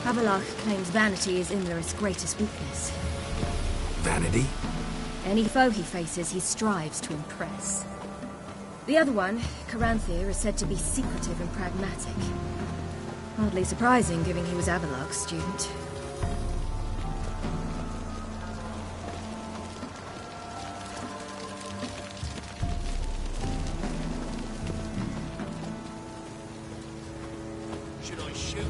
Havelock claims vanity is Imlerith's greatest weakness. Vanity? Any foe he faces, he strives to impress. The other one, Caranthir, is said to be secretive and pragmatic. Hardly surprising, given he was Havelock's student. Should I shoot?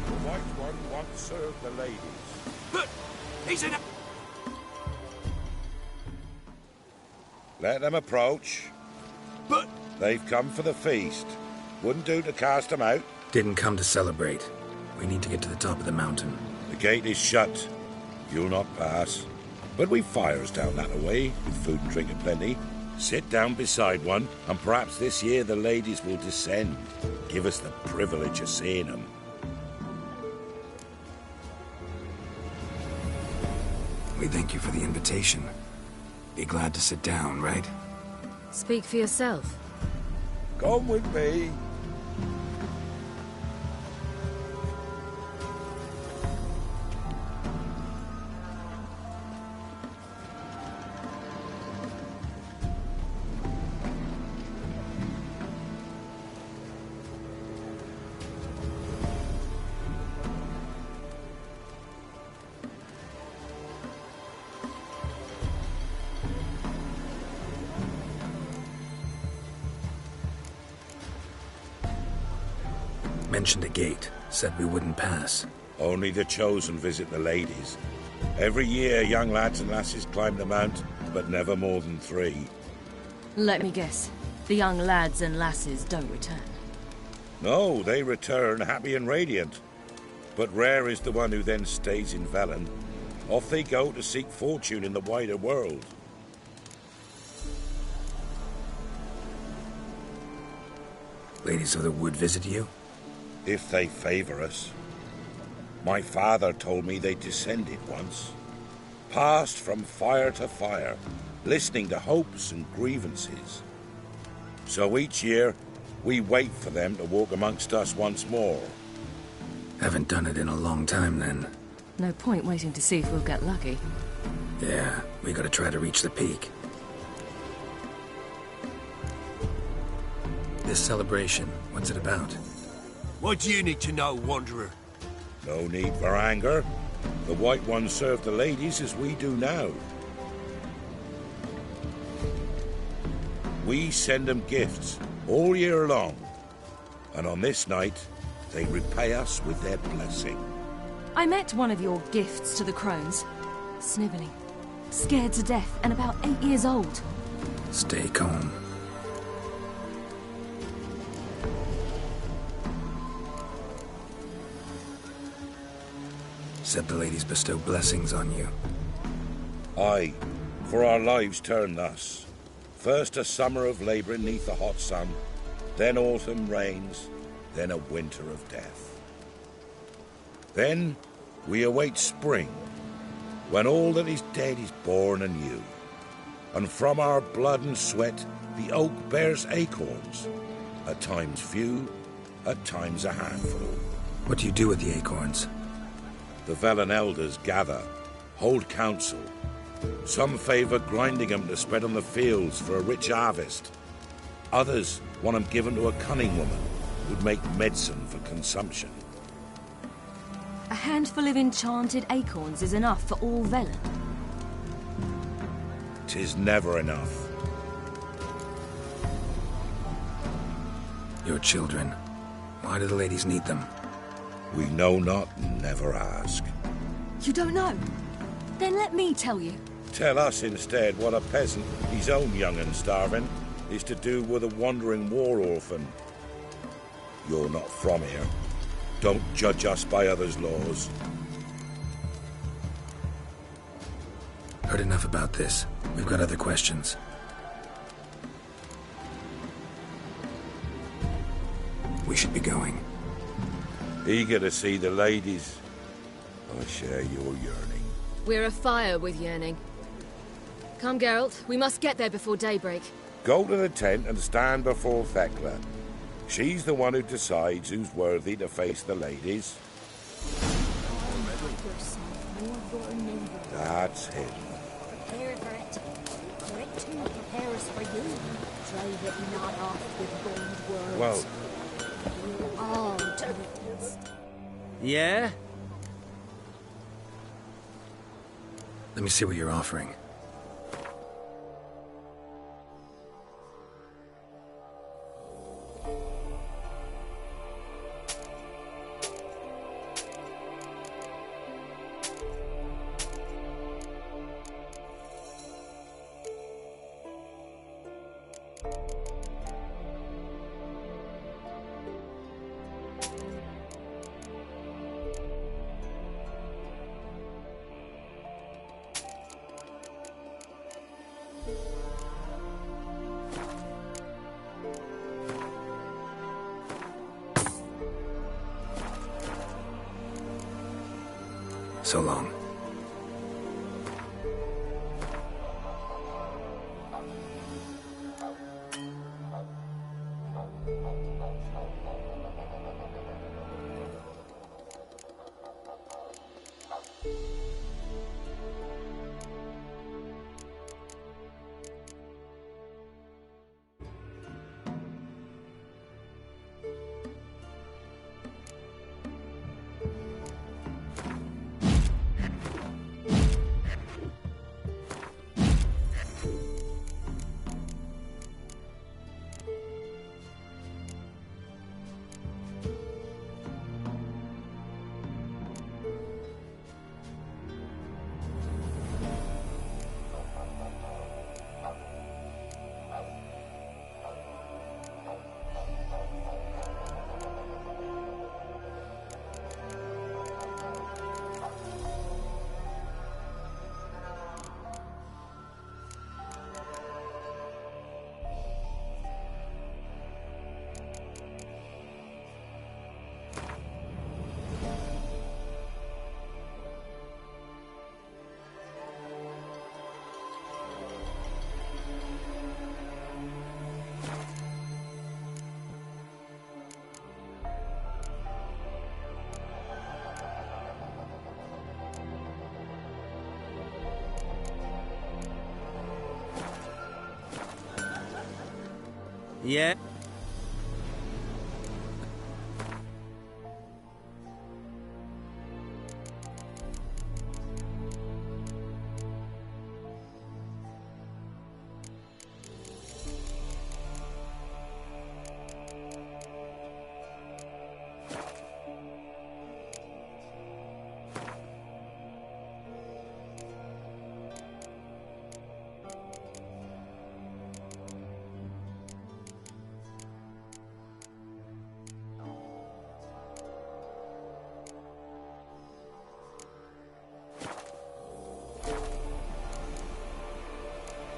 The white one once served the ladies. But he's in a... Let them approach. But... They've come for the feast. Wouldn't do to cast them out. Didn't come to celebrate. We need to get to the top of the mountain. The gate is shut. You'll not pass. But we've fires down that way, with food and drink aplenty. Sit down beside one, and perhaps this year the ladies will descend. Give us the privilege of seeing them. We thank you for the invitation. Be glad to sit down, right? Speak for yourself. Come with me. Mentioned a gate. Said we wouldn't pass. Only the chosen visit the ladies. Every year, young lads and lasses climb the mount, but never more than 3. Let me guess. The young lads and lasses don't return. No, they return happy and radiant. But rare is the one who then stays in Velen. Off they go to seek fortune in the wider world. Ladies of the Wood visit you? If they favor us. My father told me they descended once. Passed from fire to fire, listening to hopes and grievances. So each year, we wait for them to walk amongst us once more. Haven't done it in a long time, then. No point waiting to see if we'll get lucky. Yeah, we gotta try to reach the peak. This celebration, what's it about? What do you need to know, Wanderer? No need for anger. The White Ones serve the ladies as we do now. We send them gifts all year long. And on this night, they repay us with their blessing. I met one of your gifts to the crones. Sniveling. Scared to death and about 8 years old. Stay calm. Said the ladies bestow blessings on you. Aye, for our lives turn thus. First a summer of labouring neath the hot sun, then autumn rains, then a winter of death. Then we await spring, when all that is dead is born anew. And from our blood and sweat the oak bears acorns, at times few, at times a handful. What do you do with the acorns? The Velen elders gather, hold council. Some favour grinding them to spread on the fields for a rich harvest. Others want them given to a cunning woman who'd make medicine for consumption. A handful of enchanted acorns is enough for all Velen. 'Tis never enough. Your children. Why do the ladies need them? We know not and never ask. You don't know? Then let me tell you. Tell us instead what a peasant, his own young and starving, is to do with a wandering war orphan. You're not from here. Don't judge us by others' laws. Heard enough about this. We've got other questions. We should be going. Eager to see the ladies. I share your yearning. We're afire with yearning. Come, Geralt. We must get there before daybreak. Go to the tent and stand before Thekla. She's the one who decides who's worthy to face the ladies. your neighbor. That's him. Prepare for it. For it too prepares for you. Drive it not off with bold words. Well, We're all to witness. Yeah? Let me see what you're offering. So long. Yeah?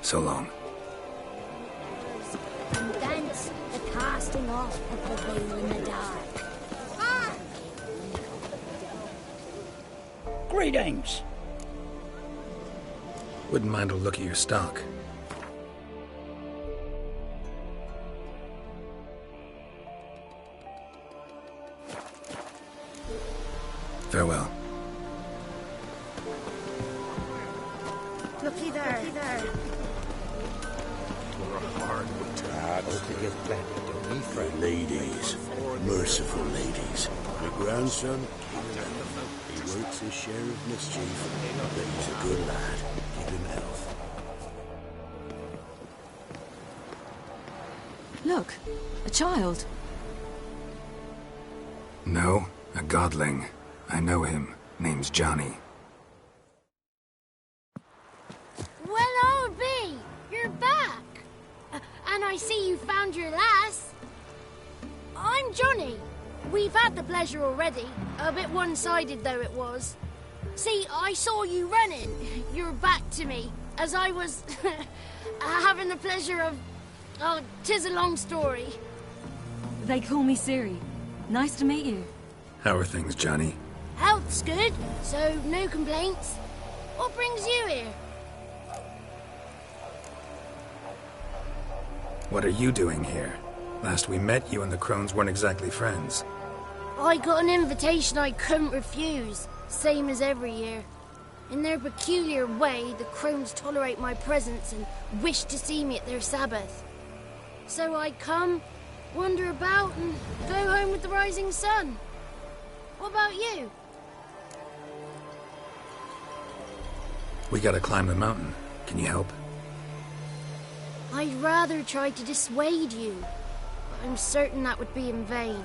So long. And thence the casting off of the veil in the dark. Greetings. Wouldn't mind a look at your stock. Farewell. Looky there. Ladies, merciful ladies. Your grandson, he works his share of mischief, but he's a good lad. Give him health. Look, a child. No, a godling. I know him. Name's Johnny. Well, old B, you're back. And I see you found your lass. I'm Johnny. We've had the pleasure already. A bit one-sided though it was. See, I saw you running. Your back to me. As I was having the pleasure of... Oh, 'tis a long story. They call me Siri. Nice to meet you. How are things, Johnny? Health's good, so no complaints. What brings you here? What are you doing here? Last we met, you and the crones weren't exactly friends. I got an invitation I couldn't refuse, same as every year. In their peculiar way, the crones tolerate my presence and wish to see me at their Sabbath. So I come, wander about, and go home with the rising sun. What about you? We gotta climb the mountain. Can you help? I'd rather try to dissuade you, but I'm certain that would be in vain.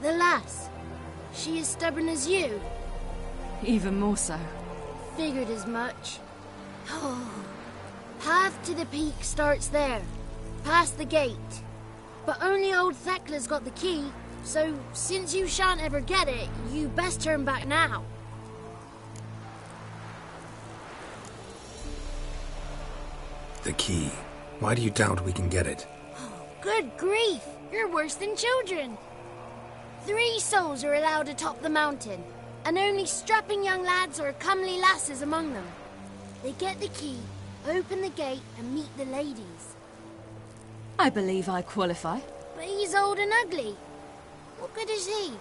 The lass, she as stubborn as you? Even more so. Figured as much. Oh. Path to the peak starts there, past the gate. But only old Thekla's got the key, so since you shan't ever get it, you best turn back now. The key. Why do you doubt we can get it? Good grief! You're worse than children. 3 souls are allowed atop the mountain, and only strapping young lads or comely lasses among them. They get the key, open the gate, and meet the ladies. I believe I qualify. But he's old and ugly. What good is he?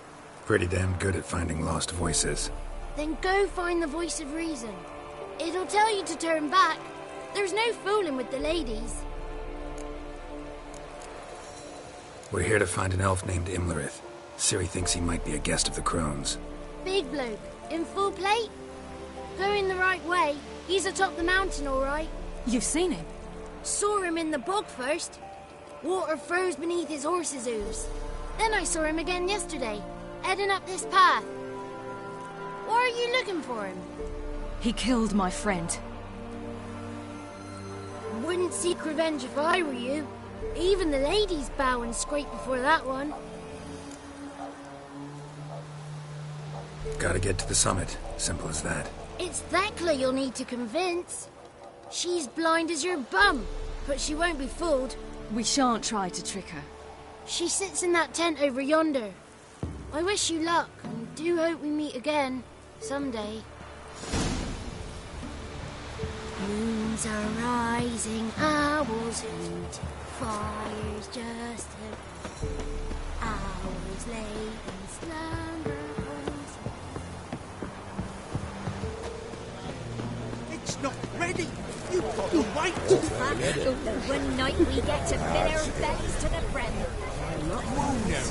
Pretty damn good at finding lost voices. Then go find the voice of reason. It'll tell you to turn back. There's no fooling with the ladies. We're here to find an elf named Imlerith. Ciri thinks he might be a guest of the crones. Big bloke, in full plate? Going the right way. He's atop the mountain, all right. You've seen him? Saw him in the bog first. Water froze beneath his horse's hooves. Then I saw him again yesterday, heading up this path. Why are you looking for him? He killed my friend. Wouldn't seek revenge if I were you. Even the ladies bow and scrape before that one. Gotta get to the summit. Simple as that. It's Thekla you'll need to convince. She's blind as your bum, but she won't be fooled. We shan't try to trick her. She sits in that tent over yonder. I wish you luck, and do hope we meet again, someday. Moons are rising, owls hoot, fires just hours late in slumber. It's not ready. You've got to wait. The one night we get to fill our bellies to the brim. Whoa now.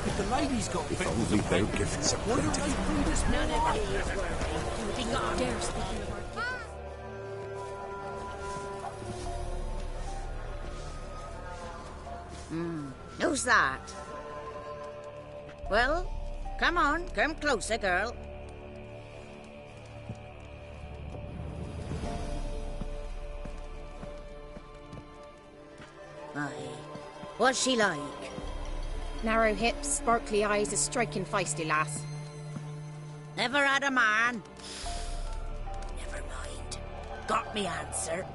If the ladies got bit, Only their gifts why don't they feed us None of these worry. Be gone. Dare speaking of our Who's that? Well, come on, come closer, girl. Aye. What's she like? Narrow hips, sparkly eyes, a striking feisty lass. Never had a man? Never mind. Got me answer.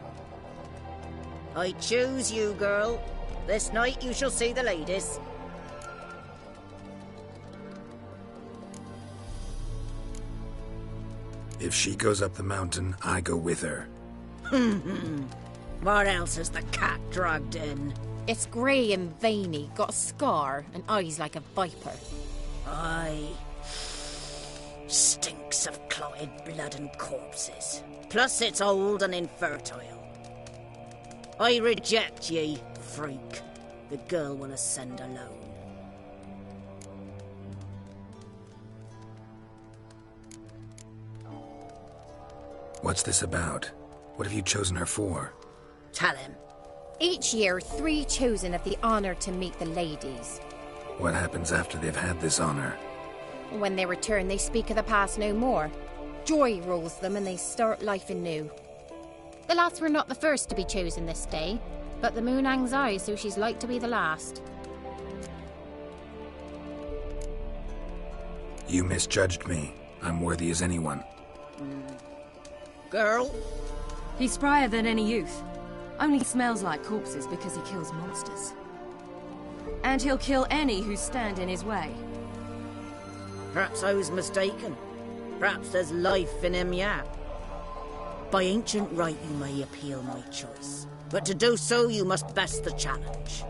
I choose you, girl. This night you shall see the ladies. If she goes up the mountain, I go with her. What else is the cat dragged in? It's grey and veiny, got a scar, and eyes like a viper. Aye. Stinks of clotted blood and corpses. Plus it's old and infertile. I reject ye, freak. The girl will ascend alone. What's this about? What have you chosen her for? Tell him. Each year, 3 chosen have the honour to meet the ladies. What happens after they've had this honor? When they return, they speak of the past no more. Joy rules them and they start life anew. The lads were not the first to be chosen this day, but the moon hangs high, so she's like to be the last. You misjudged me. I'm worthy as anyone. Girl? He's sprier than any youth. Only smells like corpses because he kills monsters. And he'll kill any who stand in his way. Perhaps I was mistaken. Perhaps there's life in him yet. By ancient right you may appeal my choice. But to do so you must best the challenge.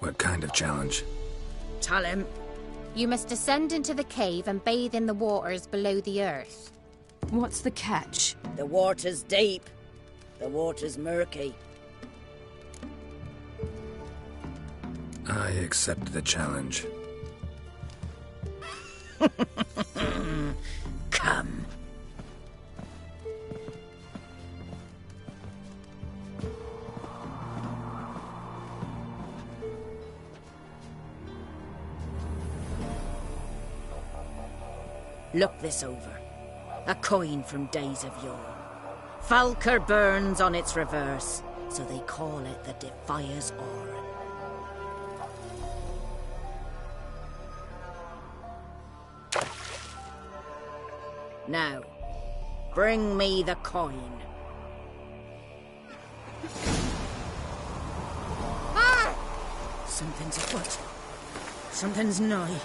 What kind of challenge? Tell him. You must descend into the cave and bathe in the waters below the earth. What's the catch? The water's deep. The water's murky. I accept the challenge. Come. Look this over. A coin from days of yore. Falker burns on its reverse, so they call it the Defier's Oran. Now, bring me the coin. Ah! Something's afoot. Something's nigh.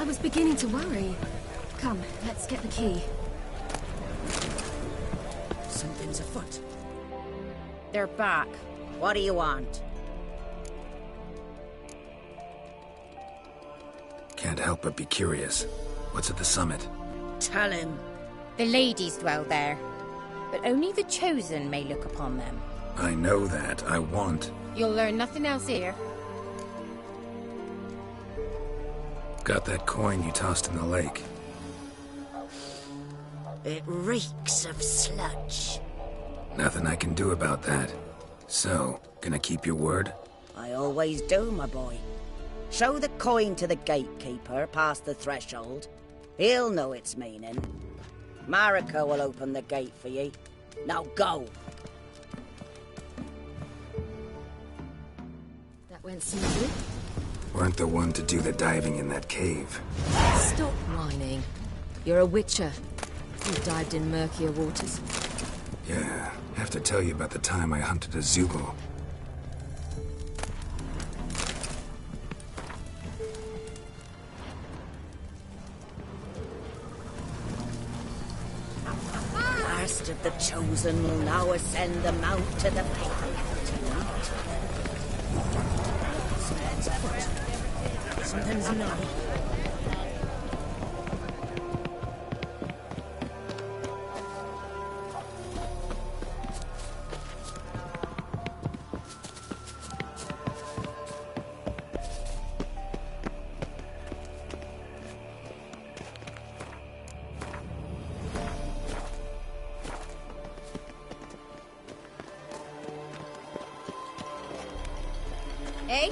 I was beginning to worry. Come, let's get the key. Something's afoot. They're back. What do you want? Can't help but be curious. What's at the summit? Tell him. The ladies dwell there, but only the chosen may look upon them. I know that. I want. You'll learn nothing else here. Got that coin you tossed in the lake. It reeks of sludge. Nothing I can do about that. So, gonna keep your word? I always do, my boy. Show the coin to the gatekeeper past the threshold. He'll know its meaning. Mariko will open the gate for ye. Now go! That went smoothly. Weren't the one to do the diving in that cave. Stop whining. You're a witcher. You dived in murkier waters. Yeah, have to tell you about the time I hunted a Zubul. Last of the chosen will now ascend the mount to the pavement tonight. Something's afoot. Something's not. Eh?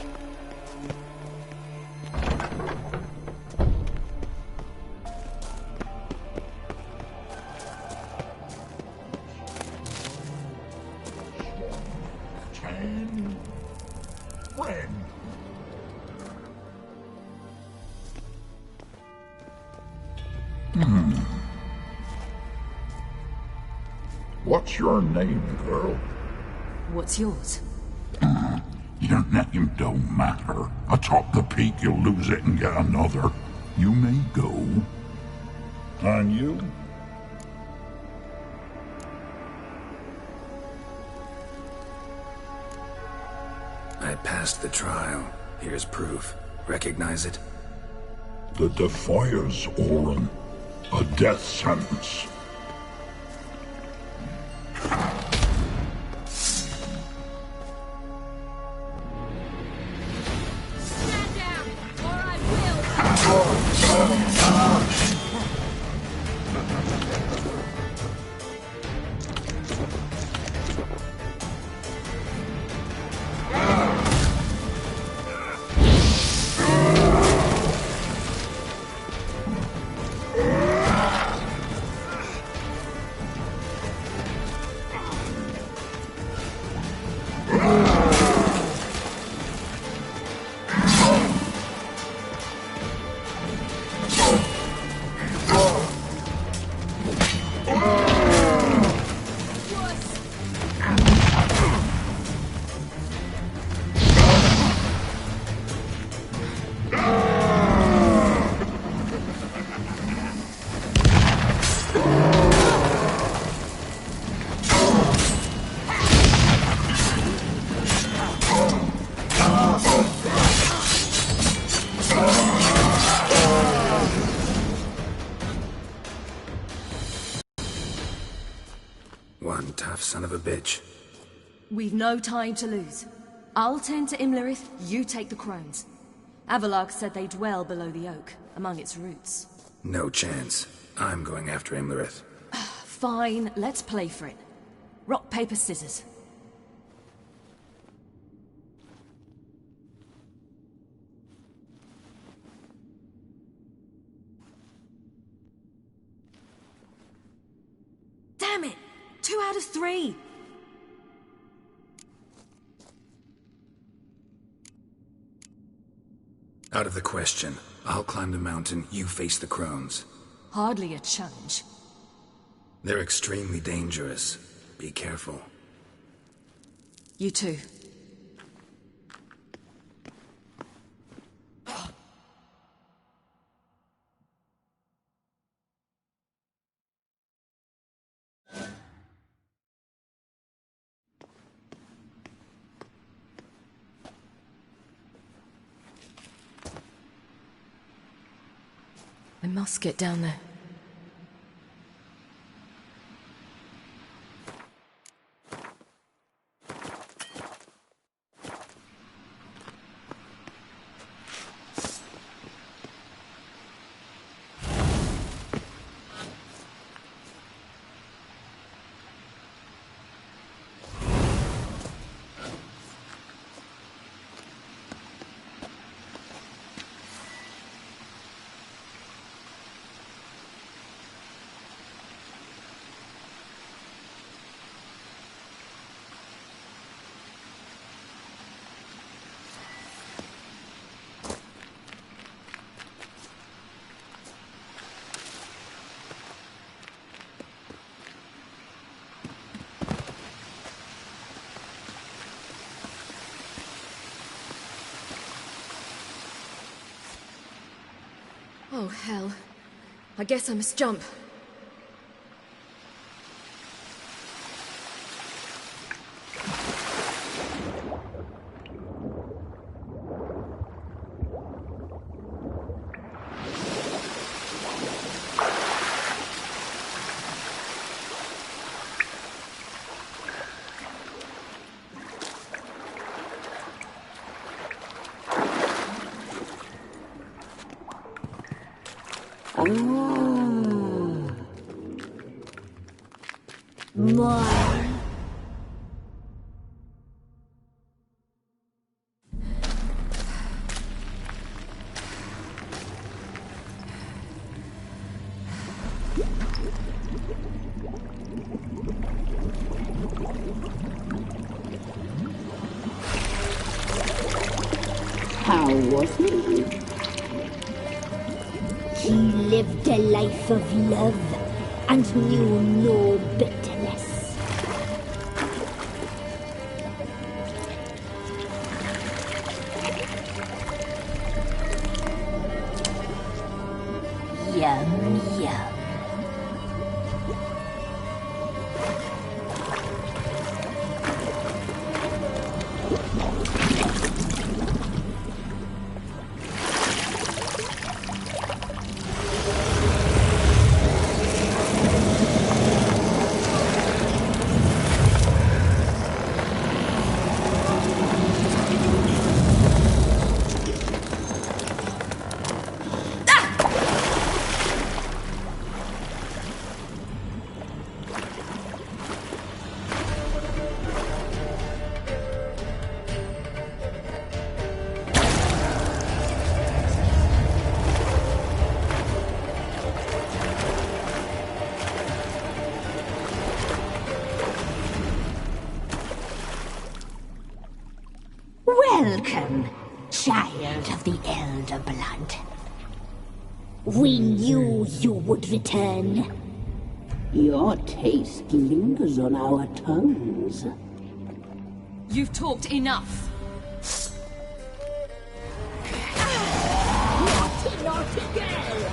What's your name, girl? What's yours? Your name don't matter. Atop the peak, you'll lose it and get another. You may go. And you? I passed the trial. Here's proof. Recognize it? The Defiers, Orin. A death sentence. One tough son of a bitch. We've no time to lose. I'll tend to Imlerith, you take the crones. Avalok said they dwell below the oak, among its roots. No chance. I'm going after Imlerith. Fine, let's play for it. Rock, paper, scissors. Damn it! 2 out of 3! Out of the question. I'll climb the mountain, you face the crones. Hardly a challenge. They're extremely dangerous. Be careful. You too. I must get down there. Oh, hell. I guess I must jump. How was he? He lived a life of love and knew no bitterness. Yum, yum. Welcome, child of the elder blood. We knew you would return. Your taste lingers on our tongues. You've talked enough. Naughty, naughty girl!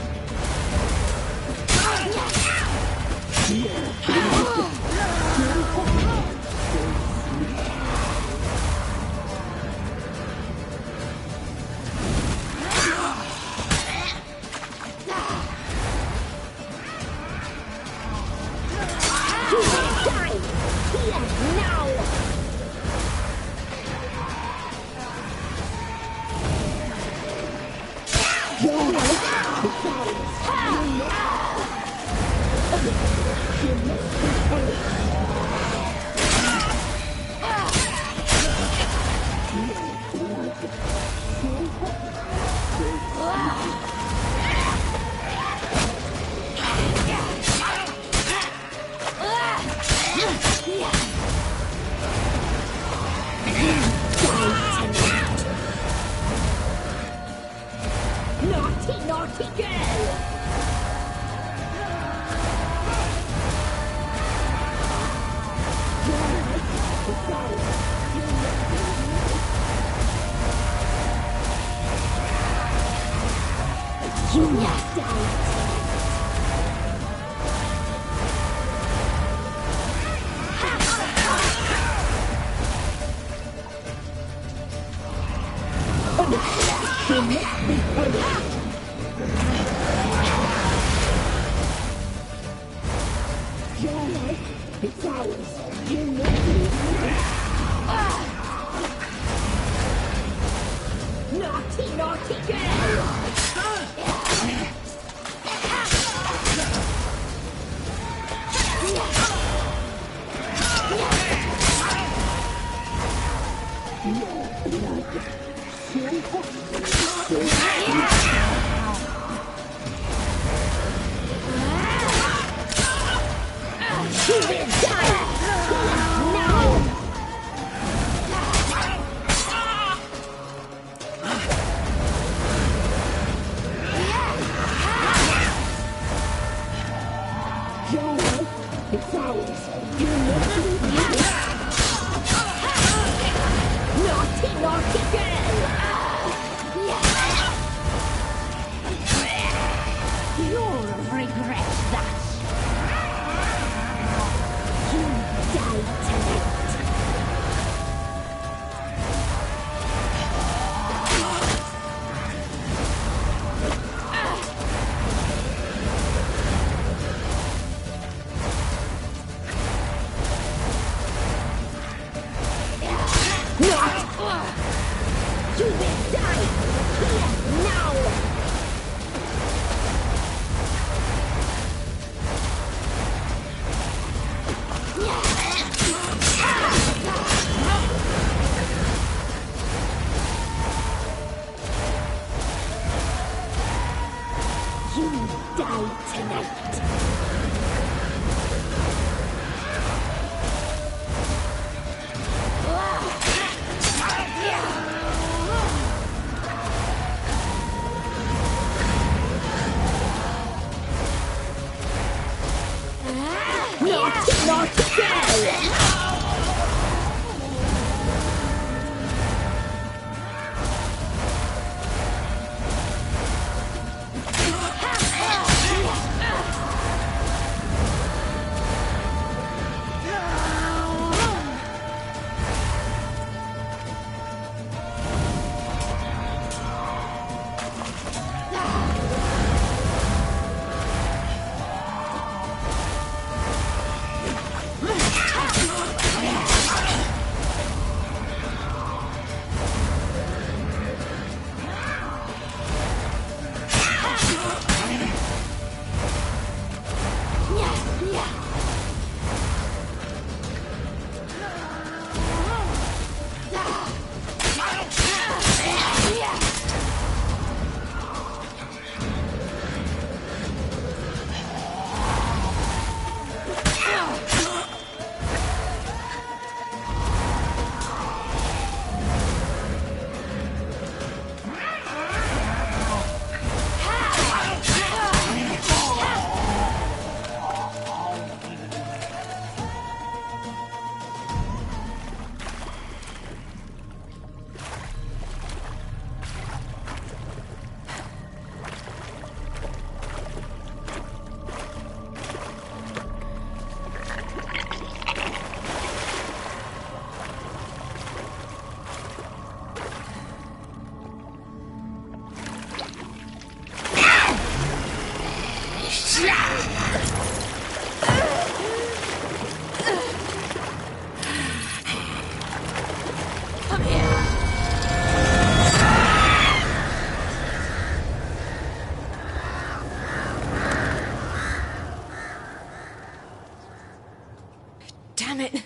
Naughty, naughty girl! You left out. You die tonight. Not fair! Damn it!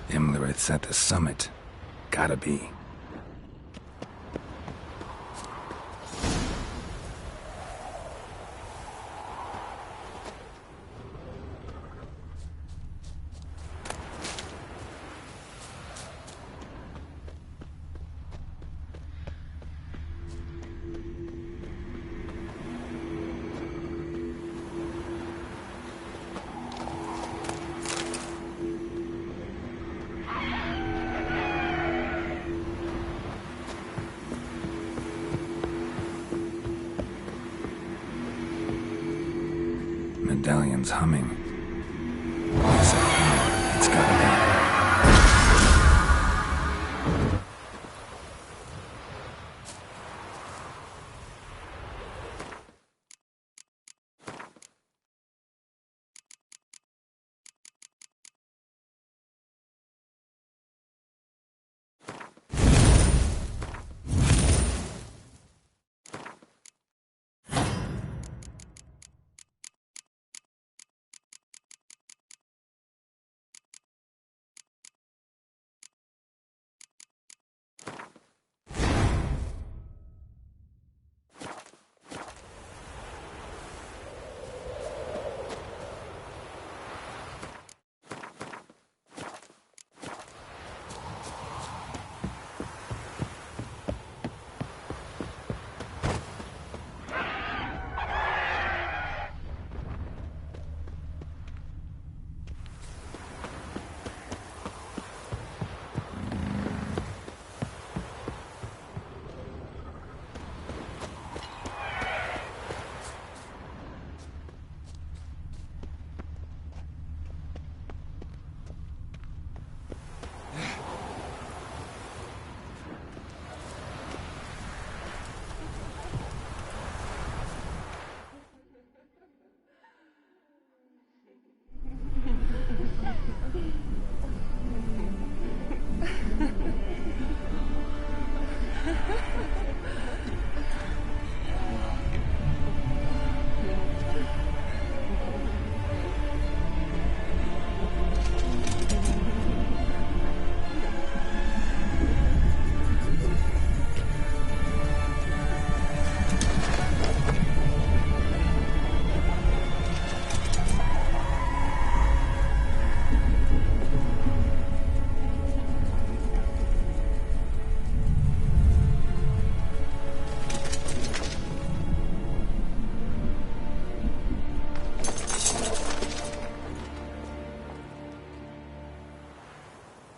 Imlerith's at the summit. Gotta be. Medallion's humming. It's gotta be.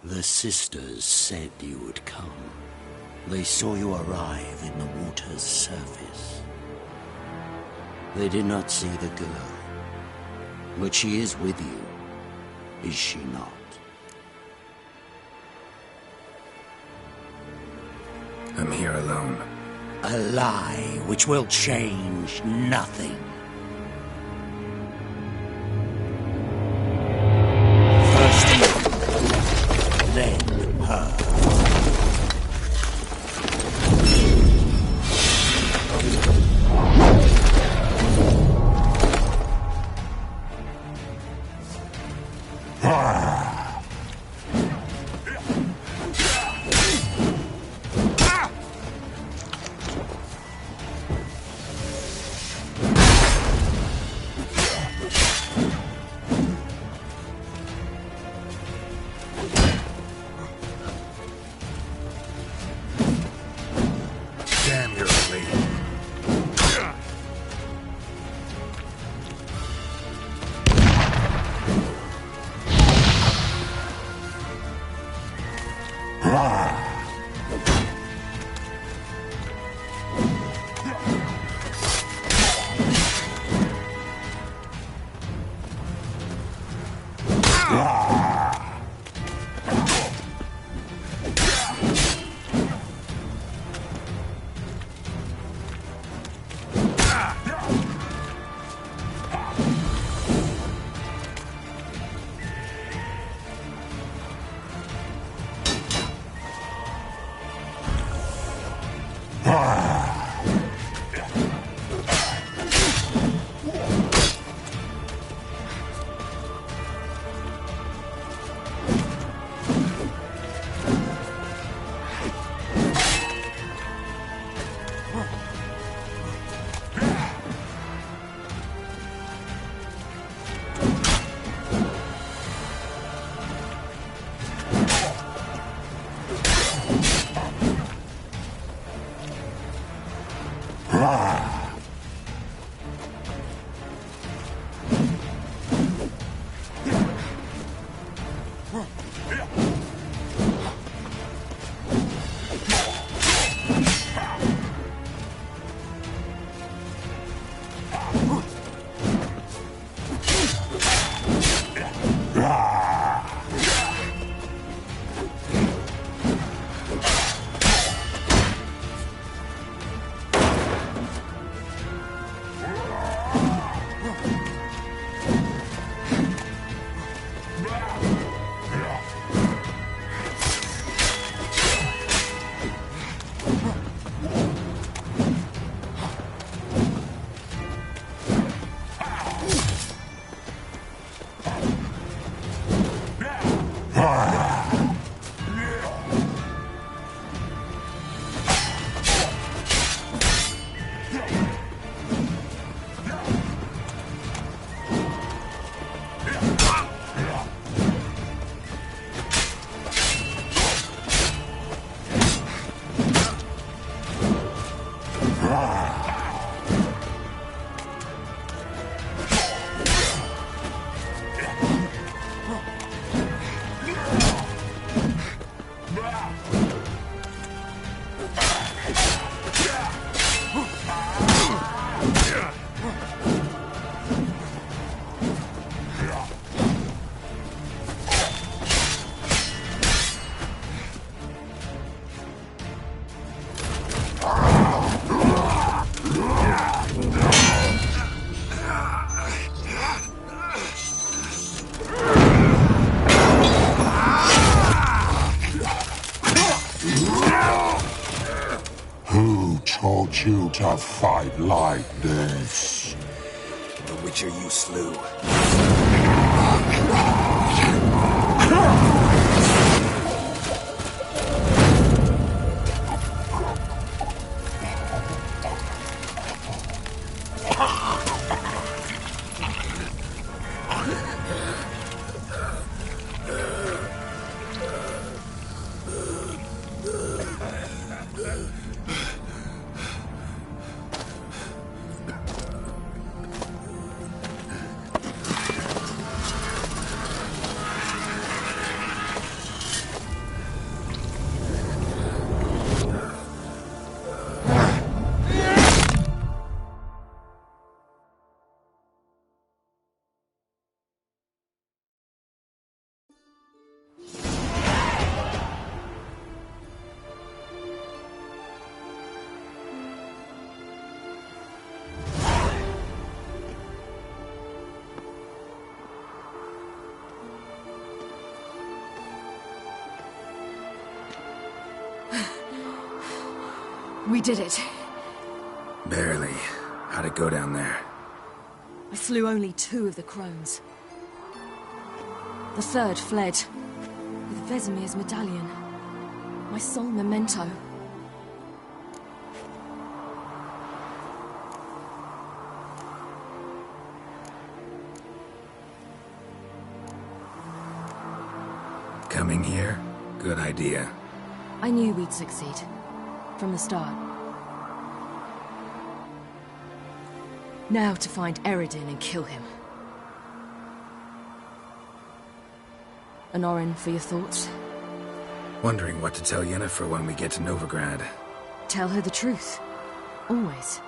The sisters said you would come. They saw you arrive in the water's surface. They did not see the girl. But she is with you, is she not? I'm here alone. A lie which will change nothing. First you, then her. You to fight like this? The Witcher you slew. We did it. Barely. How'd it go down there? I slew only 2 of the crones. The third fled, with Vesemir's medallion. My sole memento. Coming here? Good idea. I knew we'd succeed. From the start. Now to find Eredin and kill him. Honorin, for your thoughts? Wondering what to tell Yennefer when we get to Novigrad. Tell her the truth. Always.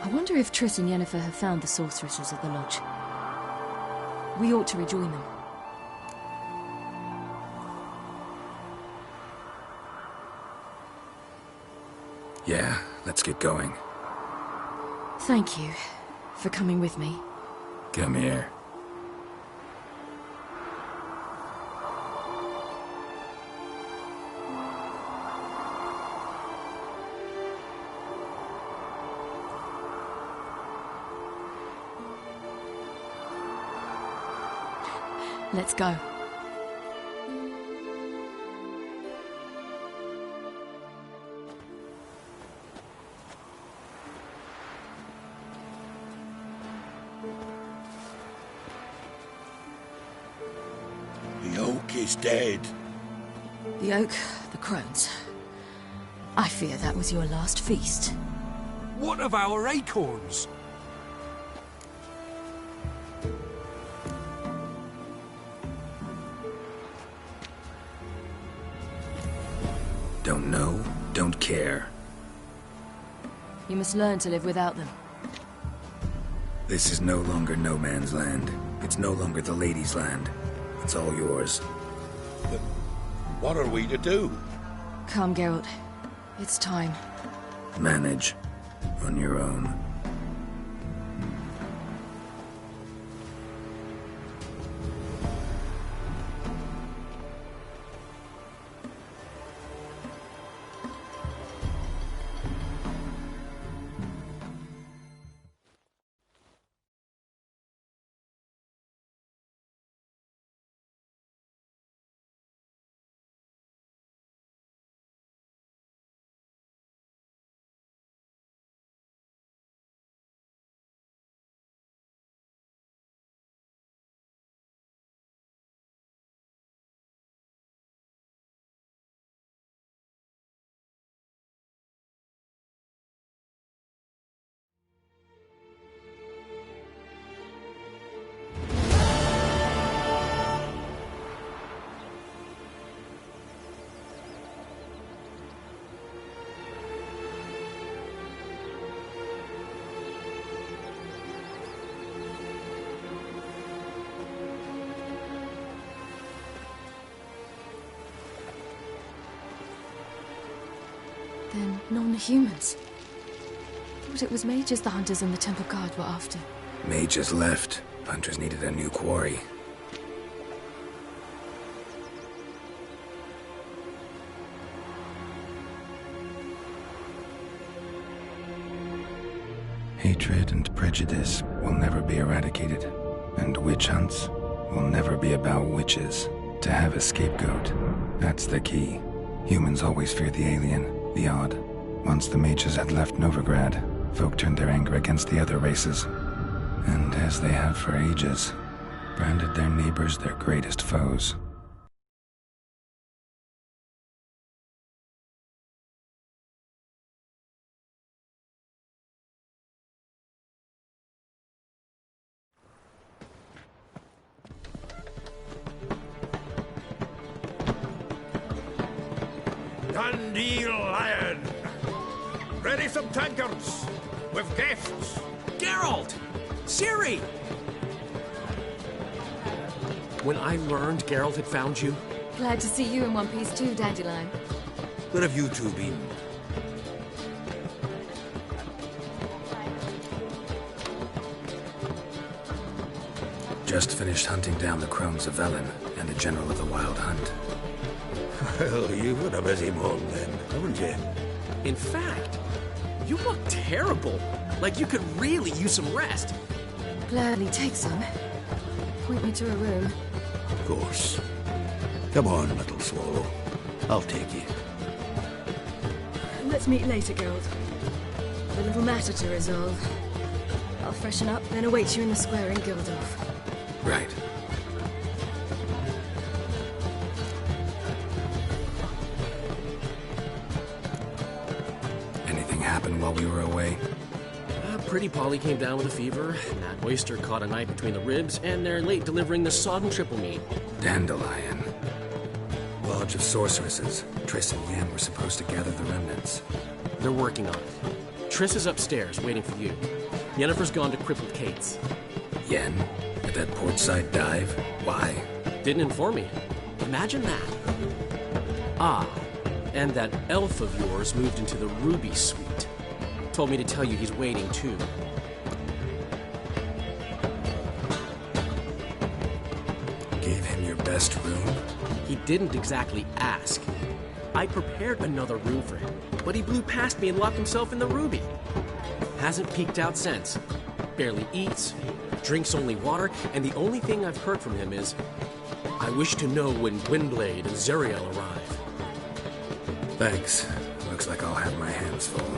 I wonder if Triss and Yennefer have found the sorceresses at the lodge. We ought to rejoin them. Yeah, let's get going. Thank you for coming with me. Come here. Let's go. The oak is dead. The oak, the crones. I fear that was your last feast. What of our acorns? Don't know, don't care. You must learn to live without them. This is no longer no man's land. It's no longer the lady's land. It's all yours. But what are we to do? Come, Geralt. It's time. Manage. On your own. Then non-humans. Thought it was mages the hunters and the temple guard were after. Mages left. Hunters needed a new quarry. Hatred and prejudice will never be eradicated, and witch hunts will never be about witches. To have a scapegoat, that's the key. Humans always fear the alien, the odd. Once the mages had left Novigrad, folk turned their anger against the other races. And as they have for ages, branded their neighbors their greatest foes. Dandelion! Ready some tankards! With guests! Geralt! Ciri! When I learned Geralt had found you... Glad to see you in one piece too, Dandelion. Where have you two been? Just finished hunting down the crones of Velen and a general of the Wild Hunt. Well, you've had a busy morning then, haven't you? In fact, you look terrible. Like you could really use some rest. Gladly take some. Point me to a room. Of course. Come on, little swallow. I'll take you. Let's meet later, Geralt. A little matter to resolve. I'll freshen up, then await you in the square in Gildorf. Right. Anything happened while we were away? Pretty Polly came down with a fever, Matt Oyster caught a knife between the ribs, and they're late delivering the sodden triple meat. Dandelion. Lodge of Sorceresses. Triss and Yen were supposed to gather the remnants. They're working on it. Triss is upstairs, waiting for you. Yennefer's gone to crippled Kate's. Yen? At that portside dive? Why? Didn't inform me. Imagine that. Ah, and that elf of yours moved into the Ruby Suite. Told me to tell you he's waiting, too. Gave him your best room? He didn't exactly ask. I prepared another room for him, but he blew past me and locked himself in the Ruby. Hasn't peeked out since. Barely eats, drinks only water, and the only thing I've heard from him is, I wish to know when Gwynblade and Zuriel arrive. Thanks. Looks like I'll have my hands full.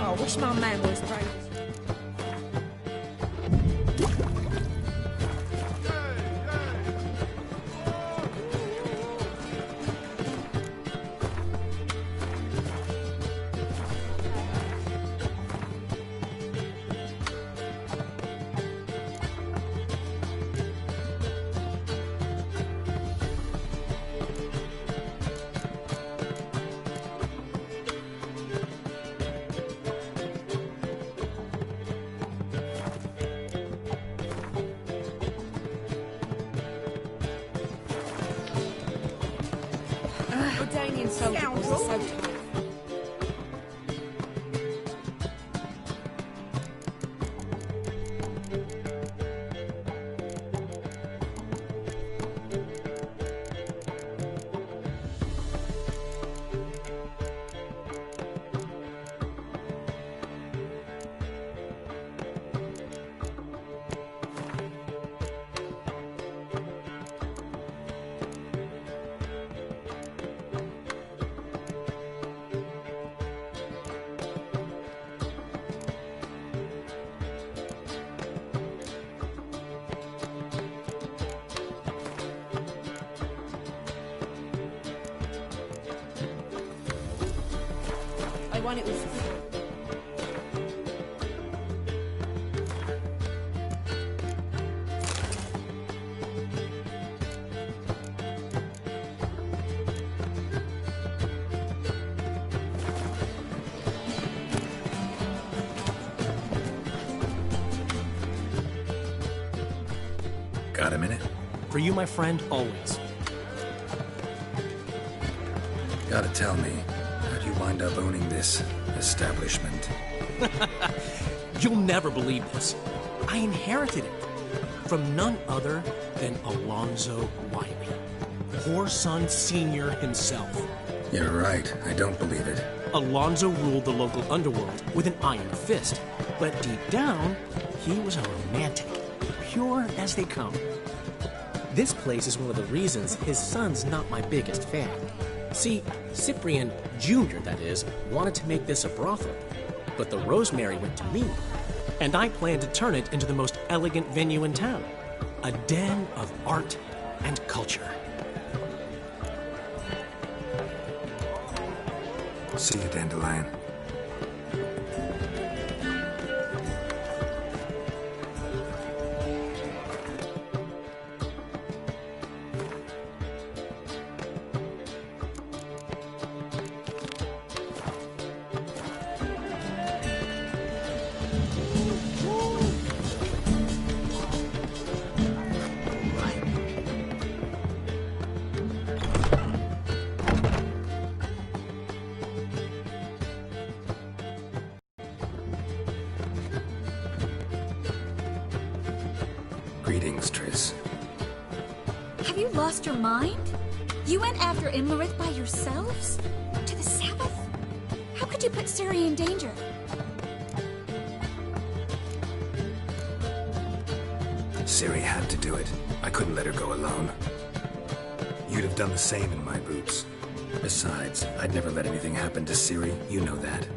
Oh, I wish my man was right. One it was. Got a minute? For you, my friend, always. Gotta tell me, how'd you wind up owning this establishment? You'll never believe this. I inherited it from none other than Alonzo Wiley, Whoreson Sr. himself. You're right, I don't believe it. Alonzo ruled the local underworld with an iron fist, but deep down, he was a romantic, pure as they come. This place is one of the reasons his son's not my biggest fan. See, Cyprian Jr., that is, wanted to make this a brothel, but the Rosemary went to me, and I planned to turn it into the most elegant venue in town, a den of art and culture. See you, Dandelion. Greetings, Triss. Have you lost your mind? You went after Imlerith by yourselves? To the Sabbath? How could you put Ciri in danger? Ciri had to do it. I couldn't let her go alone. You'd have done the same in my boots. Besides, I'd never let anything happen to Ciri. You know that.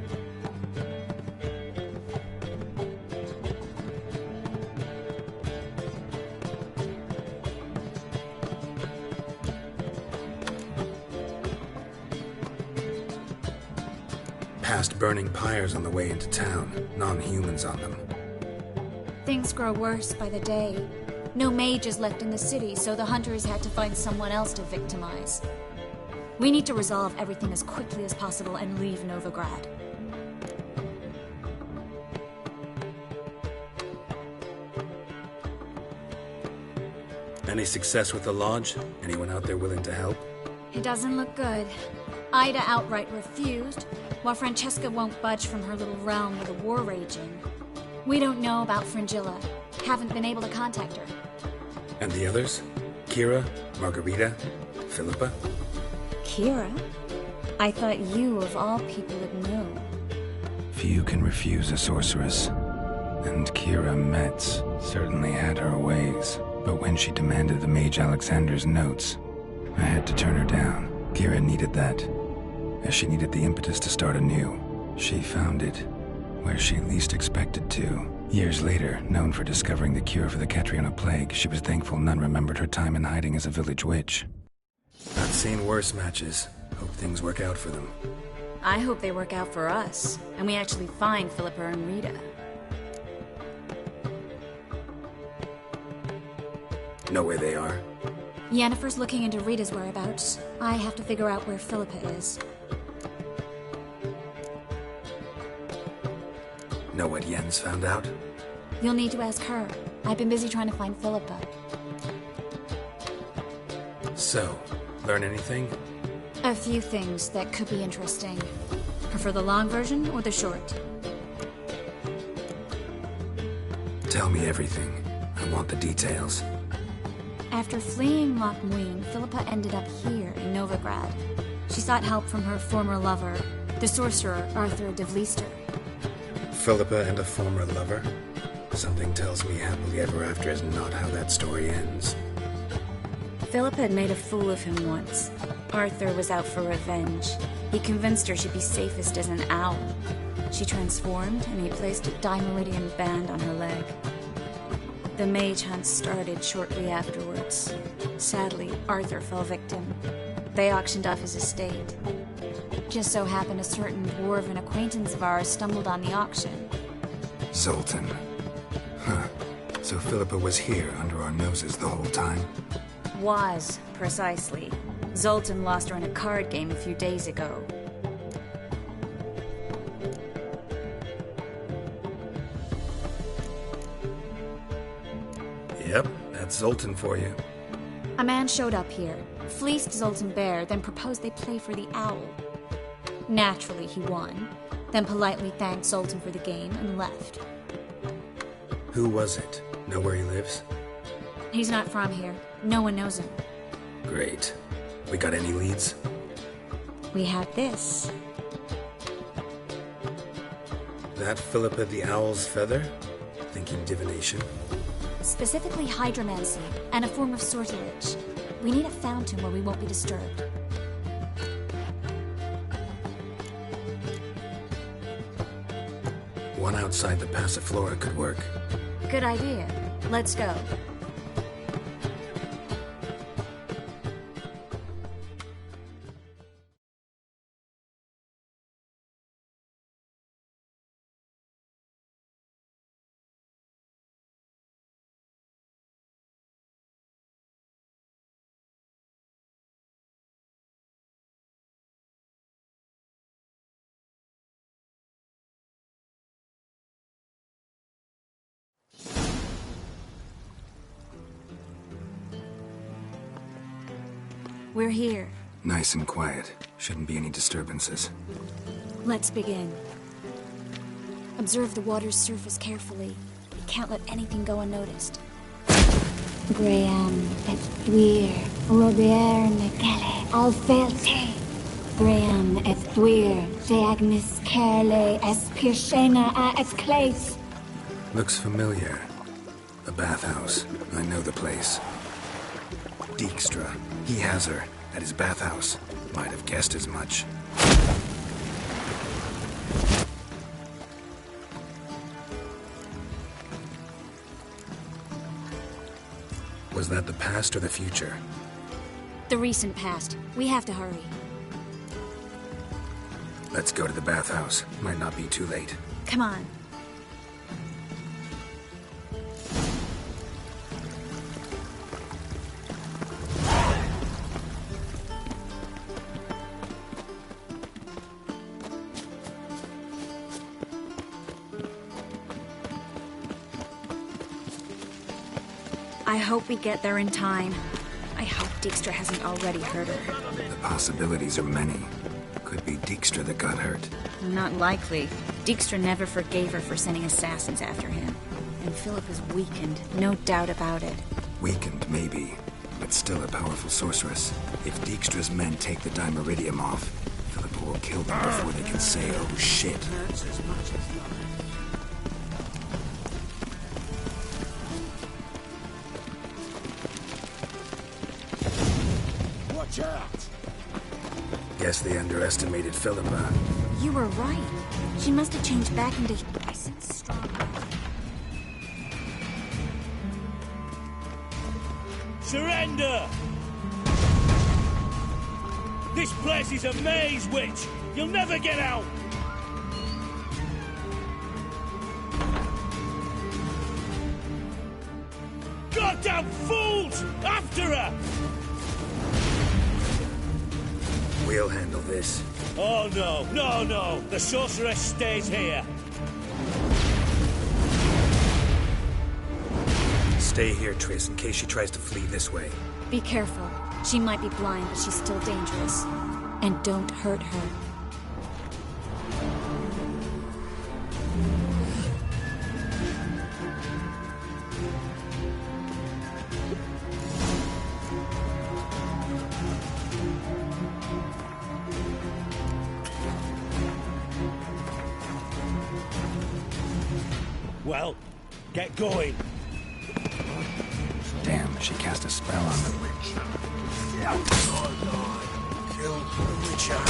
Past burning pyres on the way into town. Non-humans on them. Things grow worse by the day. No mages left in the city, so the hunters had to find someone else to victimize. We need to resolve everything as quickly as possible and leave Novigrad. Any success with the lodge? Anyone out there willing to help? It doesn't look good. Ida outright refused, while Francesca won't budge from her little realm with a war raging. We don't know about Fringilla. Haven't been able to contact her. And the others? Kira? Margarita? Philippa? Kira? I thought you, of all people, would know. Few can refuse a sorceress. And Kira Metz certainly had her ways. But when she demanded the Mage Alexander's notes, I had to turn her down. Kira needed that, as she needed the impetus to start anew. She found it where she least expected to. Years later, known for discovering the cure for the Catriona plague, she was thankful none remembered her time in hiding as a village witch. I've seen worse matches. Hope things work out for them. I hope they work out for us, and we actually find Philippa and Rita. Know where they are? Yennefer's looking into Rita's whereabouts. I have to figure out where Philippa is. Know what Yen's found out? You'll need to ask her. I've been busy trying to find Philippa. So, learn anything? A few things that could be interesting. Prefer the long version or the short? Tell me everything. I want the details. After fleeing Loch Muin, Philippa ended up here in Novigrad. She sought help from her former lover, the sorcerer Arthur de Vlister. Philippa and a former lover? Something tells me happily ever after is not how that story ends. Philippa had made a fool of him once. Arthur was out for revenge. He convinced her she'd be safest as an owl. She transformed, and he placed a Dimeridian band on her leg. The mage hunt started shortly afterwards. Sadly, Arthur fell victim. They auctioned off his estate. Just so happened a certain dwarven acquaintance of ours stumbled on the auction. Zoltan. Huh. So Philippa was here under our noses the whole time? Was, precisely. Zoltan lost her in a card game a few days ago. Yep, that's Zoltan for you. A man showed up here, fleeced Zoltan bare, then proposed they play for the owl. Naturally, he won, then politely thanked Zoltan for the game and left. Who was it? Know where he lives? He's not from here. No one knows him. Great. We got any leads? We have this. That Philippa the Owl's feather? Thinking divination? Specifically hydromancy, and a form of sortilege. We need a fountain where we won't be disturbed. One outside the Passiflora could work. Good idea. Let's go. We're here. Nice and quiet. Shouldn't be any disturbances. Let's begin. Observe the water's surface carefully. We can't let anything go unnoticed. Graham, et thuir, Robert Gale, Alfelte. Graham, et thuir, Deagnis Kerle, es Pirshena a et Clace. Looks familiar. A bathhouse. I know the place. Dijkstra. He has her. At his bathhouse. Might have guessed as much. Was that the past or the future? The recent past. We have to hurry. Let's go to the bathhouse. Might not be too late. Come on. I hope we get there in time. I hope Dijkstra hasn't already hurt her. The possibilities are many. Could be Dijkstra that got hurt. Not likely. Dijkstra never forgave her for sending assassins after him. And Philip is weakened, no doubt about it. Weakened, maybe, but still a powerful sorceress. If Dijkstra's men take the Dimeridium off, Philip will kill them before they can say, oh shit. Watch out! Guess they underestimated Philippa. You were right. She must have changed back into... I sense strong. Surrender! This place is a maze, witch! You'll never get out! Goddamn fools! After her! We'll handle this. Oh no, no, no! The sorceress stays here! Stay here, Triss, in case she tries to flee this way. Be careful. She might be blind, but she's still dangerous. And don't hurt her. Well, get going. Damn, she cast a spell on the witch. Kill the witcher.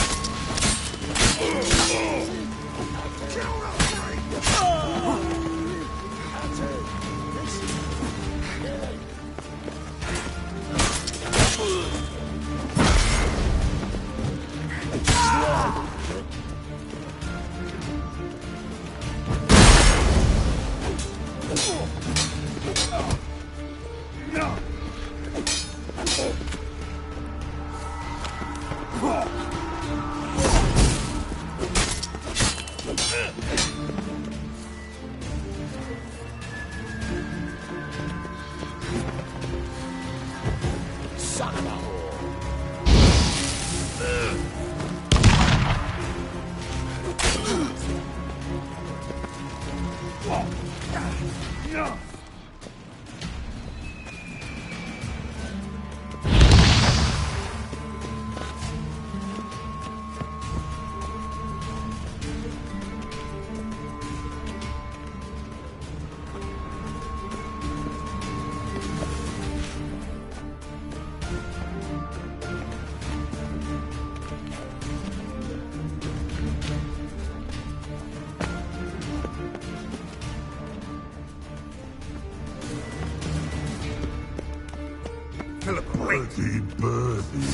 Birdie, birdie.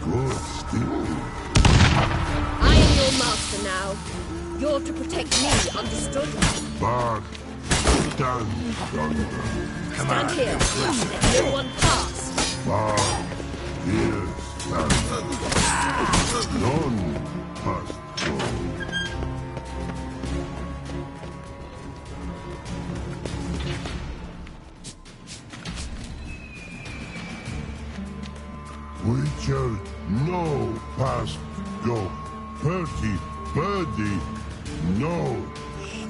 Good still. I am your master now. You're to protect me, understood? Bard, stand thunder. Stand here. Let no one pass. Bard, here stand. None must go. Witcher, no past go. Birdie, no say.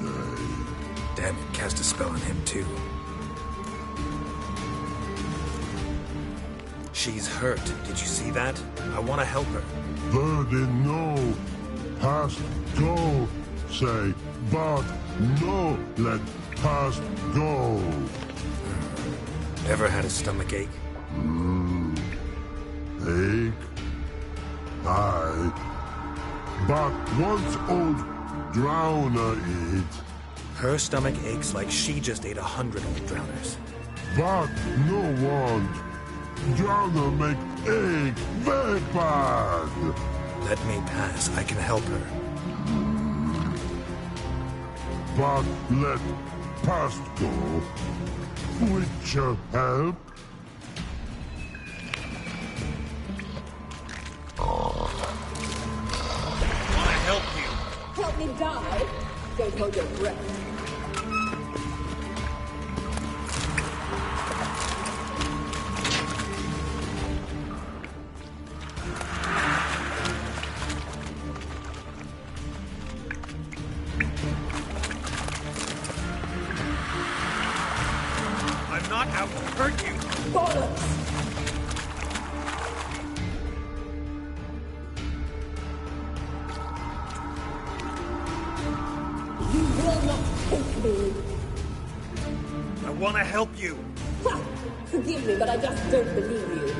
Damn it, cast a spell on him too. She's hurt. Did you see that? I want to help her. Birdie, no. Past go. Say, but no. Let past go. Ever had a stomach ache? Ache? Aye. But once old drowner eat. Her stomach aches like she just ate 100 old drowners. But no want. Drowner make ache very bad. Let me pass. I can help her. But let past go. Which help? I help you. Help me die? Don't hold your breath. I'm not out to hurt you. Bollocks! You will not take me. I want to help you. Ha! Forgive me, but I just don't believe you.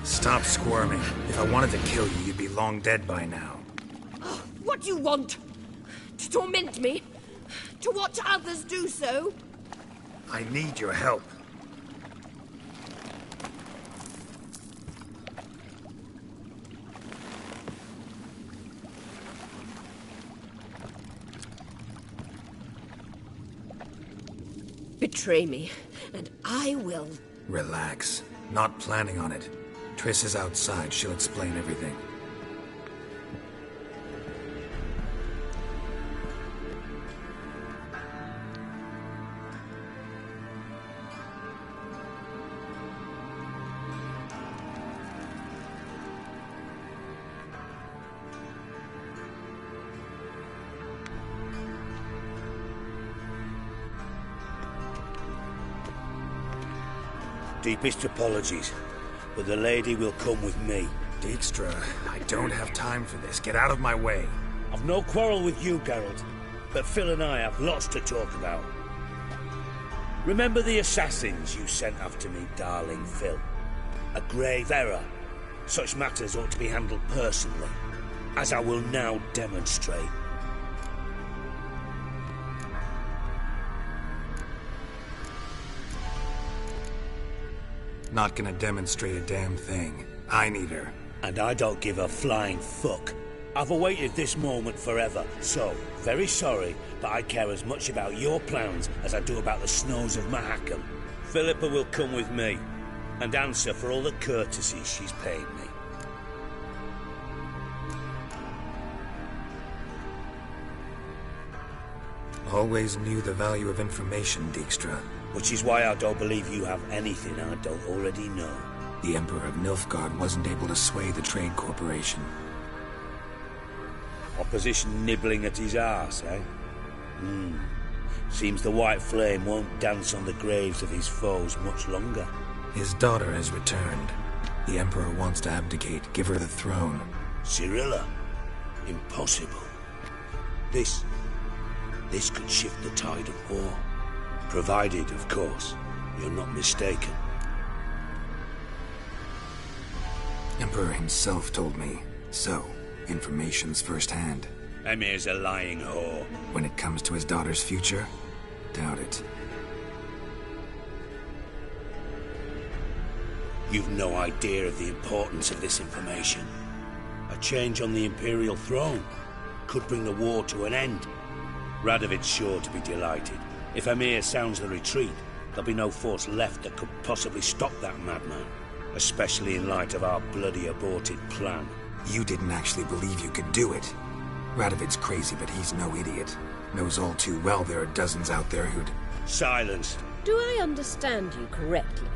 Stop squirming. If I wanted to kill you, you'd be long dead by now. What do you want? To torment me? To watch others do so? I need your help. Betray me, and I will. Relax. Not planning on it. Triss is outside. She'll explain everything. Deepest apologies, but the lady will come with me. Dijkstra, I don't have time for this. Get out of my way. I've no quarrel with you, Geralt, but Phil and I have lots to talk about. Remember the assassins you sent after me, darling Phil? A grave error. Such matters ought to be handled personally, as I will now demonstrate. Not gonna demonstrate a damn thing. I need her. And I don't give a flying fuck. I've awaited this moment forever, so, very sorry, but I care as much about your plans as I do about the snows of Mahakam. Philippa will come with me, and answer for all the courtesies she's paid me. Always knew the value of information, Dijkstra. Which is why I don't believe you have anything I don't already know. The Emperor of Nilfgaard wasn't able to sway the Trade Corporation. Opposition nibbling at his arse, eh? Seems the White Flame won't dance on the graves of his foes much longer. His daughter has returned. The Emperor wants to abdicate, give her the throne. Cyrilla? Impossible. This could shift the tide of war. Provided, of course, you're not mistaken. Emperor himself told me. So, information's firsthand. Emir's a lying whore. When it comes to his daughter's future, doubt it. You've no idea of the importance of this information. A change on the Imperial throne could bring the war to an end. Radovid's sure to be delighted. If Emir sounds the retreat, there'll be no force left that could possibly stop that madman. Especially in light of our bloody aborted plan. You didn't actually believe you could do it. Radovid's crazy, but he's no idiot. Knows all too well there are dozens out there who'd... Silence. Do I understand you correctly?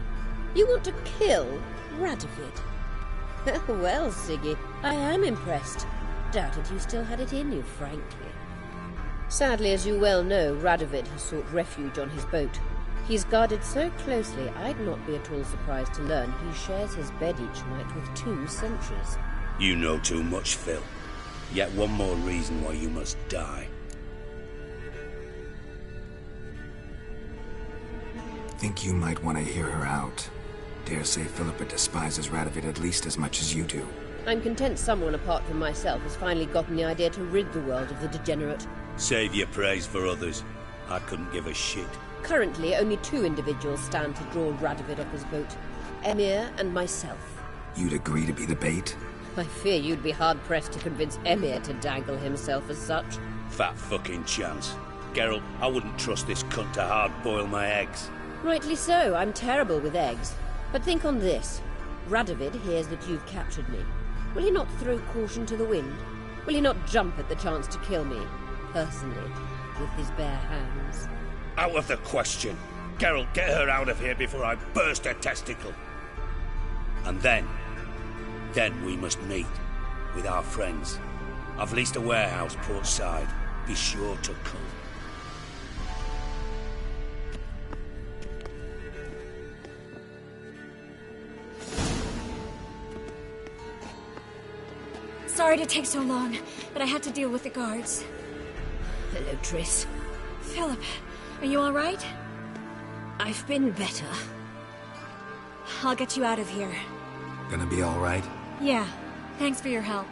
You want to kill Radovid? Well, Siggy, I am impressed. Doubted you still had it in you, frankly. Sadly, as you well know, Radovid has sought refuge on his boat. He's guarded so closely, I'd not be at all surprised to learn he shares his bed each night with 2 sentries. You know too much, Phil. Yet one more reason why you must die. Think you might want to hear her out. Dare say Philippa despises Radovid at least as much as you do. I'm content someone apart from myself has finally gotten the idea to rid the world of the degenerate. Save your praise for others. I couldn't give a shit. Currently, only 2 individuals stand to draw Radovid off his boat. Emir and myself. You'd agree to be the bait? I fear you'd be hard-pressed to convince Emir to dangle himself as such. Fat fucking chance. Geralt, I wouldn't trust this cunt to hard-boil my eggs. Rightly so. I'm terrible with eggs. But think on this. Radovid hears that you've captured me. Will he not throw caution to the wind? Will he not jump at the chance to kill me, personally, with his bare hands? Out of the question. Geralt, get her out of here before I burst her testicle. And then we must meet with our friends. I've leased a warehouse port side. Be sure to come. Sorry to take so long, but I had to deal with the guards. Hello, Triss. Philip, are you all right? I've been better. I'll get you out of here. Gonna be all right? Yeah. Thanks for your help.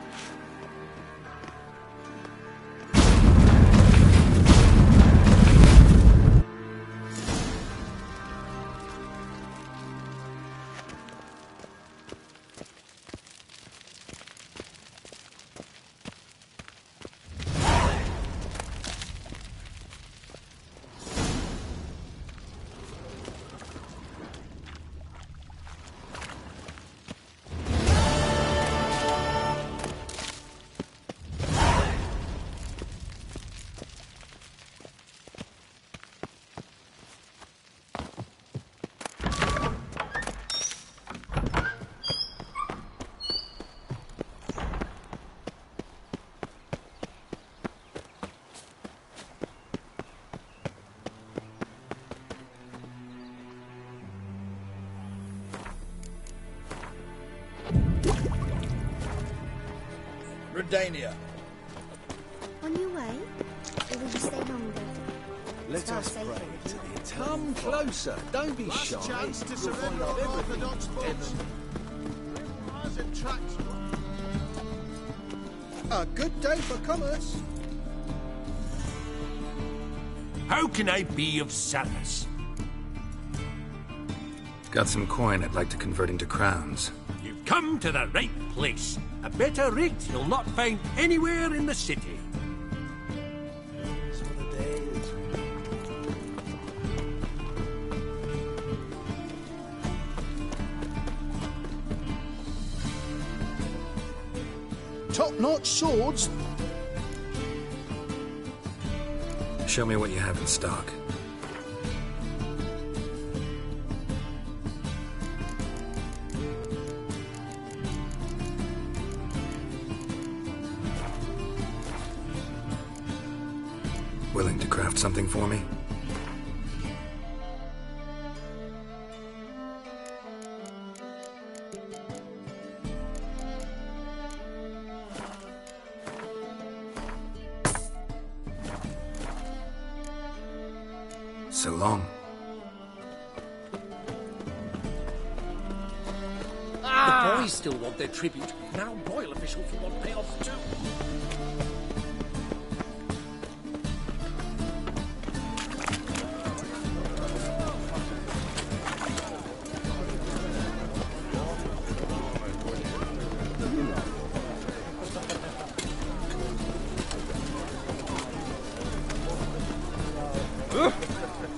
Redania. On your way? Or will you stay longer? Let us pray to the eternal. Come closer. Don't be shy. Chance to You'll surrender find out Orthodox faults. A good day for commerce. How can I be of service? Got some coin I'd like to convert into crowns. You've come to the right place. A better rate you'll not find anywhere in the city. Top-notch swords. Show me what you have in stock. Willing to craft something for me? So long. The boys still want their tribute. Now royal officials will want payoffs too.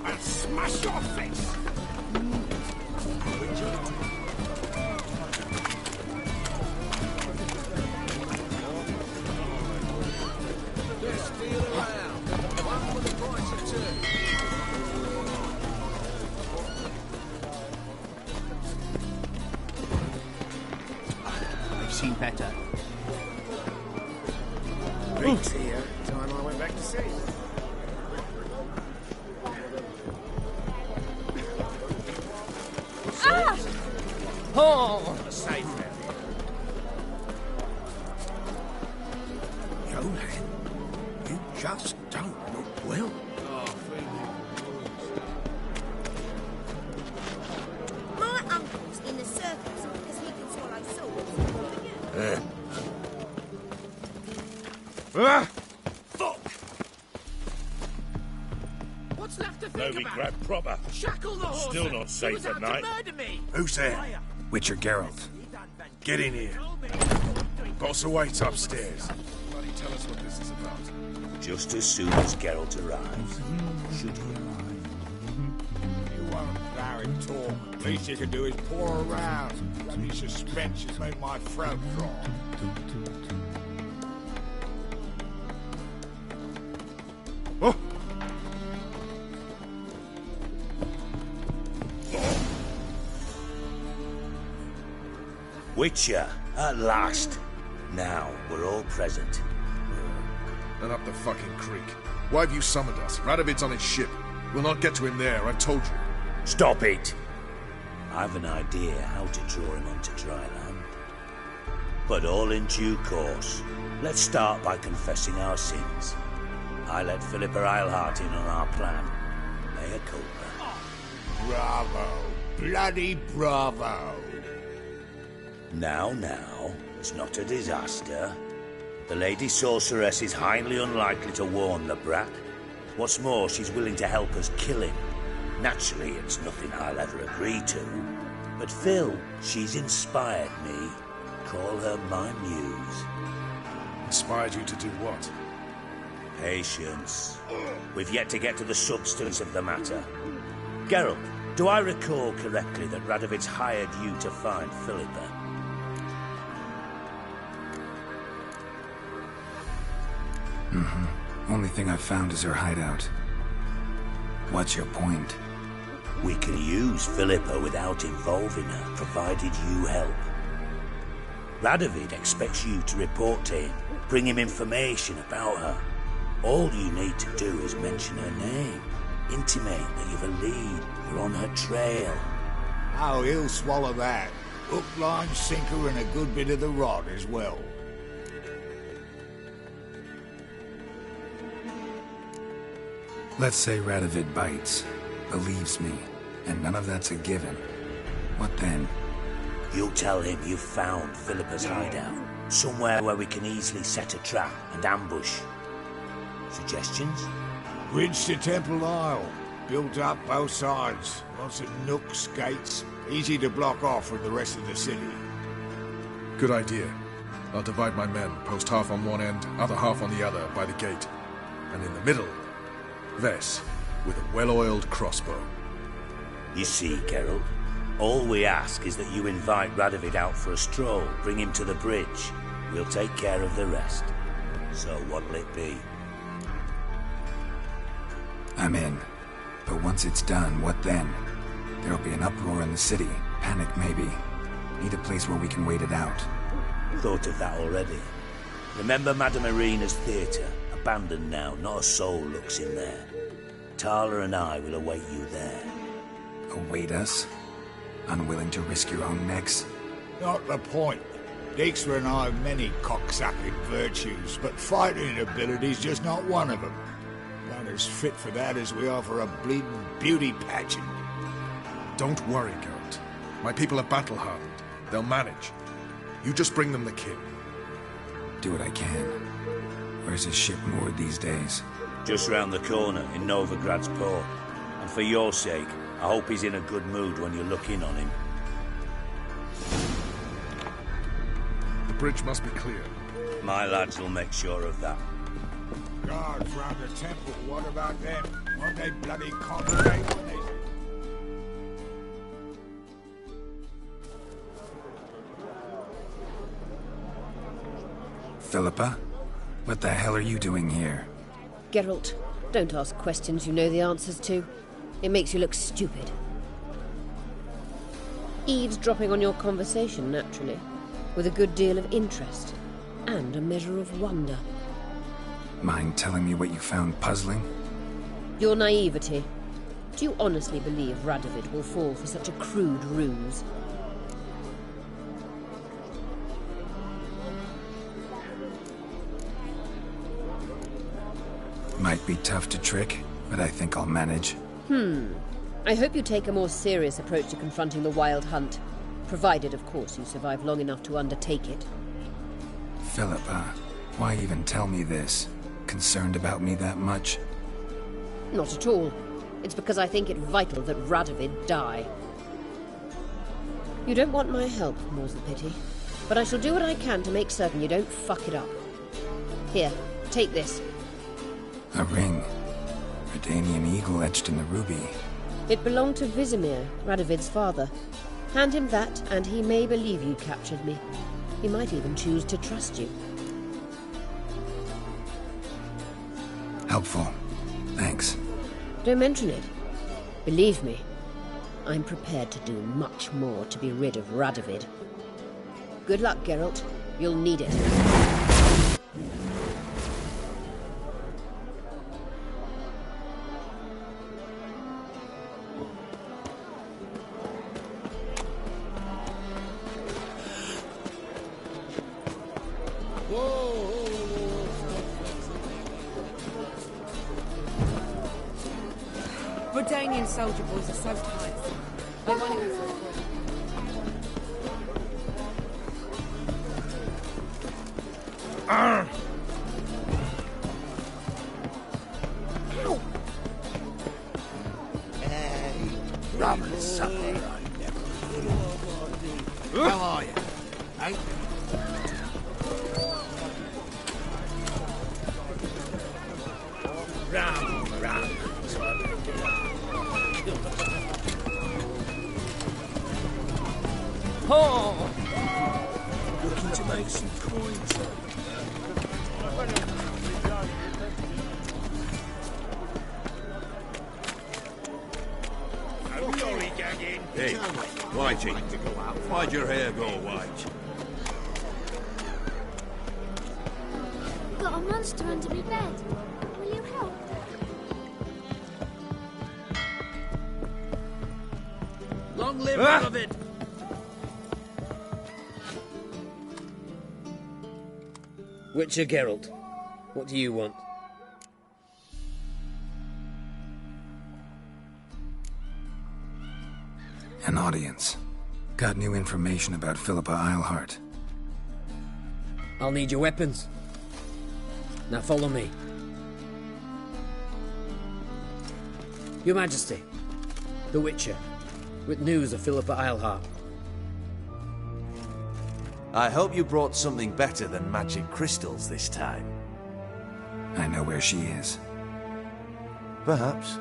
I'll smash your face! Just deal around. One for the price of two. I've seen better. Beats here. Time I went back to sea. Oh, safe area. Johan, you just don't look well. My uncle's in the circus because he can swallow swords. Fuck! What's left to think No, we about? grab proper. Shackle the horse. Still not He safe was at out night. to murder me. Who's there? Witcher Geralt. Get in here. Boss awaits upstairs. Bloody tell us what this is about. Just as soon as Geralt arrives. Should he arrive? You won't allow him talk. Least you can do is pour around. Bloody suspense has made my throat dry. Oh! Witcher, at last. Now we're all present. And up the fucking creek. Why have you summoned us? Radovid's on his ship. We'll not get to him there, I told you. Stop it! I've an idea how to draw him onto dry land. But all in due course. Let's start by confessing our sins. I let Philippa Eilhart in on our plan. Mea culpa. Bravo. Bloody bravo. Now, it's not a disaster. The Lady Sorceress is highly unlikely to warn the brat. What's more, she's willing to help us kill him. Naturally, it's nothing I'll ever agree to. But Phil, she's inspired me. Call her my muse. Inspired you to do what? Patience. We've yet to get to the substance of the matter. Geralt, do I recall correctly that Radovid's hired you to find Philippa? Only thing I've found is her hideout. What's your point? We can use Philippa without involving her, provided you help. Radovid expects you to report to him, bring him information about her. All you need to do is mention her name, intimate that you've a lead, you're on her trail. Oh, he'll swallow that. Hook, line, sinker, and a good bit of the rod as well. Let's say Radovid bites, believes me, and none of that's a given. What then? You'll tell him you've found Philippa's hideout. Somewhere where we can easily set a trap and ambush. Suggestions? Bridge to Temple Isle. Built up both sides. Lots of nooks, gates. Easy to block off from the rest of the city. Good idea. I'll divide my men, post half on one end, other half on the other, by the gate. And in the middle, Ves, with a well-oiled crossbow. You see, Geralt, all we ask is that you invite Radovid out for a stroll, bring him to the bridge. We'll take care of the rest. So what'll it be? I'm in. But once it's done, what then? There'll be an uproar in the city. Panic, maybe. Need a place where we can wait it out. Thought of that already. Remember Madame Irina's theatre? Abandoned now, not a soul looks in there. Tala and I will await you there. Await us? Unwilling to risk your own necks? Not the point. Dijkstra and I have many cocksucking virtues, but fighting ability's just not one of them. Not as fit for that as we are for a bleeding beauty pageant. Don't worry, Geralt. My people are battle-hardened. They'll manage. You just bring them the kid. Do what I can. Where's his ship moored these days? Just round the corner in Novigrad's port. And for your sake, I hope he's in a good mood when you look in on him. The bridge must be clear. My lads will make sure of that. Guards round the temple, what about them? Won't they bloody congregate when they... Philippa? What the hell are you doing here? Geralt, don't ask questions you know the answers to. It makes you look stupid. Eavesdropping on your conversation, naturally, with a good deal of interest and a measure of wonder. Mind telling me what you found puzzling? Your naivety. Do you honestly believe Radovid will fall for such a crude ruse? Might be tough to trick, but I think I'll manage. I hope you take a more serious approach to confronting the Wild Hunt. Provided, of course, you survive long enough to undertake it. Philippa, why even tell me this? Concerned about me that much? Not at all. It's because I think it vital that Radovid die. You don't want my help, more's the pity. But I shall do what I can to make certain you don't fuck it up. Here, take this. A ring. Redanian eagle etched in the ruby. It belonged to Vizimir, Radovid's father. Hand him that, and he may believe you captured me. He might even choose to trust you. Helpful. Thanks. Don't mention it. Believe me, I'm prepared to do much more to be rid of Radovid. Good luck, Geralt. You'll need it. Redanian soldier boys are so tight. They want to go for a walk. Ow! Hey, rum and something I never... How are you? Hey? Rum. Oh! Looking to make some coins. Hey, Whitey, why'd your hair go white? Got a monster under my bed. Will you help? Long live Radovid! Witcher Geralt, what do you want? An audience. Got new information about Philippa Eilhart. I'll need your weapons. Now follow me. Your Majesty, the Witcher, with news of Philippa Eilhart. I hope you brought something better than magic crystals this time. I know where she is. Perhaps.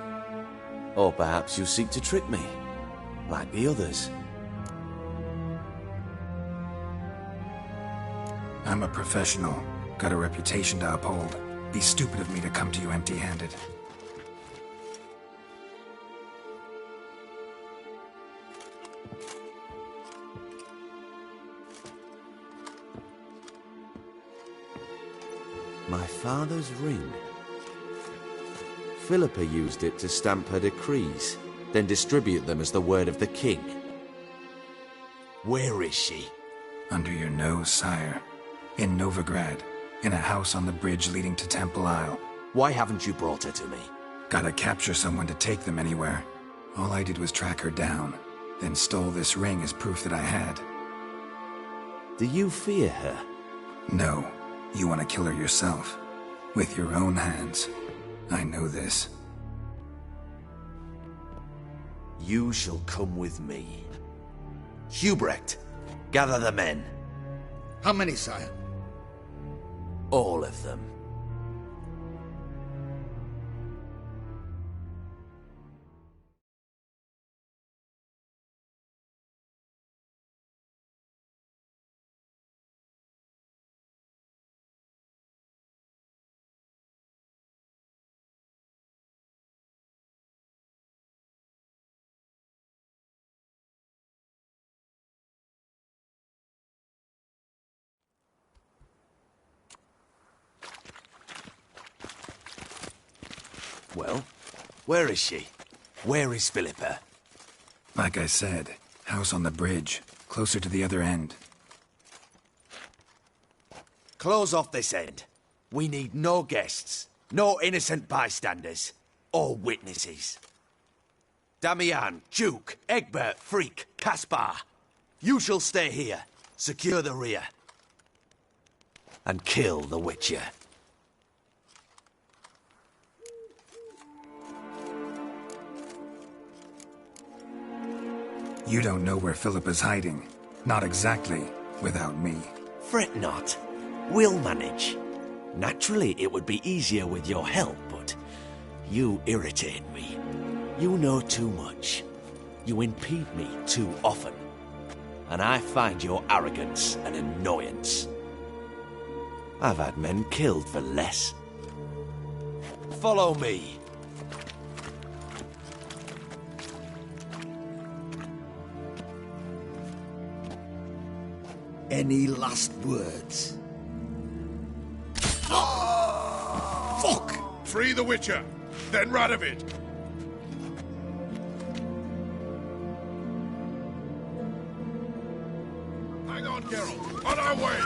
Or perhaps you seek to trick me, like the others. I'm a professional. Got a reputation to uphold. Be stupid of me to come to you empty-handed. My father's ring. Philippa used it to stamp her decrees, then distribute them as the word of the king. Where is she? Under your nose, sire. In Novigrad. In a house on the bridge leading to Temple Isle. Why haven't you brought her to me? Gotta capture someone to take them anywhere. All I did was track her down, then stole this ring as proof that I had. Do you fear her? No. You want to kill her yourself. With your own hands. I know this. You shall come with me. Hubrecht, gather the men. How many, sire? All of them. Well, where is she? Where is Philippa? Like I said, house on the bridge, closer to the other end. Close off this end. We need no guests, no innocent bystanders, or witnesses. Damian, Duke, Egbert, Freak, Caspar. You shall stay here, secure the rear, and kill the Witcher. You don't know where Philippa's hiding. Not exactly, without me. Fret not. We'll manage. Naturally, it would be easier with your help, but you irritate me. You know too much. You impede me too often. And I find your arrogance an annoyance. I've had men killed for less. Follow me. Any last words? Fuck! Free the Witcher, then Radovid. Hang on, Geralt. On our way!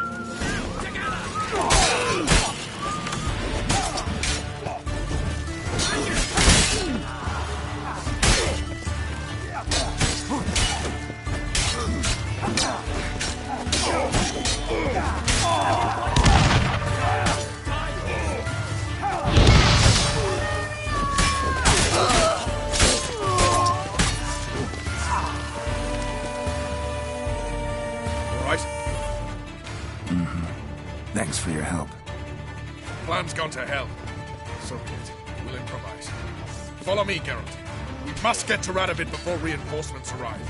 Thanks for your help. Plan's gone to hell. So be it. We'll improvise. Follow me, Geralt. We must get to Radovid before reinforcements arrive.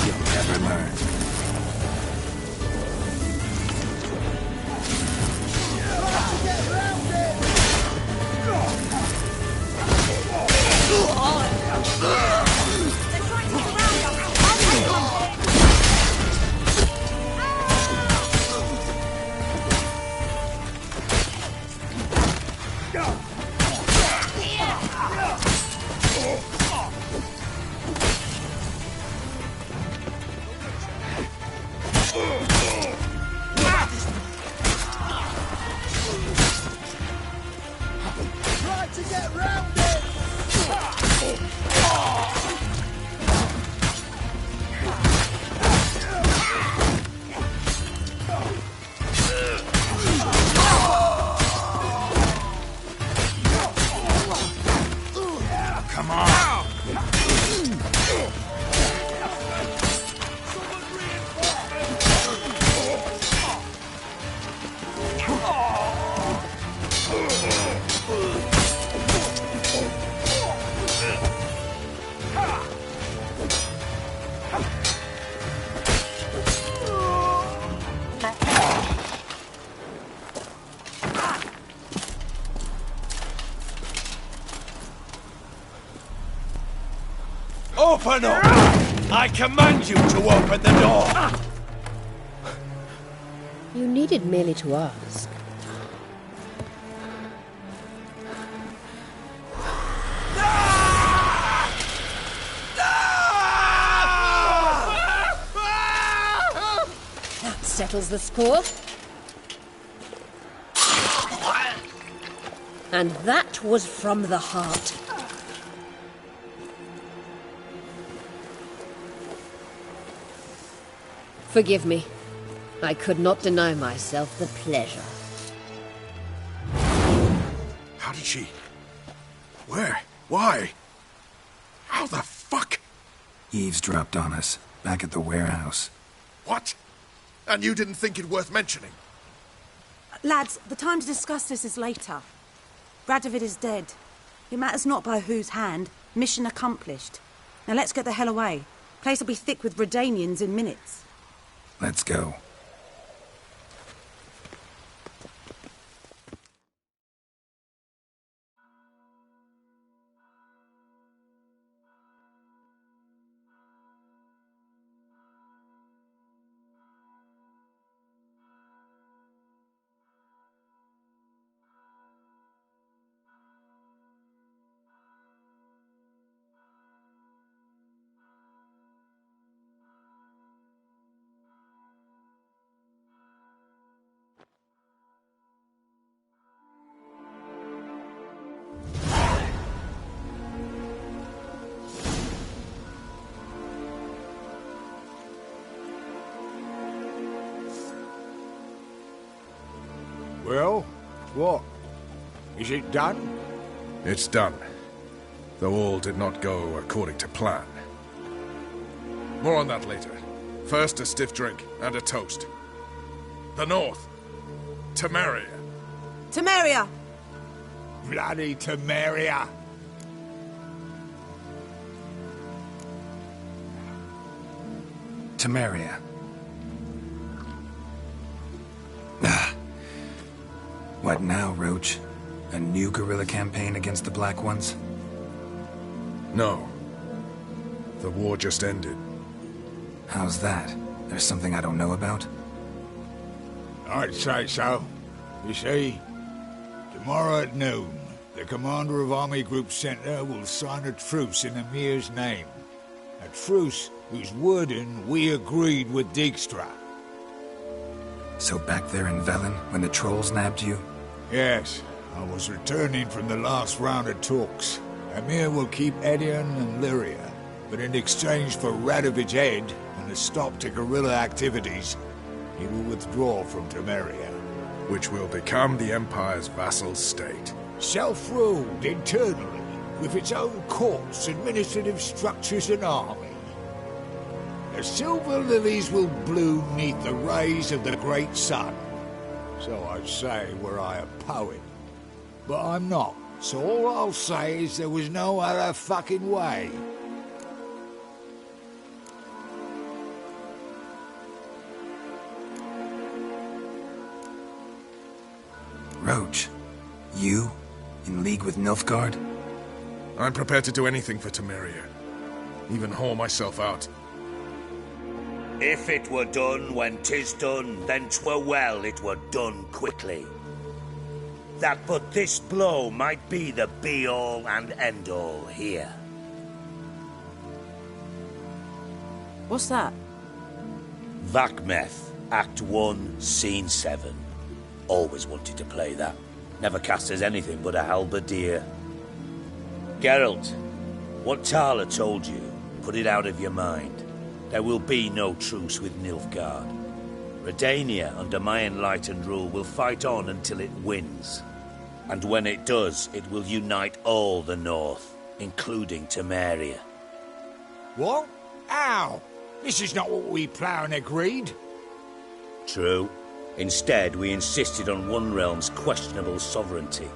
You'll never learn. Open up! I command you to open the door! You needed merely to ask. That settles the score. And that was from the heart. Forgive me. I could not deny myself the pleasure. How did she... Where? Why? How the fuck? Eavesdropped on us, back at the warehouse. What? And you didn't think it worth mentioning? Lads, the time to discuss this is later. Radovid is dead. It matters not by whose hand. Mission accomplished. Now let's get the hell away. Place will be thick with Redanians in minutes. Let's go. Well, what? Is it done? It's done. Though all did not go according to plan. More on that later. First, a stiff drink and a toast. The North. Temeria. Temeria! Bloody Temeria! Temeria. What now, Roach? A new guerrilla campaign against the Black Ones? No. The war just ended. How's that? There's something I don't know about? I'd say so. You see, tomorrow at noon, the commander of Army Group Center will sign a truce in Emir's name. A truce whose wording we agreed with Dijkstra. So back there in Velen, when the trolls nabbed you? Yes, I was returning from the last round of talks. Emir will keep Edion and Lyria, but in exchange for Radovid's head and a stop to guerrilla activities, he will withdraw from Temeria. Which will become the Empire's vassal state. Self-ruled internally, with its own courts, administrative structures and army. The silver lilies will bloom neath the rays of the great sun. So I'd say were I a poet. But I'm not, so all I'll say is there was no other fucking way. Roach, you? In league with Nilfgaard? I'm prepared to do anything for Temeria. Even haul myself out. If it were done when 'tis done, then 'twere well it were done quickly. That but this blow might be the be-all and end-all here. What's that? Vakmeth, Act 1, Scene 7. Always wanted to play that. Never cast as anything but a halberdier. Geralt, what Tala told you, put it out of your mind. There will be no truce with Nilfgaard. Redania, under my enlightened rule, will fight on until it wins. And when it does, it will unite all the North, including Temeria. What? How? This is not what we plowed and agreed. True. Instead, we insisted on one realm's questionable sovereignty,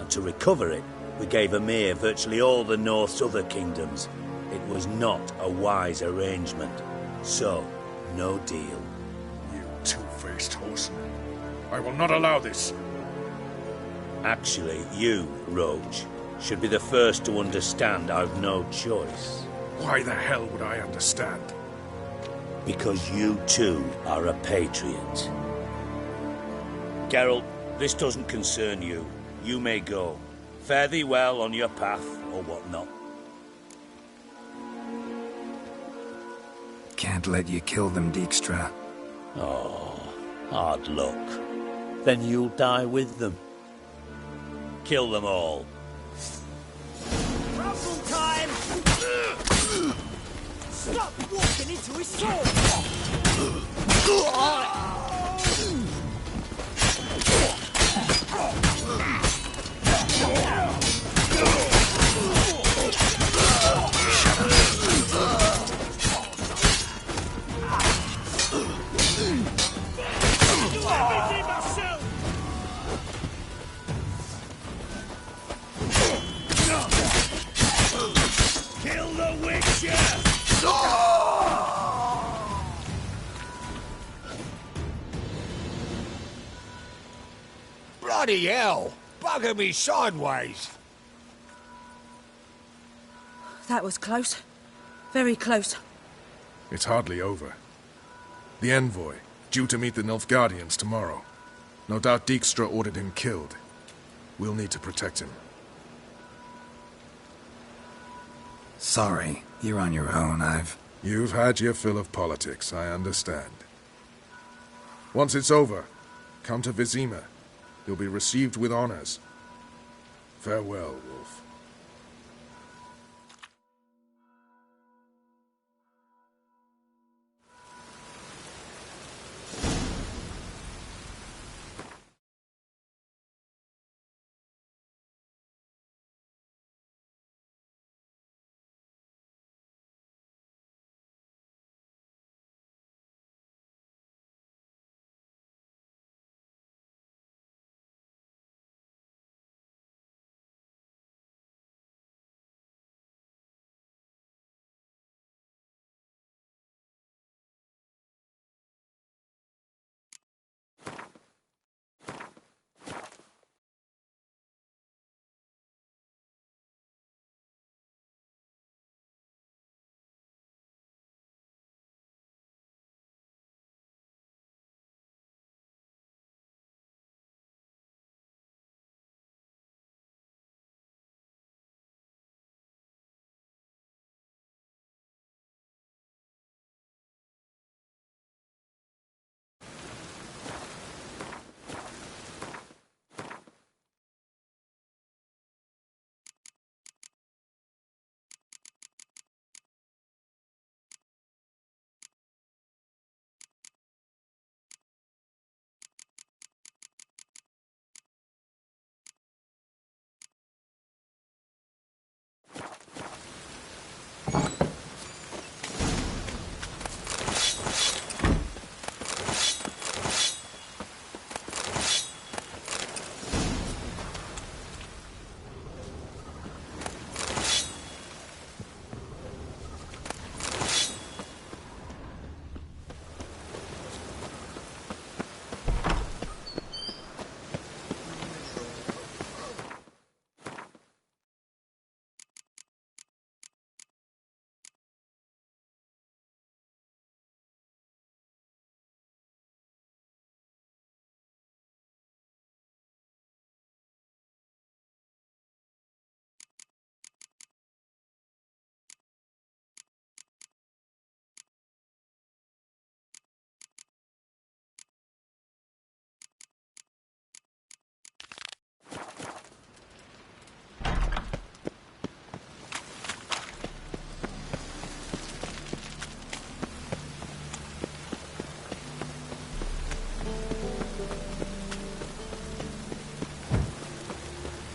and to recover it, we gave Emir virtually all the North's other kingdoms. It was not a wise arrangement. So, no deal. You two-faced horseman. I will not allow this. Actually, you, Roach, should be the first to understand I've no choice. Why the hell would I understand? Because you too are a patriot. Geralt, this doesn't concern you. You may go. Fare thee well on your path, or whatnot. Can't let you kill them, Dijkstra. Oh, hard luck. Then you'll die with them. Kill them all. Rumble time! Stop walking into his sword! Kill the Witcher! Bloody hell! Bugger me sideways! That was close. Very close. It's hardly over. The envoy, due to meet the Nilfgaardians tomorrow. No doubt Dijkstra ordered him killed. We'll need to protect him. Sorry, you're on your own. You've had your fill of politics, I understand. Once it's over, come to Vizima. You'll be received with honors. Farewell, Wolf.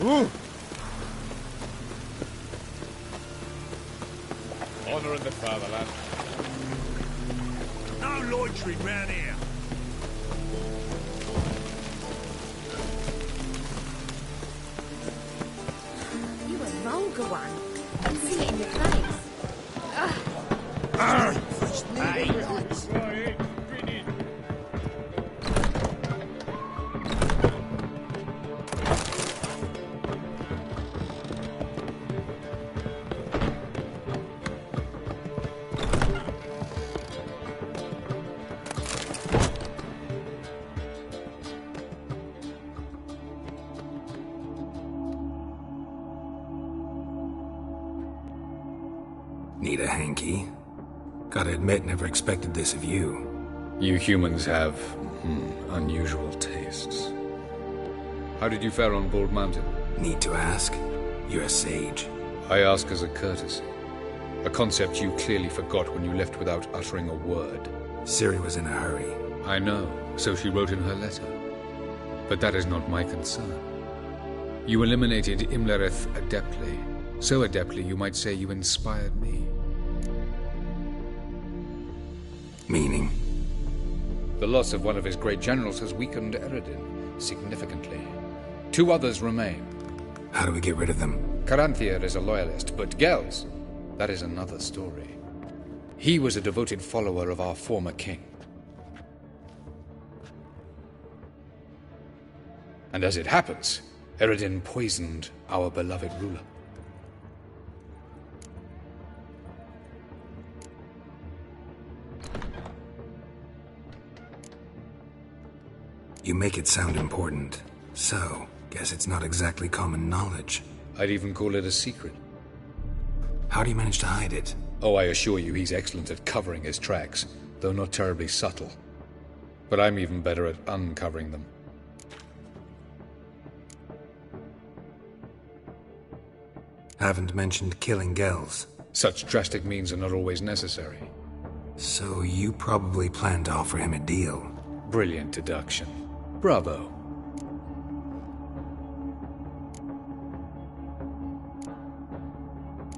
Honor in the fatherland. No loitering round here. You a vulgar one. I can see it in your face. Need a hanky? Gotta admit, never expected this of you. You humans have, unusual tastes. How did you fare on Bald Mountain? Need to ask? You're a sage. I ask as a courtesy. A concept you clearly forgot when you left without uttering a word. Ciri was in a hurry. I know, so she wrote in her letter. But that is not my concern. You eliminated Imlerith adeptly. So adeptly, you might say you inspired me. Meaning? The loss of one of his great generals has weakened Eredin significantly. 2 others remain. How do we get rid of them? Caranthir is a loyalist, but Gels, that is another story. He was a devoted follower of our former king. And as it happens, Eredin poisoned our beloved ruler. You make it sound important. So, guess it's not exactly common knowledge. I'd even call it a secret. How do you manage to hide it? Oh, I assure you he's excellent at covering his tracks, though not terribly subtle. But I'm even better at uncovering them. Haven't mentioned killing Gels. Such drastic means are not always necessary. So you probably plan to offer him a deal. Brilliant deduction. Bravo.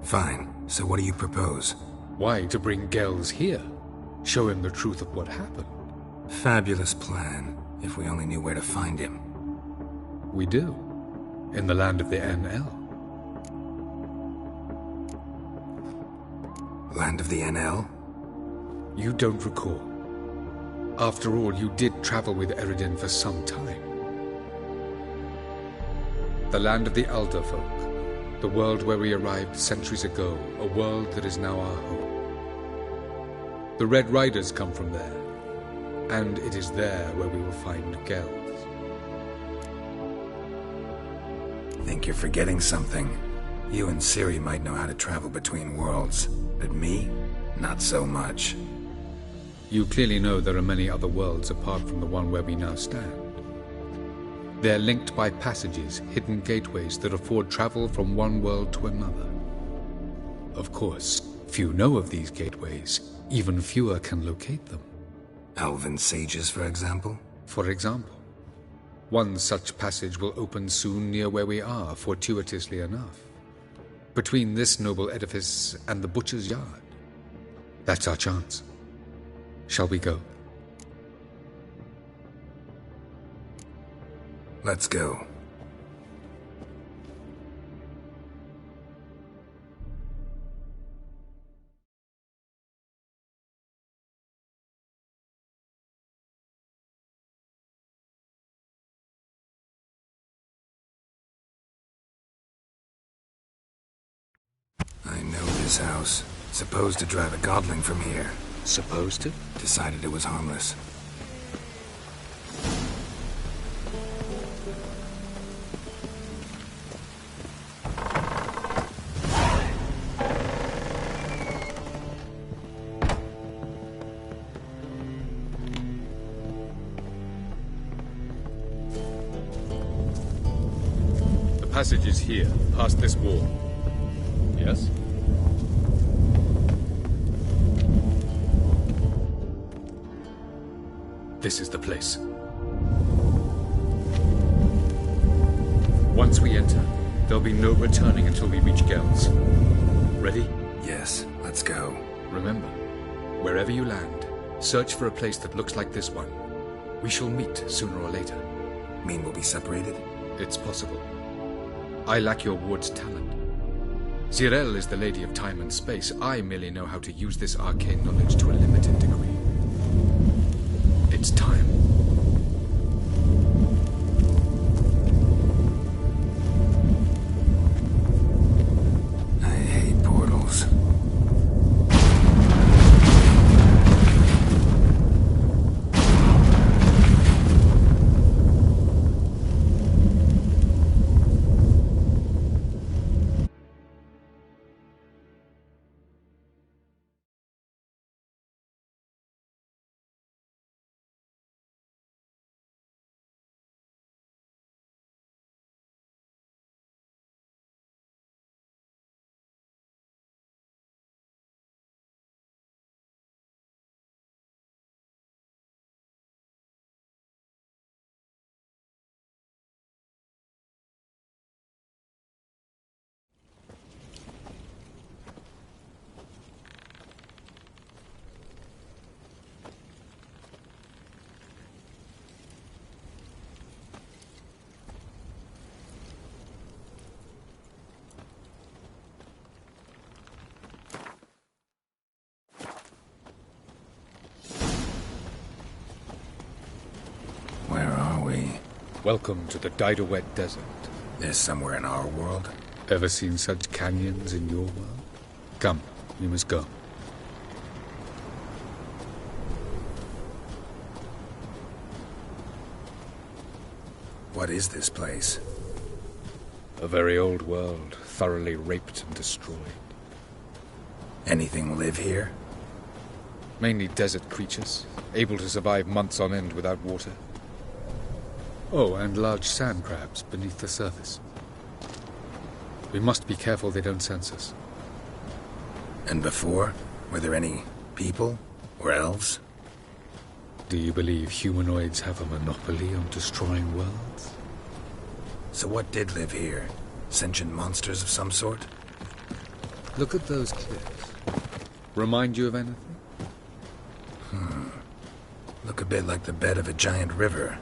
Fine. So what do you propose? Why, to bring Gels here. Show him the truth of what happened. Fabulous plan, if we only knew where to find him. We do. In the land of the NL. Land of the NL? You don't recall. After all, you did travel with Eredin for some time. The land of the Elder Folk. The world where we arrived centuries ago. A world that is now our home. The Red Riders come from there. And it is there where we will find Gels. Think you're forgetting something. You and Ciri might know how to travel between worlds, but me? Not so much. You clearly know there are many other worlds apart from the one where we now stand. They're linked by passages, hidden gateways that afford travel from one world to another. Of course, few know of these gateways. Even fewer can locate them. Elven sages, for example? For example. One such passage will open soon near where we are, fortuitously enough. Between this noble edifice and the butcher's yard. That's our chance. Shall we go? Let's go. I know this house. Supposed to drive a godling from here. Supposed to? Decided it was harmless. The passage is here, past this wall. Yes? This is the place. Once we enter, There'll be no returning until we reach Gels. Ready? Yes, let's go. Remember, wherever you land, search for a place that looks like this one. We shall meet sooner or later. Mean we'll be separated? It's possible. I lack your ward's talent. Zirel is the lady of time and space. I merely know how to use this arcane knowledge to a limited degree. It's time. I hate portals. Welcome to the Didowet Desert. This somewhere in our world? Ever seen such canyons in your world? Come, we must go. What is this place? A very old world, thoroughly raped and destroyed. Anything live here? Mainly desert creatures, able to survive months on end without water. Oh, and large sand crabs beneath the surface. We must be careful they don't sense us. And before? Were there any people? Or elves? Do you believe humanoids have a monopoly on destroying worlds? So what did live here? Sentient monsters of some sort? Look at those cliffs. Remind you of anything? Look a bit like the bed of a giant river.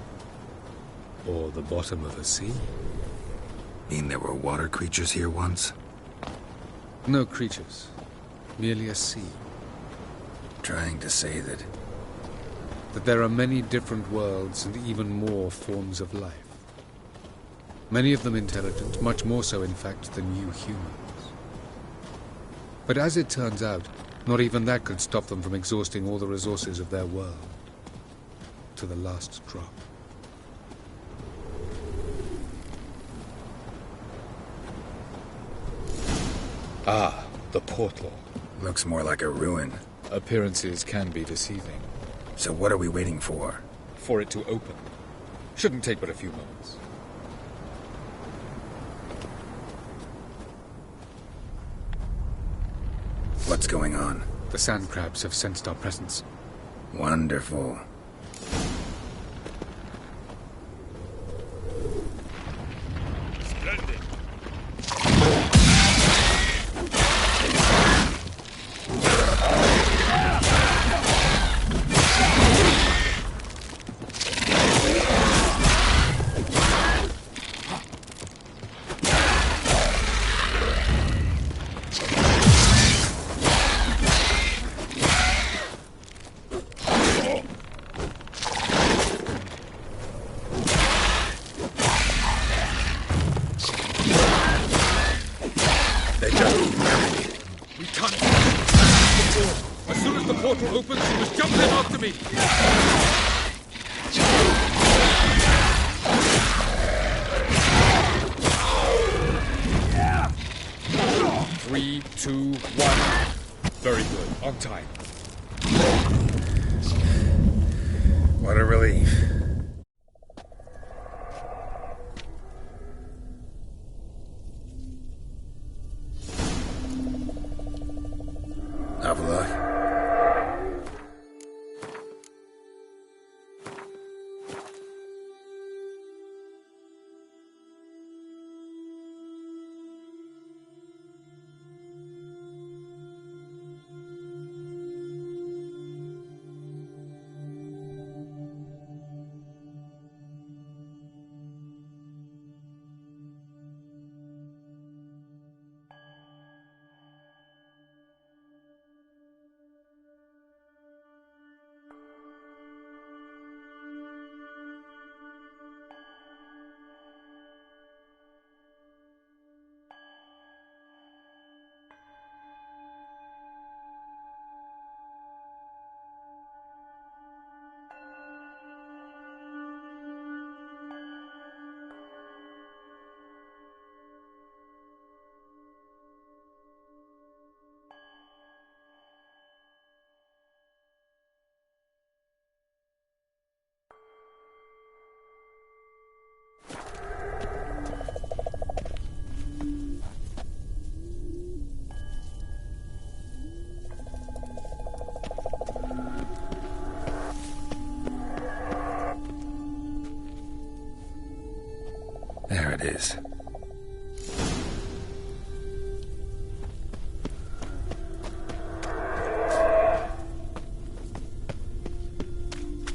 Or the bottom of a sea? Mean there were water creatures here once? No creatures. Merely a sea. Trying to say that there are many different worlds and even more forms of life. Many of them intelligent, much more so in fact than you humans. But as it turns out, not even that could stop them from exhausting all the resources of their world. To the last drop. Ah, the portal. Looks more like a ruin. Appearances can be deceiving. So what are we waiting for? For it to open. Shouldn't take but a few moments. What's going on? The sand crabs have sensed our presence. Wonderful. Splendid. What a relief. Avila. that is.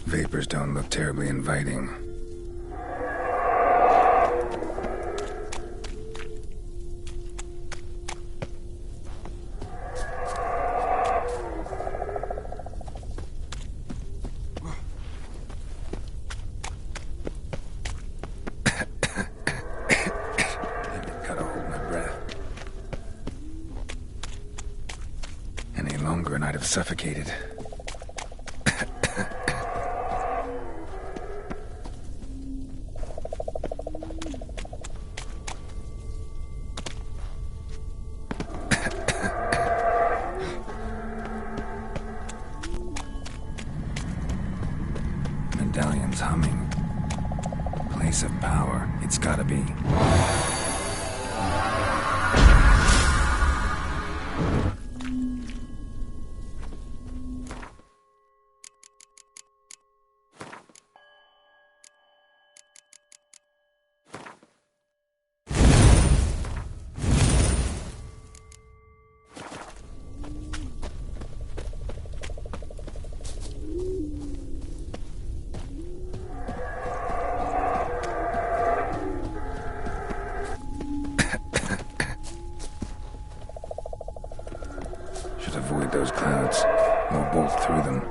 Vapors don't look terribly inviting. Gotta hold my breath. Any longer and I'd have suffocated. Medallion's humming. Place of power. It's gotta be. Avoid those clouds, or bolt through them.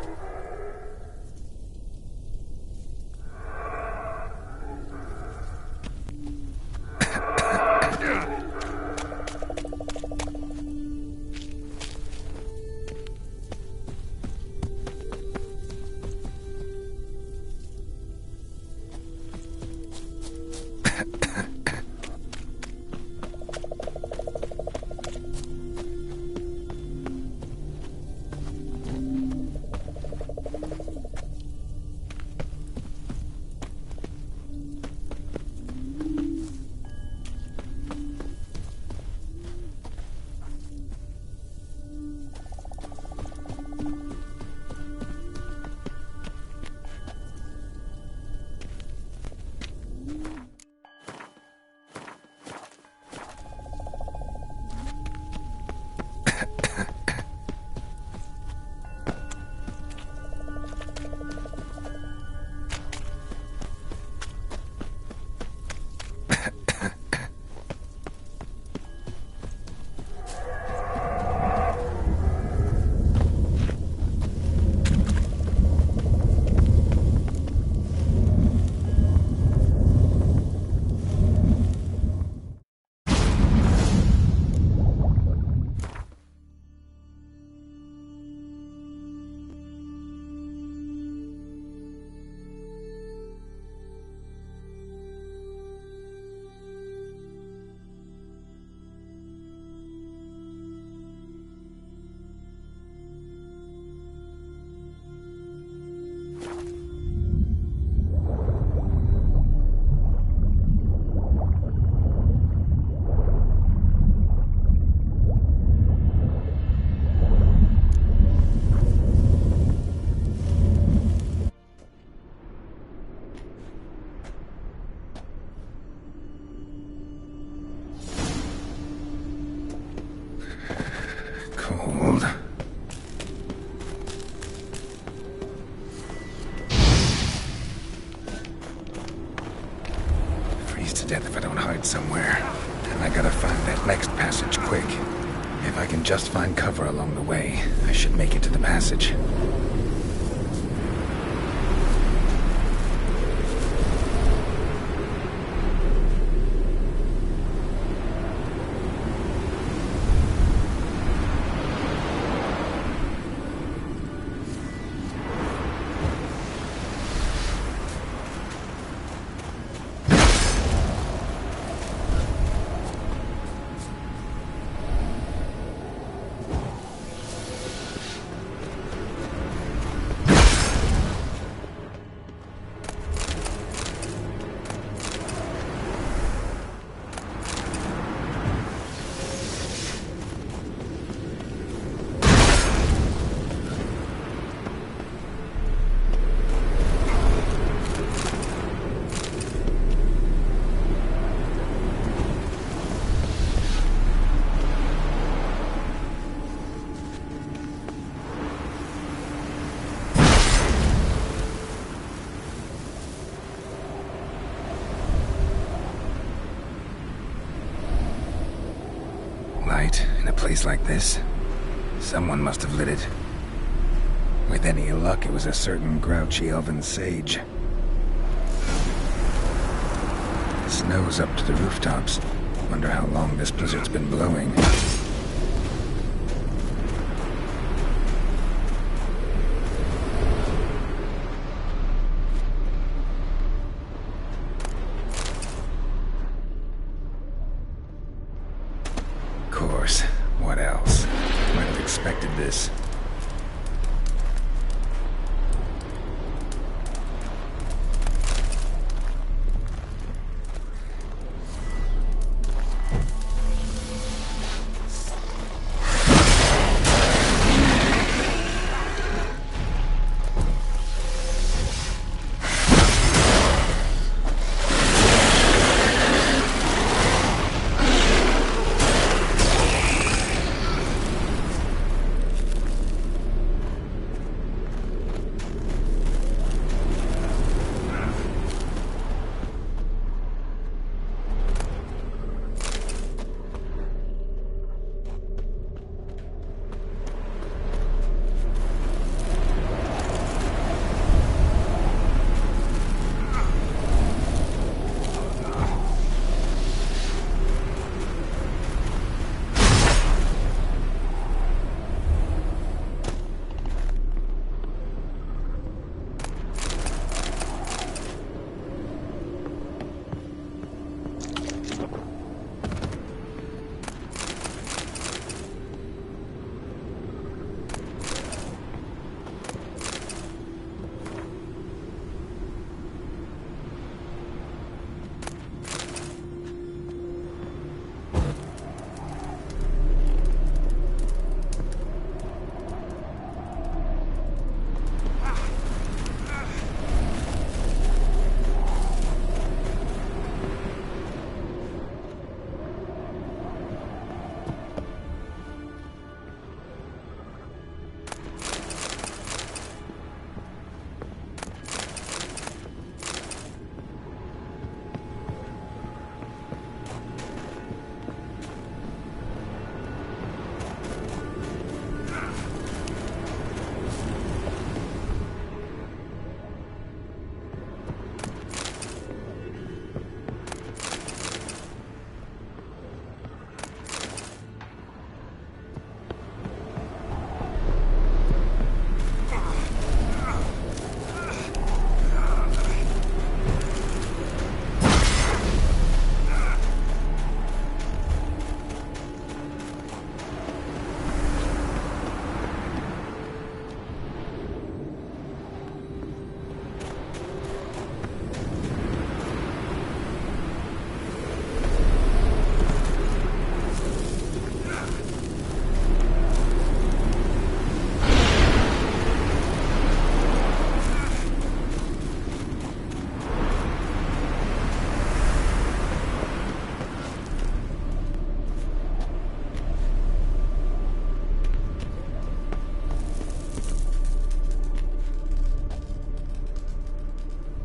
Cold. Freeze to death if I don't hide somewhere. And I gotta find that next passage quick. If I can just find cover along the way, I should make it to the passage. place like this. Someone must have lit it. With any luck, it was a certain grouchy elven sage. Snow's up to the rooftops. Wonder how long this blizzard's been blowing. Of course. What else? Might have expected this.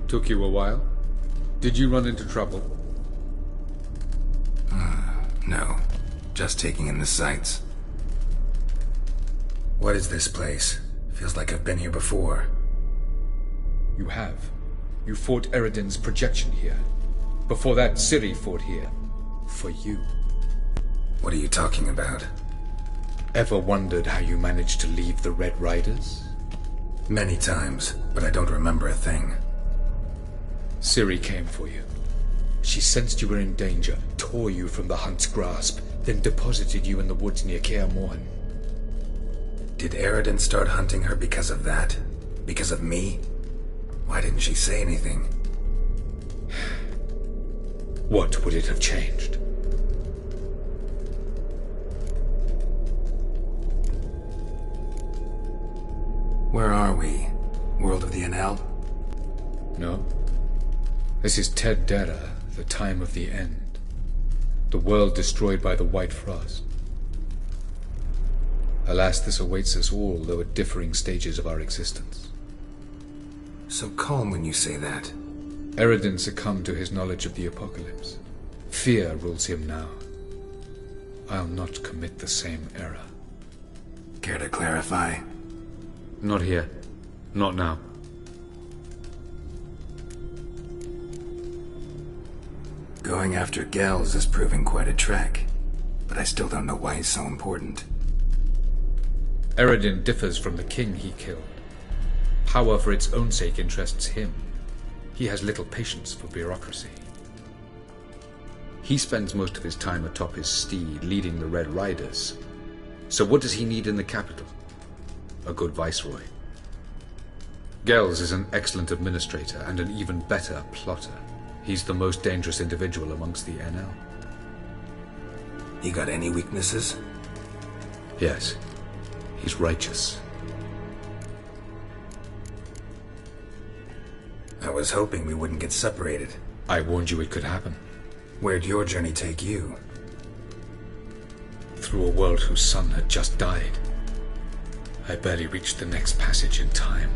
Took you a while? Did you run into trouble? No. Just taking in the sights. What is this place? Feels like I've been here before. You have. You fought Eridan's projection here. Before that, Ciri fought here. For you. What are you talking about? Ever wondered how you managed to leave the Red Riders? Many times, but I don't remember a thing. Ciri came for you. She sensed you were in danger, tore you from the Hunt's grasp, then deposited you in the woods near Kaer Morhen. Did Eridan start hunting her because of that? Because of me? Why didn't she say anything? What would it have changed? Where are we? World of the Enel? No. This is Ted Dera, the time of the end. The world destroyed by the White Frost. Alas, this awaits us all, though at differing stages of our existence. So calm when you say that. Eridan succumbed to his knowledge of the apocalypse. Fear rules him now. I'll not commit the same error. Care to clarify? Not here. Not now. Going after Gels is proving quite a trek, but I still don't know why he's so important. Eredin differs from the king he killed. Power for its own sake interests him. He has little patience for bureaucracy. He spends most of his time atop his steed, leading the Red Riders. So what does he need in the capital? A good viceroy. Gels is an excellent administrator and an even better plotter. He's the most dangerous individual amongst the NL. You got any weaknesses? Yes. He's righteous. I was hoping we wouldn't get separated. I warned you it could happen. Where'd your journey take you? Through a world whose son had just died. I barely reached the next passage in time.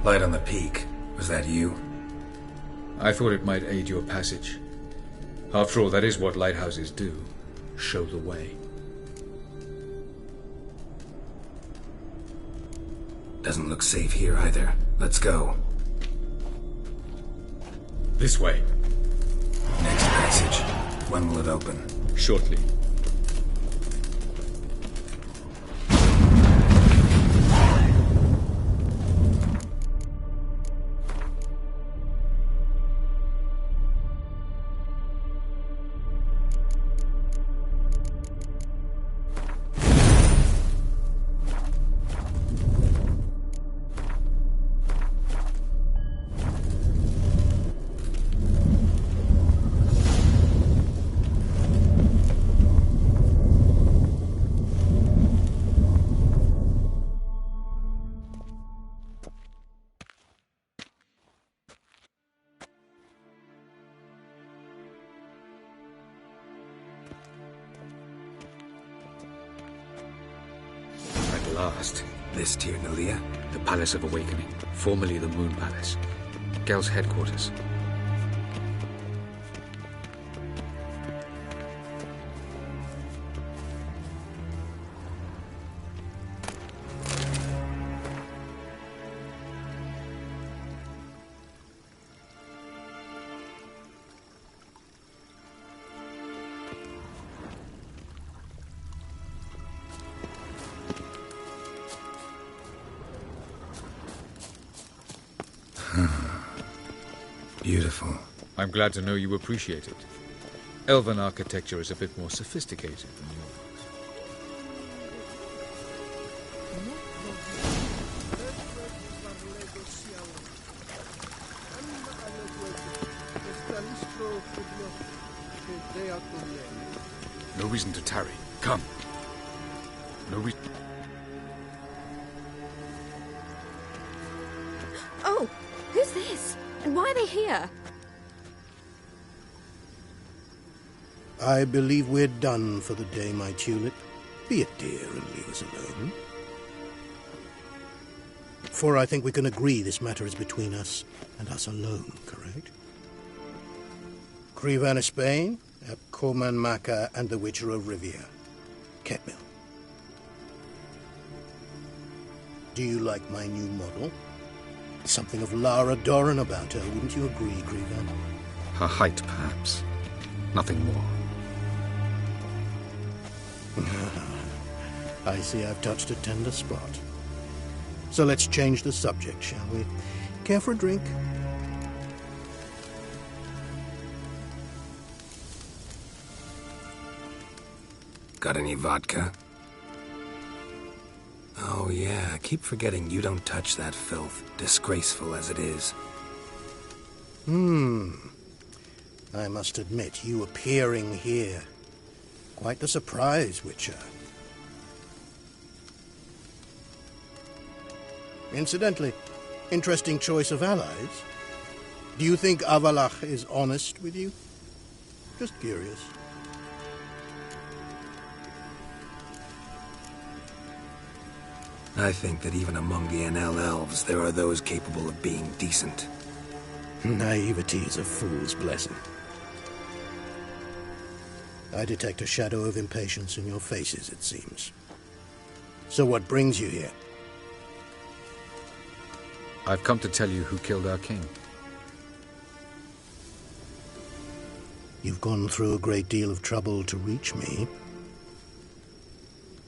Light on the peak. Was that you? I thought it might aid your passage. After all, that is what lighthouses do. Show the way. Doesn't look safe here either. Let's go. This way. Next passage. When will it open? Shortly. This Tirnalia? The Palace of Awakening, formerly the Moon Palace. Gel's headquarters. Beautiful. I'm glad to know you appreciate it. Elven architecture is a bit more sophisticated than yours. No reason to tarry. Come. No reason. Oh, who's this? And why are they here? I believe we're done for the day, my tulip. Be a dear and leave us alone. For I think we can agree this matter is between us and us alone, correct? Crevan of Spain, Coman Maca, and the Witcher of Rivia. Ketmill. Do you like my new model? Something of Lara Doran about her, wouldn't you agree, Crevan? Her height, perhaps. Nothing more. I see I've touched a tender spot. So let's change the subject, shall we? Care for a drink? Got any vodka? Oh yeah, I keep forgetting you don't touch that filth, disgraceful as it is. I must admit, you appearing here. Quite the surprise, Witcher. Incidentally, interesting choice of allies. Do you think Avalach is honest with you? Just curious. I think that even among the NL elves, there are those capable of being decent. Naivety is a fool's blessing. I detect a shadow of impatience in your faces, it seems. So what brings you here? I've come to tell you who killed our king. You've gone through a great deal of trouble to reach me.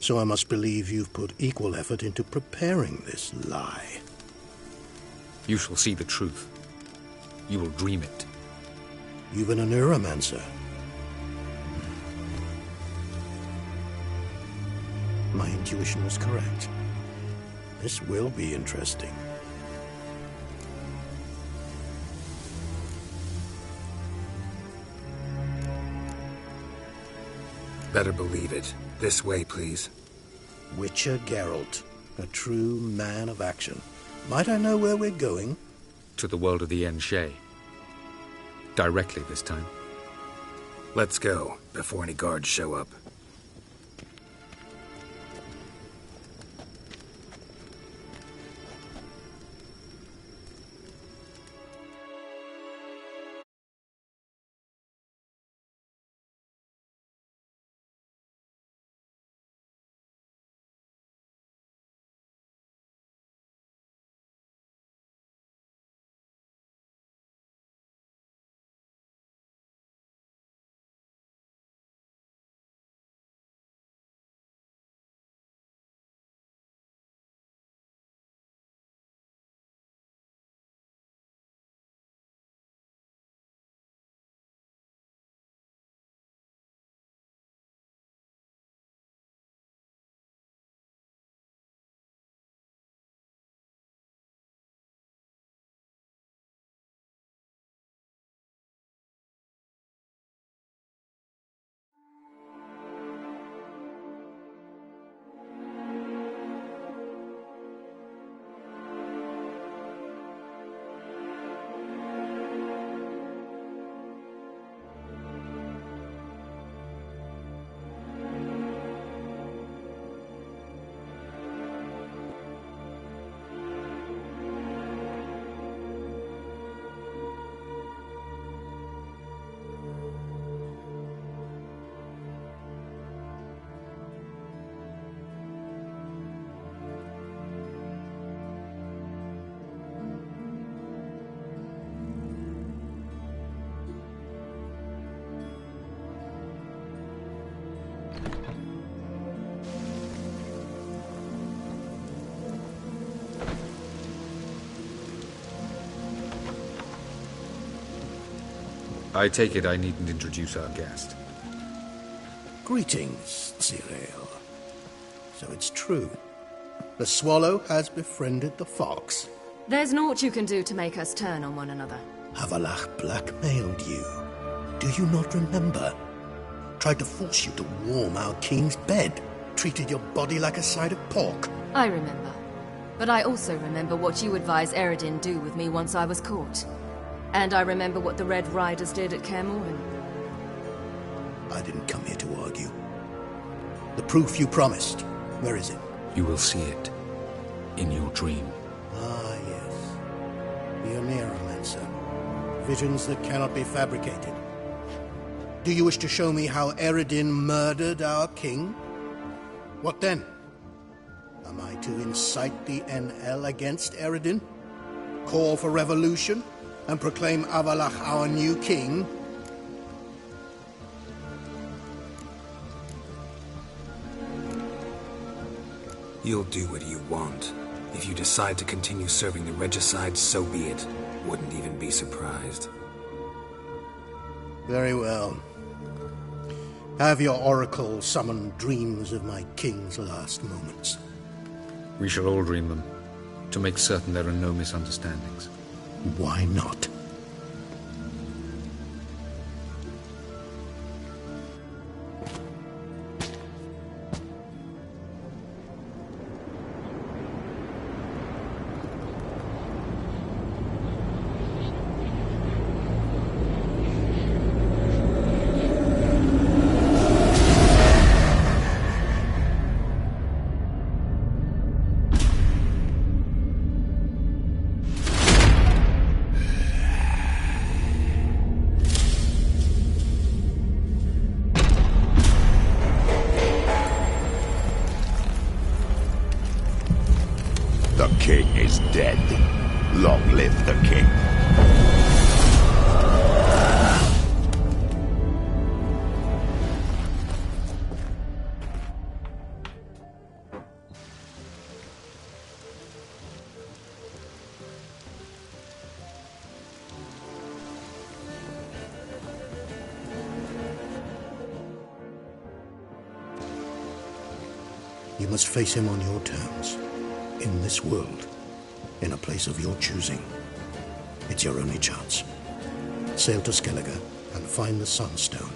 So I must believe you've put equal effort into preparing this lie. You shall see the truth. You will dream it. You've been a neuromancer. My intuition was correct. This will be interesting. Better believe it. This way, please. Witcher Geralt, a true man of action. Might I know where we're going? To the world of the Enshe. Directly this time. Let's go, before any guards show up. I take it I needn't introduce our guest. Greetings, Cyril. So it's true. The swallow has befriended the fox. There's naught you can do to make us turn on one another. Avallac'h blackmailed you. Do you not remember? Tried to force you to warm our king's bed. Treated your body like a side of pork. I remember. But I also remember what you advised Eredin do with me once I was caught. And I remember what the Red Riders did at Kaer Morhen. I didn't come here to argue. The proof you promised, where is it? You will see it in your dream. Ah, yes. The Neuromancer. Visions that cannot be fabricated. Do you wish to show me how Eredin murdered our king? What then? Am I to incite the NL against Eredin? Call for revolution? And proclaim Avallac'h our new king? You'll do what you want. If you decide to continue serving the regicide, so be it. Wouldn't even be surprised. Very well. Have your oracle summon dreams of my king's last moments. We shall all dream them, to make certain there are no misunderstandings. Why not? the king. You must face him on your terms, in this world, in a place of your choosing. It's your only chance. Sail to Skellige and find the Sunstone.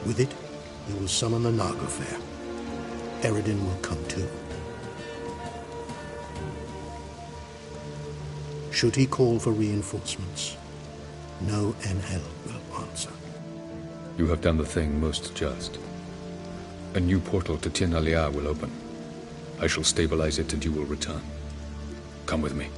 With it, you will summon the Nagelfair. Eredin will come too. Should he call for reinforcements, no Enhel will answer. You have done the thing most just. A new portal to Tirnalia will open. I shall stabilize it and you will return. Come with me.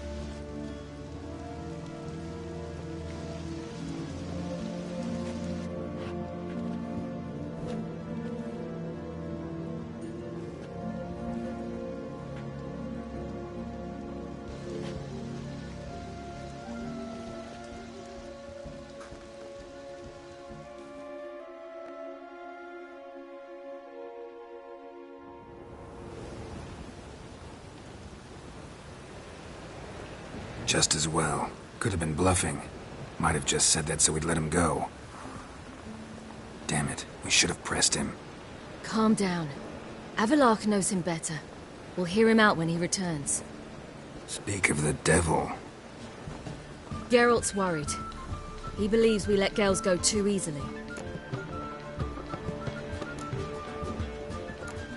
Just as well. Could have been bluffing. Might have just said that so we'd let him go. Damn it, we should have pressed him. Calm down. Avallac'h knows him better. We'll hear him out when he returns. Speak of the devil. Geralt's worried. He believes we let girls go too easily.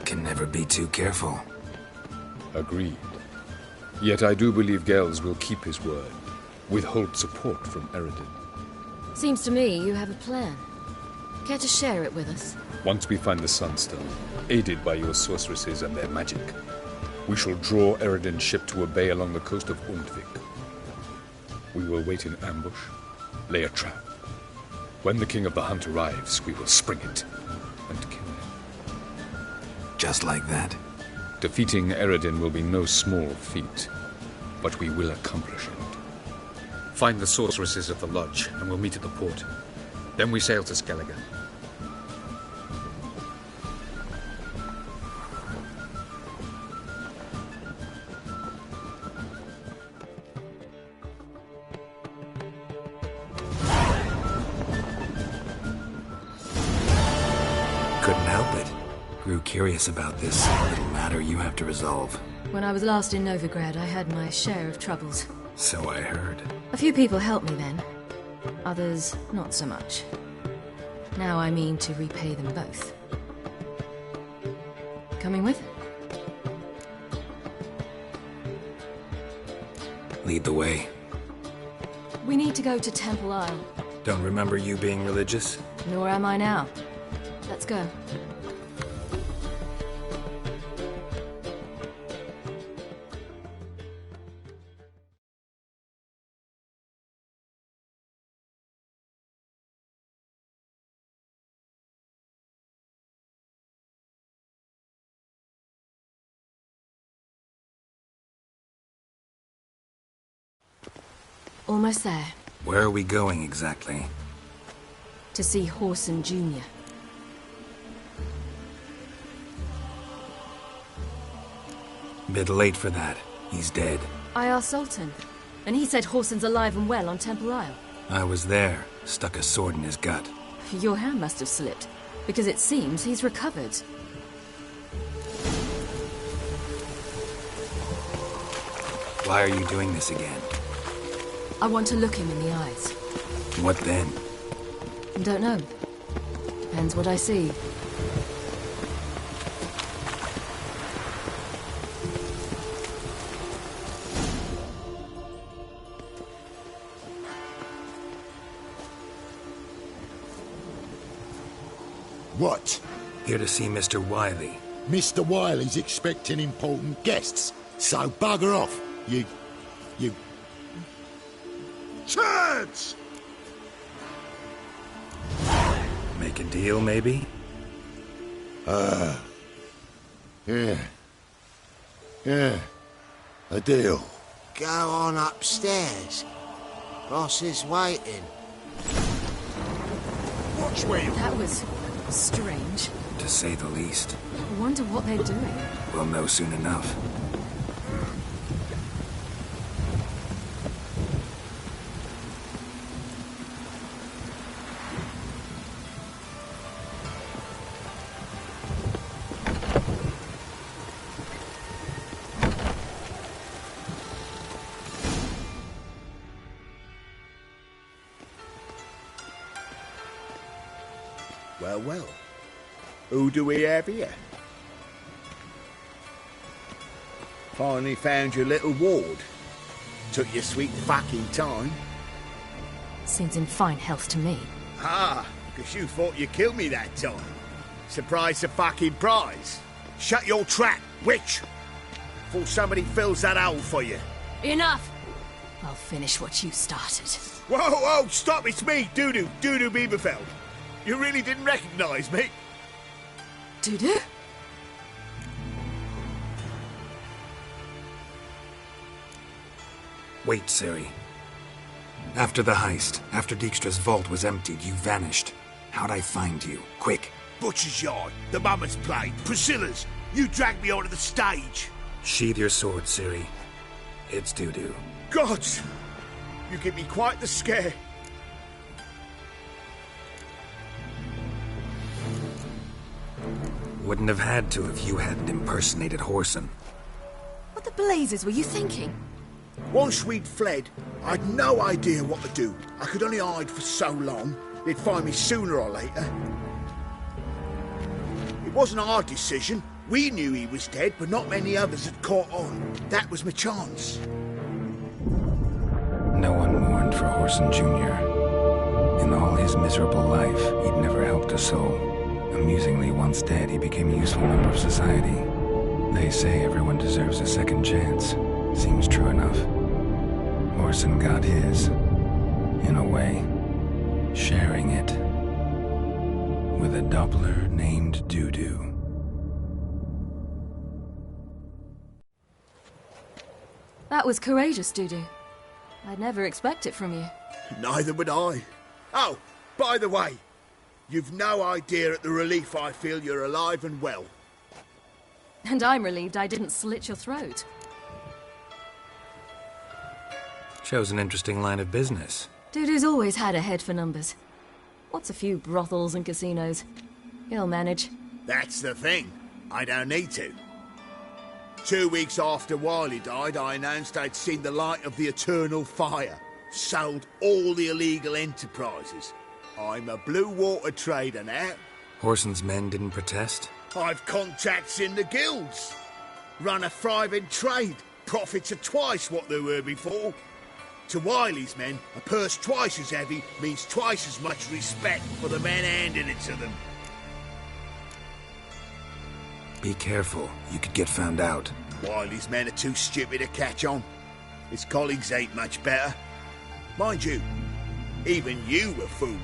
Can never be too careful. Agreed. Yet I do believe Gels will keep his word, withhold support from Eredin. Seems to me you have a plan. Care to share it with us? Once we find the Sunstone, aided by your sorceresses and their magic, we shall draw Eredin's ship to a bay along the coast of Undvik. We will wait in ambush, lay a trap. When the King of the Hunt arrives, we will spring it and kill him. Just like that? Defeating Eredin will be no small feat, but we will accomplish it. Find the sorceresses of the lodge, and we'll meet at the port. Then we sail to Skellige. Couldn't help it. Grew curious about this little matter you have to resolve. When I was last in Novigrad, I had my share of troubles. So I heard. A few people helped me then. Others, not so much. Now I mean to repay them both. Coming with? Lead the way. We need to go to Temple Isle. Don't remember you being religious? Nor am I now. Let's go. Almost there. Where are we going exactly? To see Horson Jr. Bit late for that. He's dead. I asked Sultan, and he said Horson's alive and well on Temple Isle. I was there. Stuck a sword in his gut. Your hand must have slipped, because it seems he's recovered. Why are you doing this again? I want to look him in the eyes. What then? Don't know. Depends what I see. What? Here to see Mr. Wiley. Mr. Wiley's expecting important guests, so bugger off, you... Turds! Make a deal, maybe? Yeah, a deal. Go on upstairs. Boss is waiting. Watch where you... That was strange. To say the least. I wonder what they're doing. We'll know soon enough. Well, well. Who do we have here? Finally found your little ward. Took your sweet fucking time. Seems in fine health to me. Ah, because you thought you killed me that time. Surprise the fucking prize. Shut your trap, witch! Before somebody fills that hole for you. Enough! I'll finish what you started. Whoa, whoa, stop, it's me, Dudu Bieberfeld. You really didn't recognise me? Dudu? Wait, Ciri. After the heist, after Dijkstra's vault was emptied, you vanished. How'd I find you? Quick. Butcher's Yard, the Mummer's Plate, Priscilla's. You dragged me onto the stage. Sheathe your sword, Ciri. It's Dudu. Gods! You give me quite the scare. Wouldn't have had to if you hadn't impersonated Whoreson. What the blazes were you thinking? Once we'd fled, I'd no idea what to do. I could only hide for so long. They'd find me sooner or later. It wasn't our decision. We knew he was dead, but not many others had caught on. That was my chance. No one mourned for Whoreson Jr. In all his miserable life, he'd never helped a soul. Amusingly, once dead, he became a useful member of society. They say everyone deserves a second chance. Seems true enough. Whoreson got his, in a way, sharing it with a doppler named Dudu. That was courageous, Dudu. I'd never expect it from you. Neither would I. Oh, by the way, you've no idea at the relief I feel you're alive and well. And I'm relieved I didn't slit your throat. Shows an interesting line of business. Dudu's always had a head for numbers. What's a few brothels and casinos? He'll manage. That's the thing. I don't need to. 2 weeks after Wiley died, I announced I'd seen the light of the eternal fire. Sold all the illegal enterprises. I'm a blue water trader now. Whoreson's men didn't protest? I've contacts in the guilds. Run a thriving trade. Profits are twice what they were before. To Wiley's men, a purse twice as heavy means twice as much respect for the men handing it to them. Be careful. You could get found out. Wiley's men are too stupid to catch on. His colleagues ain't much better. Mind you, even you were fooled.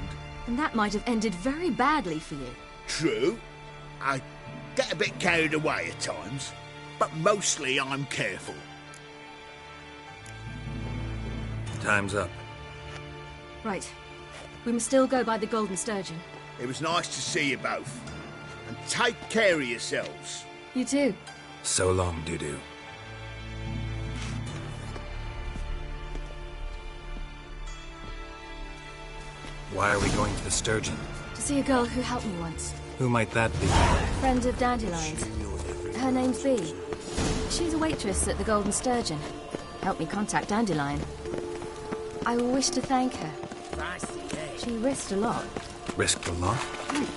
And that might have ended very badly for you. True. I get a bit carried away at times, but mostly I'm careful. Time's up. Right. We must still go by the Golden Sturgeon. It was nice to see you both. And take care of yourselves. You too. So long, Dudu. Why are we going to the Sturgeon? To see a girl who helped me once. Who might that be? Friend of Dandelion's. Her name's Bee. She's a waitress at the Golden Sturgeon. Helped me contact Dandelion. I wish to thank her. She risked a lot. Risked a lot?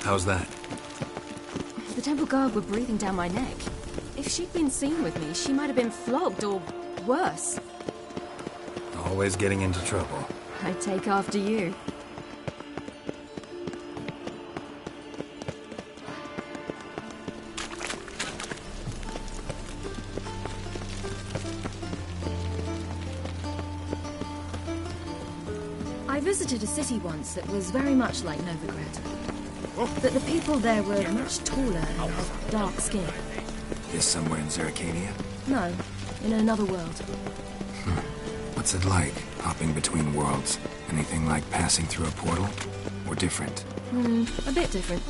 How's that? The temple guard were breathing down my neck. If she'd been seen with me, she might have been flogged or worse. Always getting into trouble. I take after you. I visited a city once that was very much like Novigrad. But the people there were much taller and had dark skin. Is somewhere in Zeracania? No, in another world. What's it like, hopping between worlds? Anything like passing through a portal? Or different? A bit different.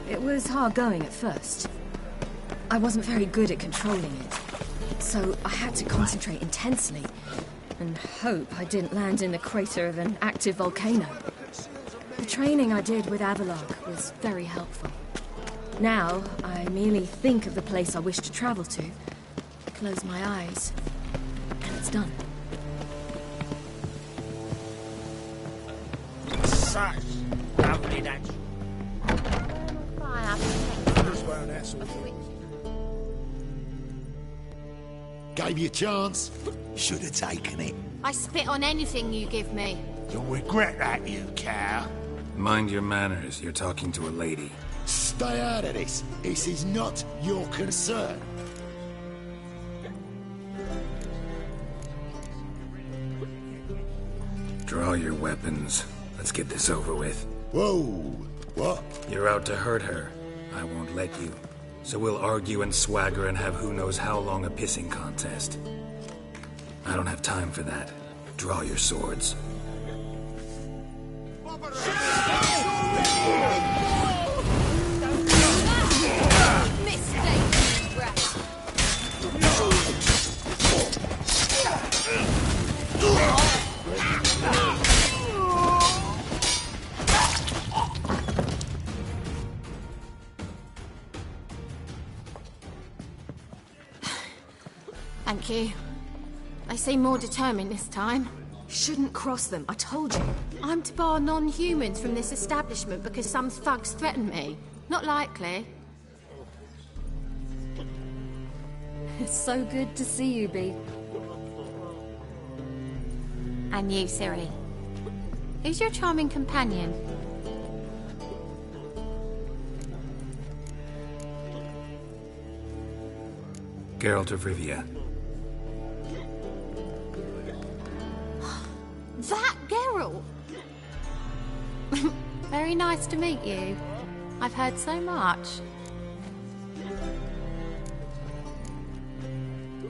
It was hard going at first. I wasn't very good at controlling it, so I had to concentrate intensely and hope I didn't land in the crater of an active volcano. The training I did with Avalog was very helpful. Now, I merely think of the place I wish to travel to, close my eyes, and it's done. Such lovely that. Gave you a chance. Should have taken it. I spit on anything you give me. You'll regret that, you cow. Mind your manners, you're talking to a lady. Stay out of this. This is not your concern. Draw your weapons. Let's get this over with. Whoa! What? You're out to hurt her. I won't let you. So we'll argue and swagger and have who knows how long a pissing contest. I don't have time for that. Draw your swords. Thank you. They seem more determined this time. Shouldn't cross them, I told you. I'm to bar non-humans from this establishment because some thugs threaten me. Not likely. It's so good to see you, Bee. And you, Siri. Who's your charming companion? Geralt of Rivia. That Geralt! Very nice to meet you. I've heard so much.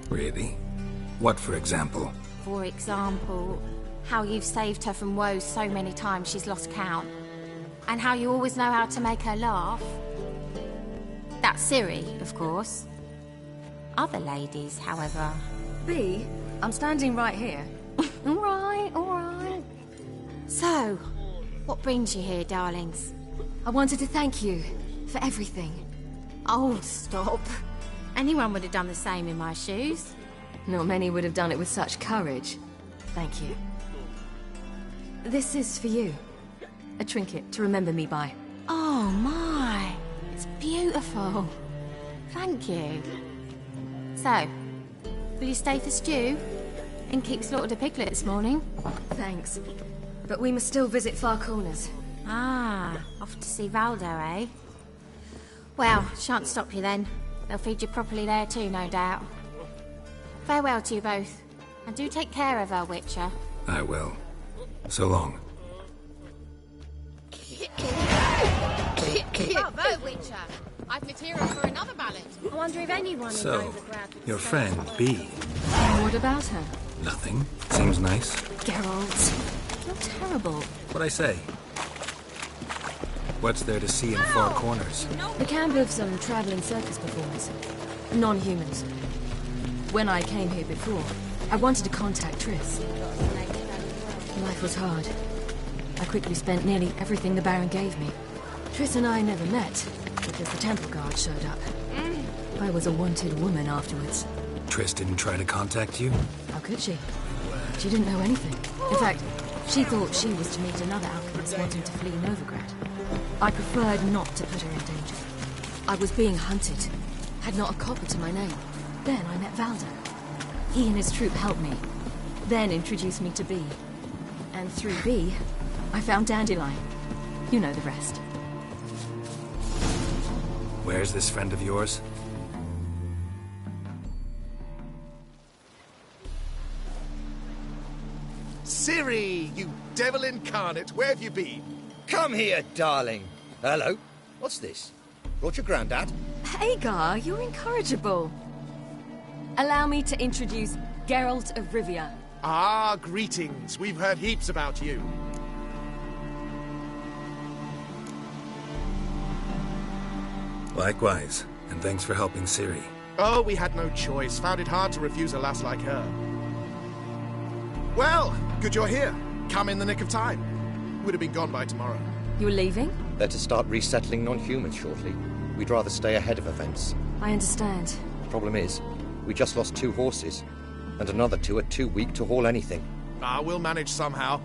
Really? What, for example? For example, how you've saved her from woes so many times she's lost count. And how you always know how to make her laugh. That's Siri, of course. Other ladies, however... Bee, I'm standing right here. All right, all right. So, what brings you here, darlings? I wanted to thank you for everything. Oh, stop. Anyone would have done the same in my shoes. Not many would have done it with such courage. Thank you. This is for you. A trinket to remember me by. Oh, my. It's beautiful. Thank you. So, will you stay for stew? And keep slaughtered a piglet this morning? Thanks. But we must still visit Far Corners. Ah, off to see Valdo, eh? Well, shan't stop you then. They'll feed you properly there too, no doubt. Farewell to you both. And do take care of her, Witcher. I will. So long. Bravo, Witcher! I've material for another ballad. I wonder if anyone in So, Novigrad your friend, Bee. What about her? Nothing. Seems nice. Geralt. You're terrible. What'd I say? What's there to see in Far Corners? The camp of some traveling circus performers. Non-humans. When I came here before, I wanted to contact Triss. Life was hard. I quickly spent nearly everything the Baron gave me. Triss and I never met, because the temple guard showed up. I was a wanted woman afterwards. Triss didn't try to contact you? How could she? She didn't know anything. In fact, she thought she was to meet another alchemist wanting to flee Novigrad. I preferred not to put her in danger. I was being hunted. Had not a copper to my name. Then I met Valdo. He and his troop helped me. Then introduced me to Bee. And through Bee, I found Dandelion. You know the rest. Where's this friend of yours? Ciri, you devil incarnate, where have you been? Come here, darling. Hello. What's this? Brought your granddad? Hagar, you're incorrigible. Allow me to introduce Geralt of Rivia. Ah, greetings. We've heard heaps about you. Likewise, and thanks for helping Ciri. Oh, we had no choice. Found it hard to refuse a lass like her. Well, good you're here. Come in the nick of time. Would have been gone by tomorrow. You're leaving? They're to start resettling non-humans shortly. We'd rather stay ahead of events. I understand. Problem is, we just lost 2 horses, and another 2 are too weak to haul anything. Ah, we'll manage somehow.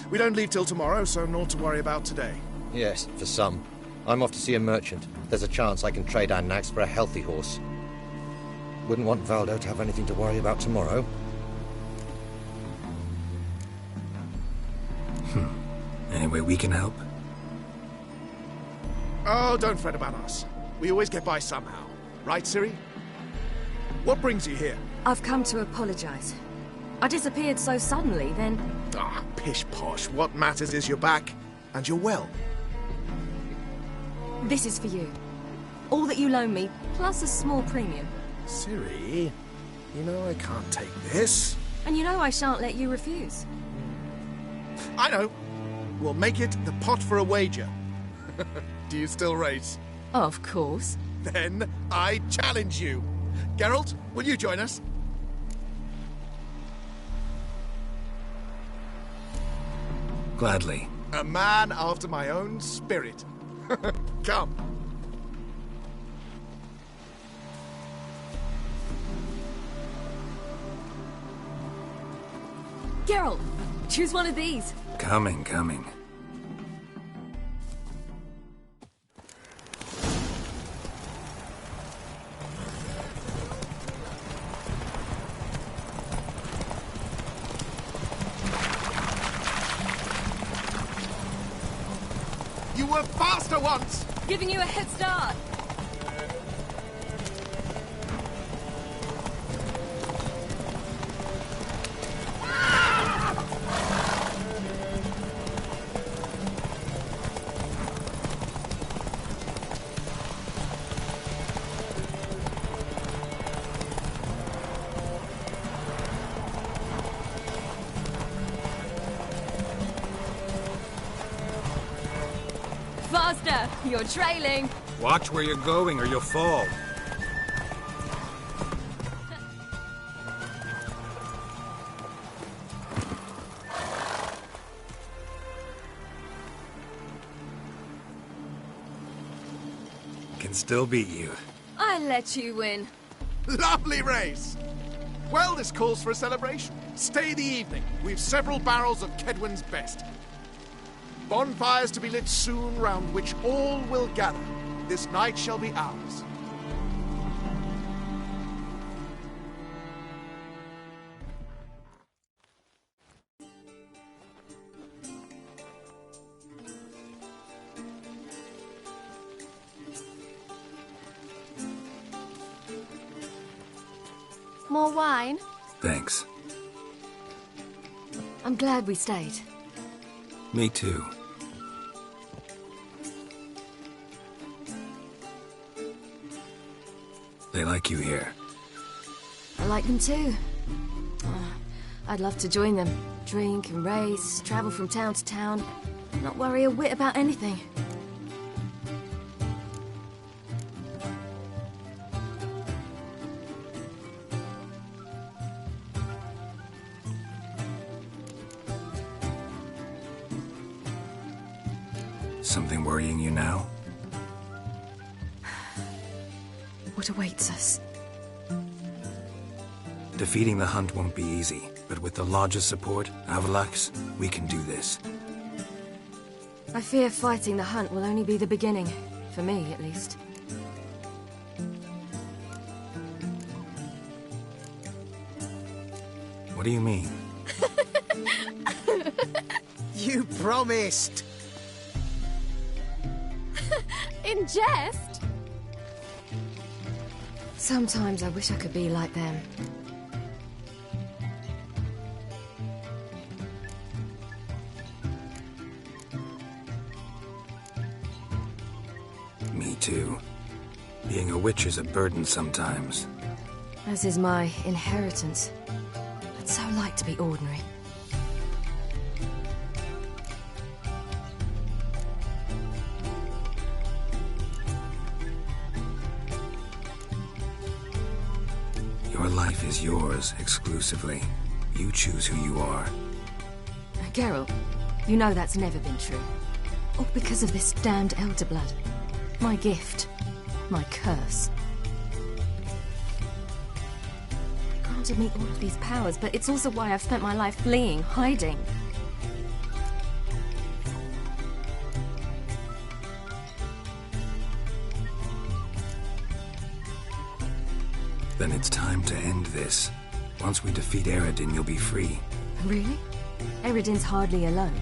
We don't leave till tomorrow, so naught to worry about today. Yes, for some. I'm off to see a merchant. There's a chance I can trade our nags for a healthy horse. Wouldn't want Valdo to have anything to worry about tomorrow. Any way we can help? Oh, don't fret about us. We always get by somehow. Right, Ciri? What brings you here? I've come to apologize. I disappeared so suddenly, then... Ah, pish-posh. What matters is you're back, and you're well. This is for you. All that you loan me, plus a small premium. Ciri, you know I can't take this. And you know I shan't let you refuse. I know. We'll make it the pot for a wager. Do you still race? Of course. Then I challenge you. Geralt, will you join us? Gladly. A man after my own spirit. Come. Geralt, choose one of these. Coming. You were faster once! Giving you a head start. Faster! You're trailing! Watch where you're going or you'll fall. Can still beat you. I let you win. Lovely race! Well, this calls for a celebration. Stay the evening. We've several barrels of Kedwen's best. Bonfires to be lit soon, round which all will gather. This night shall be ours. More wine? Thanks. I'm glad we stayed. Me too. They like you here. I like them too. I'd love to join them. Drink and race, travel from town to town. Not worry a whit about anything. Something worrying you now? What awaits us? Defeating the hunt won't be easy, but with the Lodge's support, Avalax, we can do this. I fear fighting the hunt will only be the beginning. For me, at least. What do you mean? You promised! In jest? Sometimes I wish I could be like them. Me too. Being a witch is a burden sometimes. As is my inheritance. But so like to be ordinary. Your life is yours, exclusively. You choose who you are. Geralt, you know that's never been true. All because of this damned elder blood. My gift. My curse. It granted me all of these powers, but it's also why I've spent my life fleeing, hiding. Then it's time to end this. Once we defeat Eredin, you'll be free. Really? Eredin's hardly alone.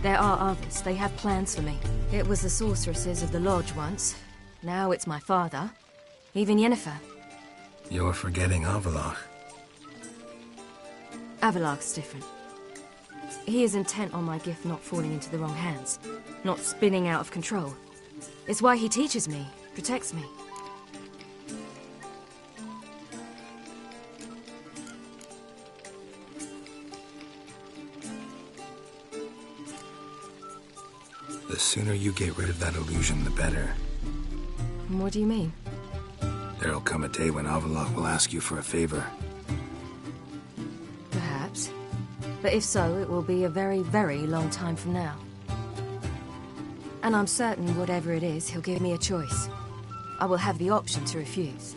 There are others. They have plans for me. It was the sorceresses of the Lodge once. Now it's my father. Even Yennefer. You're forgetting Avallac'h. Avallac'h's different. He is intent on my gift not falling into the wrong hands. Not spinning out of control. It's why he teaches me, protects me. The sooner you get rid of that illusion, the better. What do you mean? There'll come a day when Avallac'h will ask you for a favor. Perhaps. But if so, it will be a very, very long time from now. And I'm certain whatever it is, he'll give me a choice. I will have the option to refuse.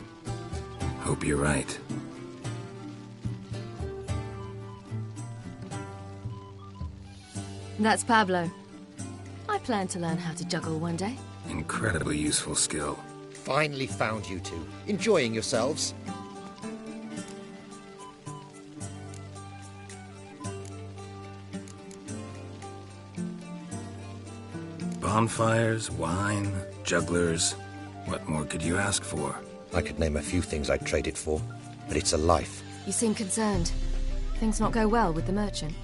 Hope you're right. That's Pablo. I plan to learn how to juggle one day. Incredibly useful skill. Finally found you two. Enjoying yourselves? Bonfires, wine, jugglers. What more could you ask for? I could name a few things I'd trade it for, but it's a life. You seem concerned. Things not go well with the merchant?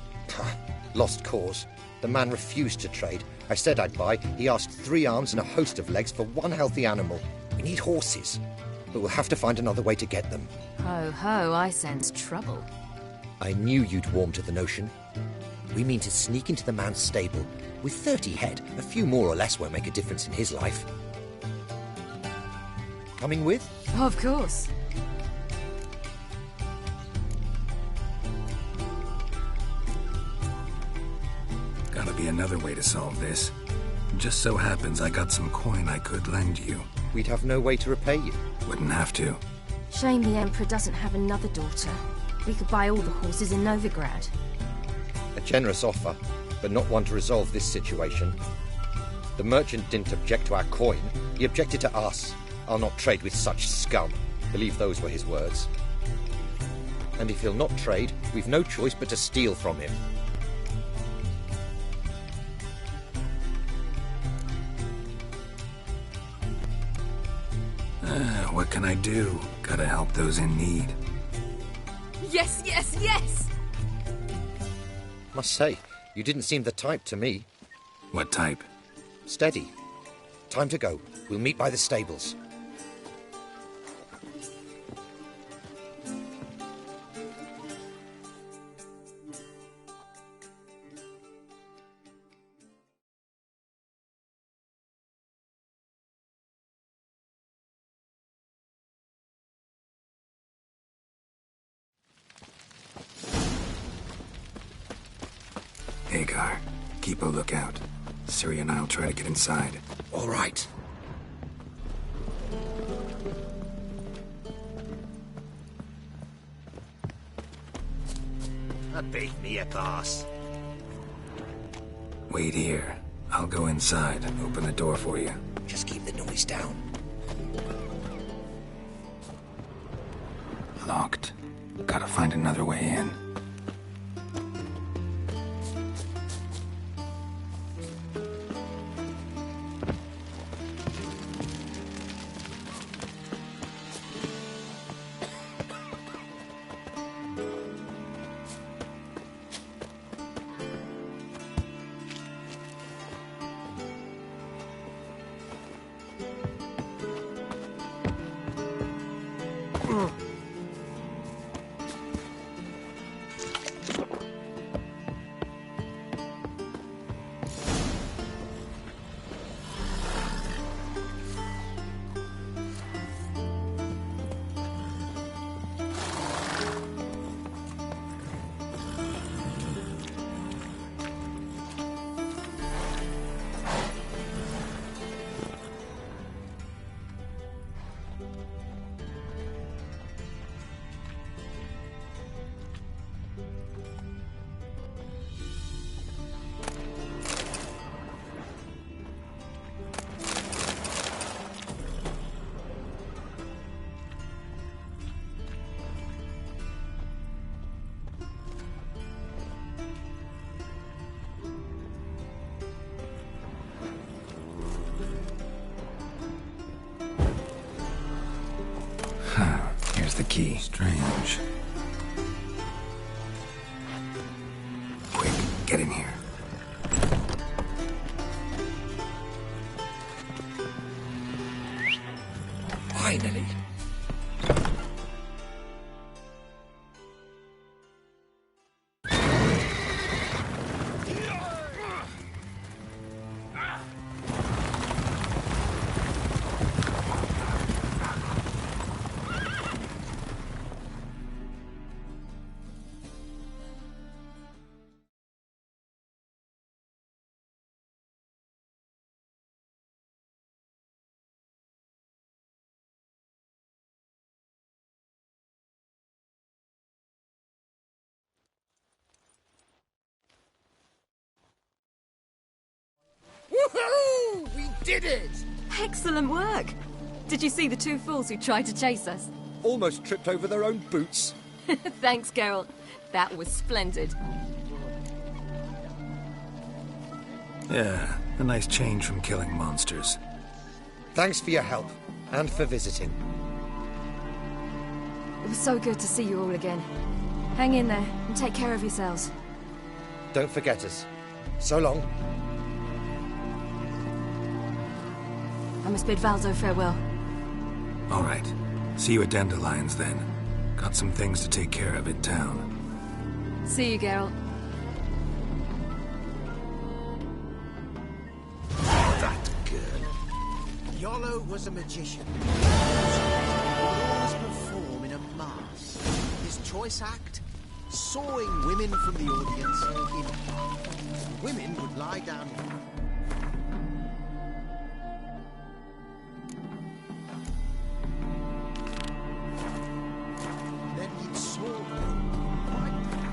Lost cause. The man refused to trade. I said I'd buy. He asked 3 arms and a host of legs for 1 healthy animal. We need horses, but we'll have to find another way to get them. Ho ho, I sense trouble. I knew you'd warm to the notion. We mean to sneak into the man's stable. With 30 head, a few more or less won't make a difference in his life. Coming with? Of course. Gotta be another way to solve this. Just so happens I got some coin I could lend you. We'd have no way to repay you. Wouldn't have to. Shame the Emperor doesn't have another daughter. We could buy all the horses in Novigrad. A generous offer, but not one to resolve this situation. The merchant didn't object to our coin. He objected to us. I'll not trade with such scum. Believe those were his words. And if he'll not trade, we've no choice but to steal from him. What can I do? Gotta help those in need. Yes, yes, yes! Must say, you didn't seem the type to me. What type? Steady. Time to go. We'll meet by the stables. Hagar, keep a lookout. Ciri and I'll try to get inside. All right. Beat me a boss. Wait here. I'll go inside and open the door for you. Just keep the noise down. Locked. Gotta find another way in. the key. Strange. Quick, get in here. Finally. Woohoo! We did it! Excellent work! Did you see the two fools who tried to chase us? Almost tripped over their own boots. Thanks, Geralt. That was splendid. Yeah, a nice change from killing monsters. Thanks for your help, and for visiting. It was so good to see you all again. Hang in there, and take care of yourselves. Don't forget us. So long. I must bid Valzo farewell. All right. See you at Dandelions, then. Got some things to take care of in town. See you, Geralt. That girl. Yolo was a magician. He would always perform in a mask. His choice act? Sawing women from the audience in half. Women would lie down in then he'd saw them right down.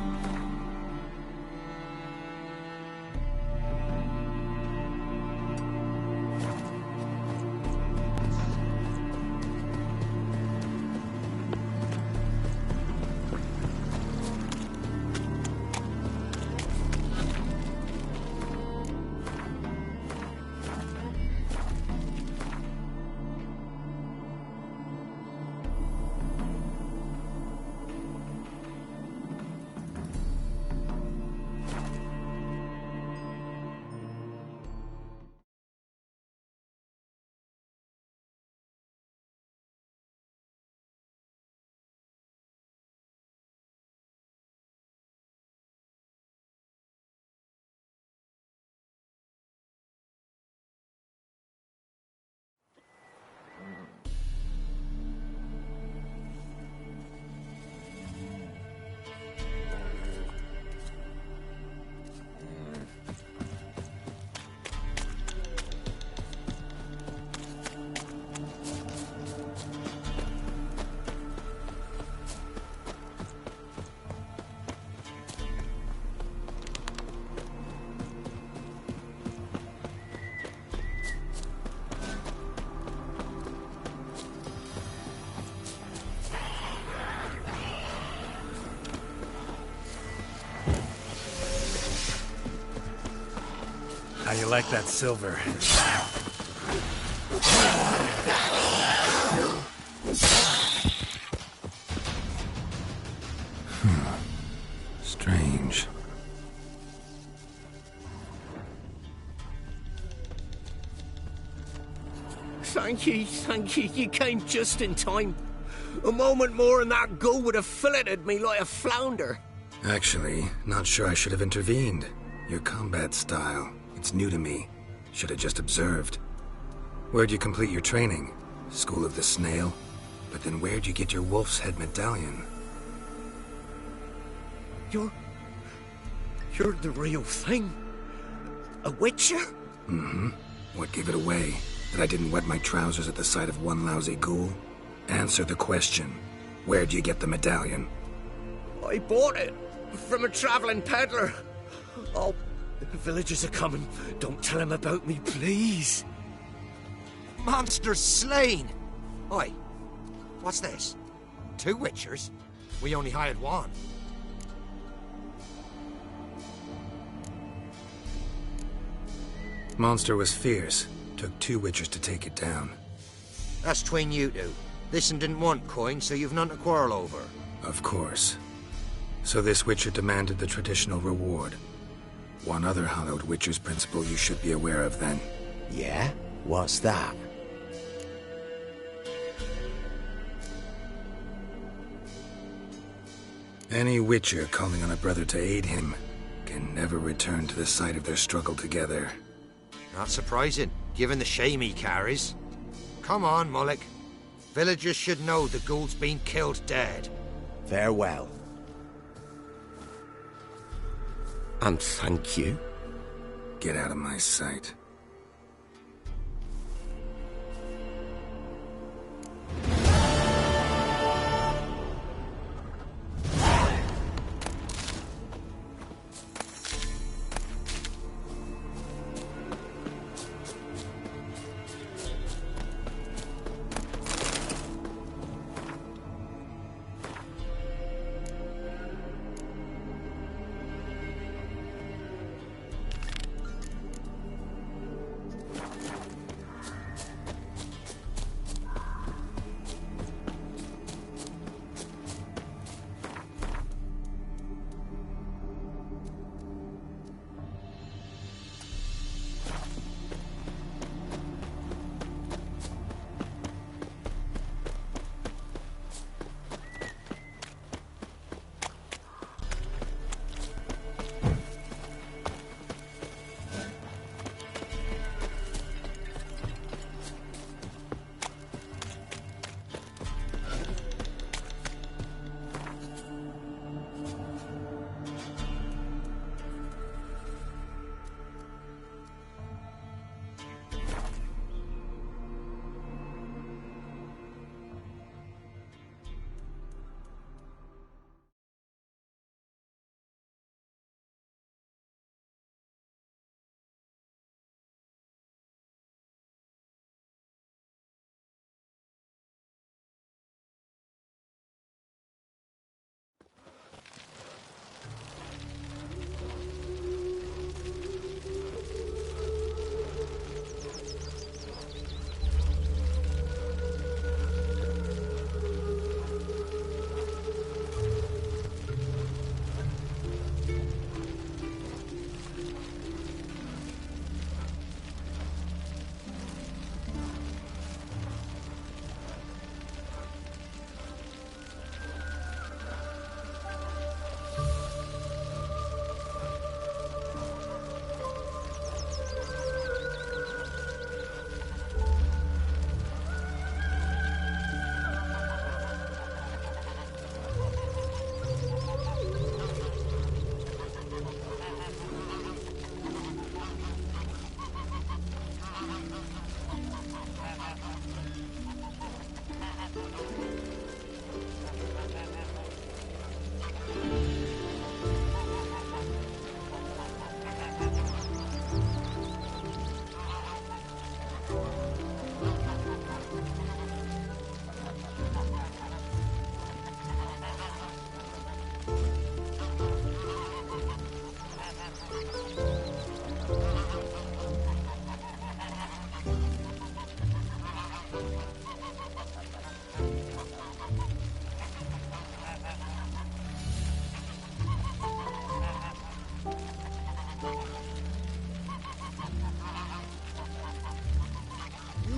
How you like that silver? Strange. Thank you. You came just in time. A moment more and that gull would have filleted me like a flounder. Actually, not sure I should have intervened. Your combat style, it's new to me. Should have just observed. Where'd you complete your training? School of the Snail? But then where'd you get your wolf's head medallion? You're the real thing? A witcher? Mm-hmm. What gave it away? That I didn't wet my trousers at the sight of one lousy ghoul? Answer the question. Where'd you get the medallion? I bought it from a traveling peddler. Oh, the villagers are coming. Don't tell them about me, please. Monsters slain! Oi, what's this? 2 witchers? We only hired 1. Monster was fierce. Took 2 witchers to take it down. That's between you 2. This'n didn't want coin, so you've none to quarrel over. Of course. So this Witcher demanded the traditional reward. One other hallowed Witcher's principle you should be aware of then. Yeah? What's that? Any Witcher calling on a brother to aid him can never return to the site of their struggle together. Not surprising, given the shame he carries. Come on, Mullock. Villagers should know the ghoul's been killed dead. Farewell. And thank you. Get out of my sight.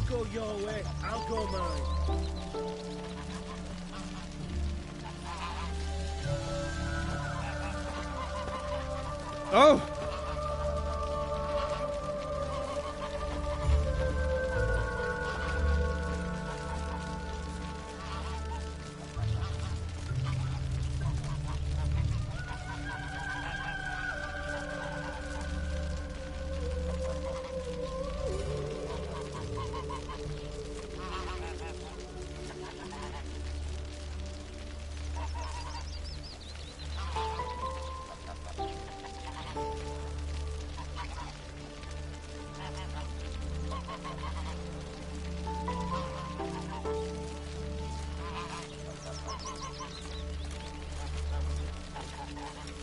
Go your way, I'll go mine. Oh!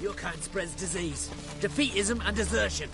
Your kind spreads disease, defeatism and desertion.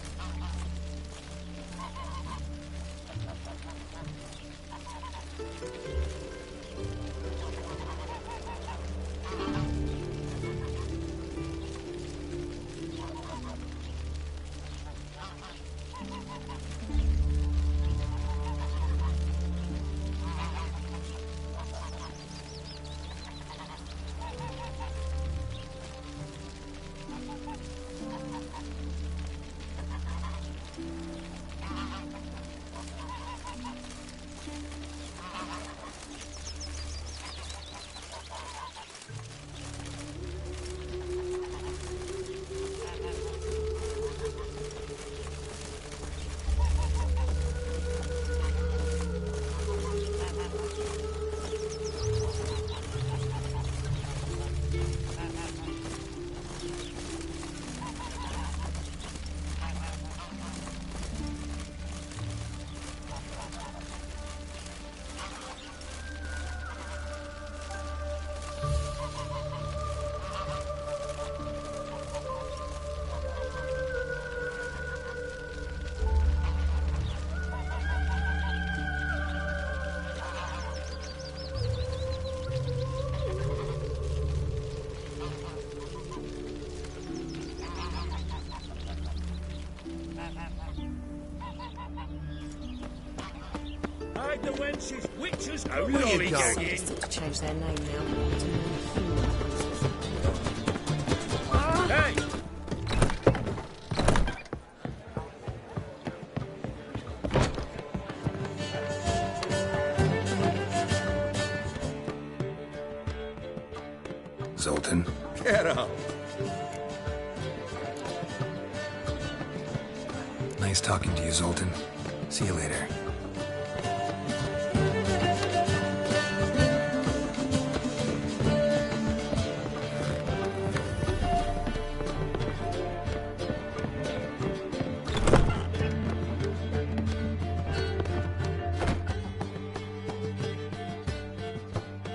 Witches, witches, Where you lollygagging. going? Just have to change their name now. Hey! Zoltan? Get up. Nice talking to you, Zoltan. See you later.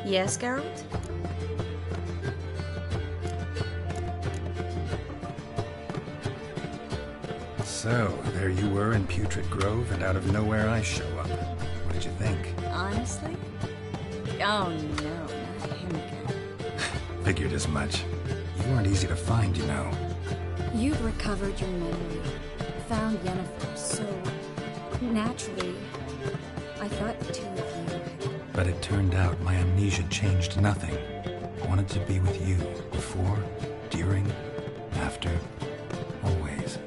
Yes, Geralt? So, there you were in Putrid Grove, and out of nowhere I show up. What did you think? Honestly? Oh no, not him again. Figured as much. You weren't easy to find, you know. You've recovered your memory, found Yennefer, so naturally, I thought the two of you. But it turned out my amnesia changed nothing. I wanted to be with you, before, during, after, always.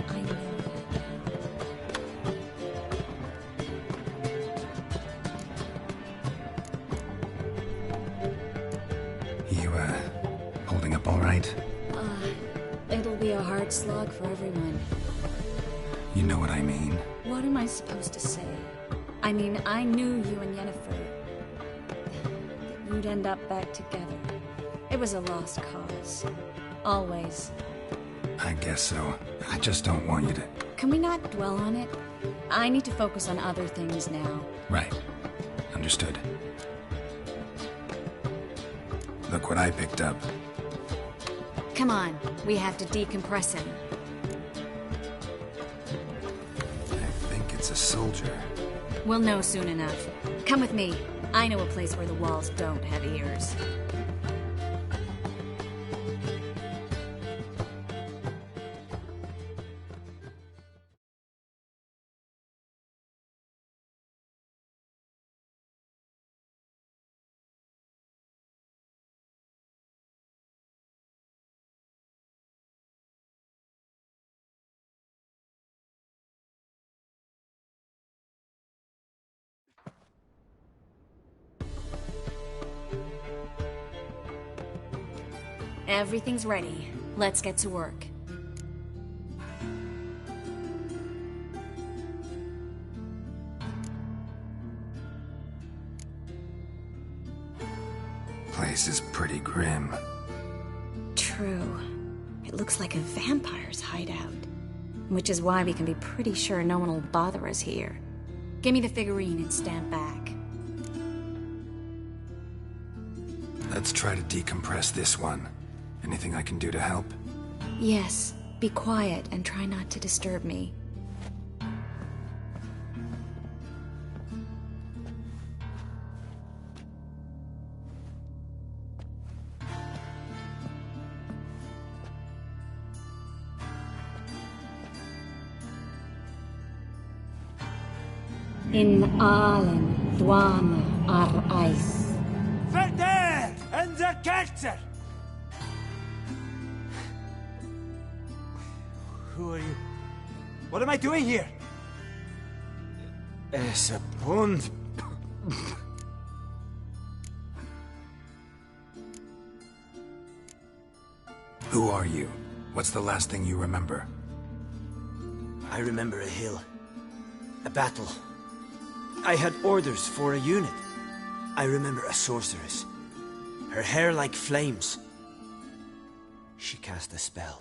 I know that. You, holding up all right? It'll be a hard slog for everyone. You know what I mean. What am I supposed to say? I mean, I knew you and Yennefer. That you'd end up back together. It was a lost cause. Always. I guess so. I just don't want you to... Can we not dwell on it? I need to focus on other things now. Right. Understood. Look what I picked up. Come on, we have to decompress him. I think it's a soldier. We'll know soon enough. Come with me. I know a place where the walls don't have ears. Everything's ready. Let's get to work. Place is pretty grim. True. It looks like a vampire's hideout. Which is why we can be pretty sure no one will bother us here. Give me the figurine and stand back. Let's try to decompress this one. Anything I can do to help? Yes, be quiet and try not to disturb me. In allen dwane ar eis. Verder and the Kelter! Who are you? What am I doing here? Es a pund. Who are you? What's the last thing you remember? I remember a hill. A battle. I had orders for a unit. I remember a sorceress. Her hair like flames. She cast a spell.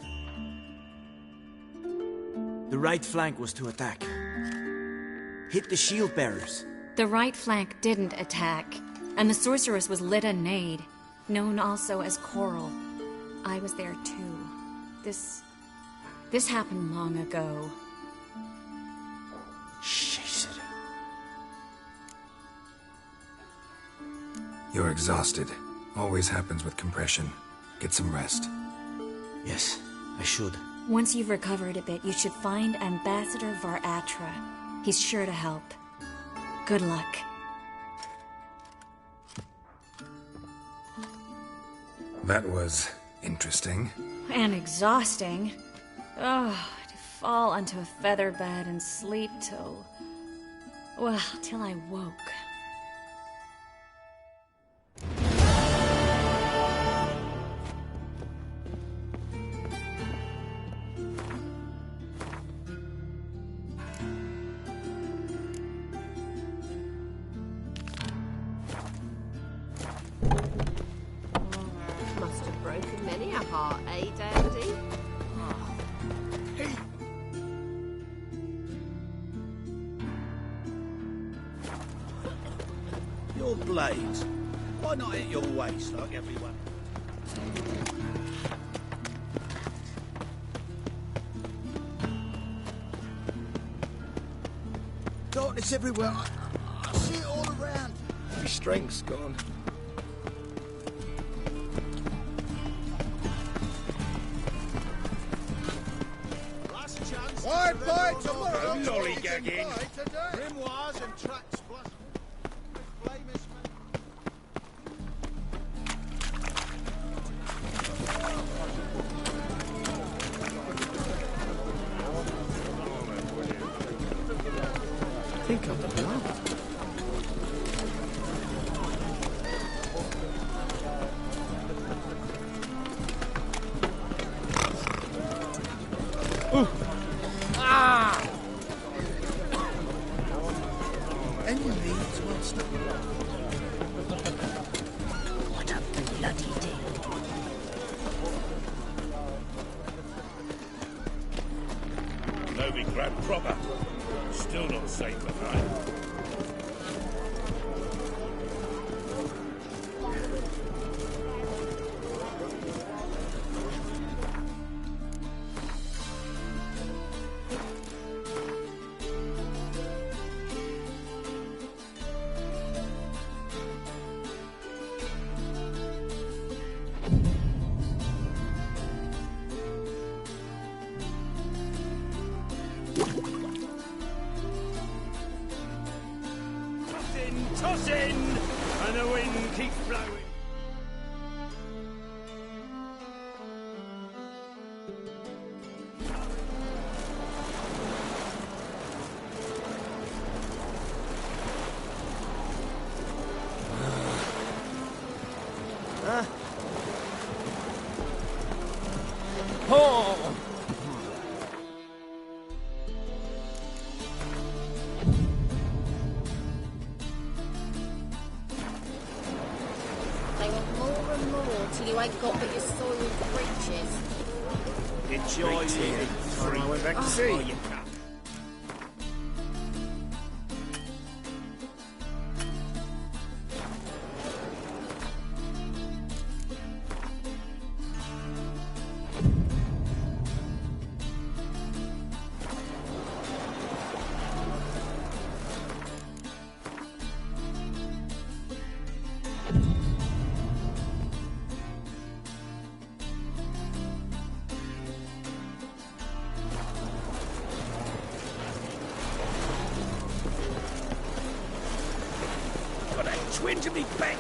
The right flank was to attack. Hit the shield bearers. The right flank didn't attack, and the sorceress was Lyda Nade, known also as Coral. I was there too. This happened long ago. You're exhausted. Always happens with compression. Get some rest. Yes, I should. Once you've recovered a bit, you should find Ambassador Varatra. He's sure to help. Good luck. That was interesting. And exhausting. Oh, to fall onto a feather bed and sleep till... well, till I woke. Must have broken many a heart, eh, Dandy? Your blades. Why not hit your waist like everyone? Darkness everywhere. I see it all around. My strength's gone. Wide fight tomorrow. Lollygagging. Grimoires and tracks plus famous man. I think I'm blood. Any needs will stop. What a bloody deal. No be grand proper. Still not safe behind. Toss in, and the wind keeps blowing. Oh! They want more and more till you ain't got but your soiled breeches. Enjoy it. I went back to sea. Got a twinge of me back.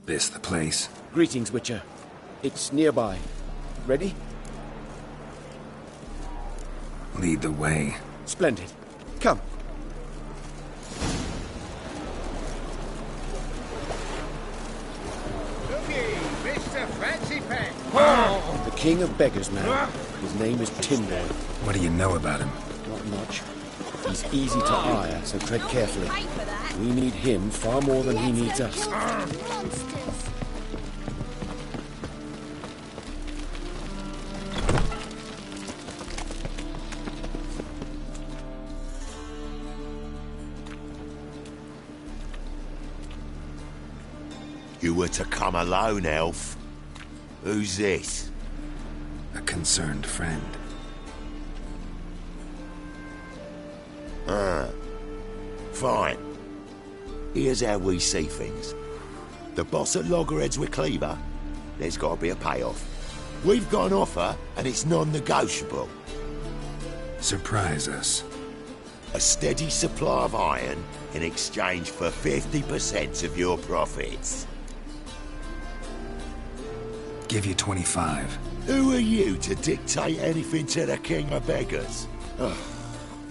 This the place? Greetings, Witcher. It's nearby. Ready? Lead the way. Splendid. Come. Looky, Mr. Fancy Pack. Oh. The king of beggars, man. His name is Timboy. What do you know about him? Not much. He's easy to ire, so tread carefully. We need him far more than he needs us. You were to come alone, elf. Who's this? A concerned friend. Fine. Here's how we see things. The boss at loggerheads with Cleaver, there's got to be a payoff. We've got an offer, and it's non-negotiable. Surprise us. A steady supply of iron in exchange for 50% of your profits. Give you 25. Who are you to dictate anything to the king of beggars?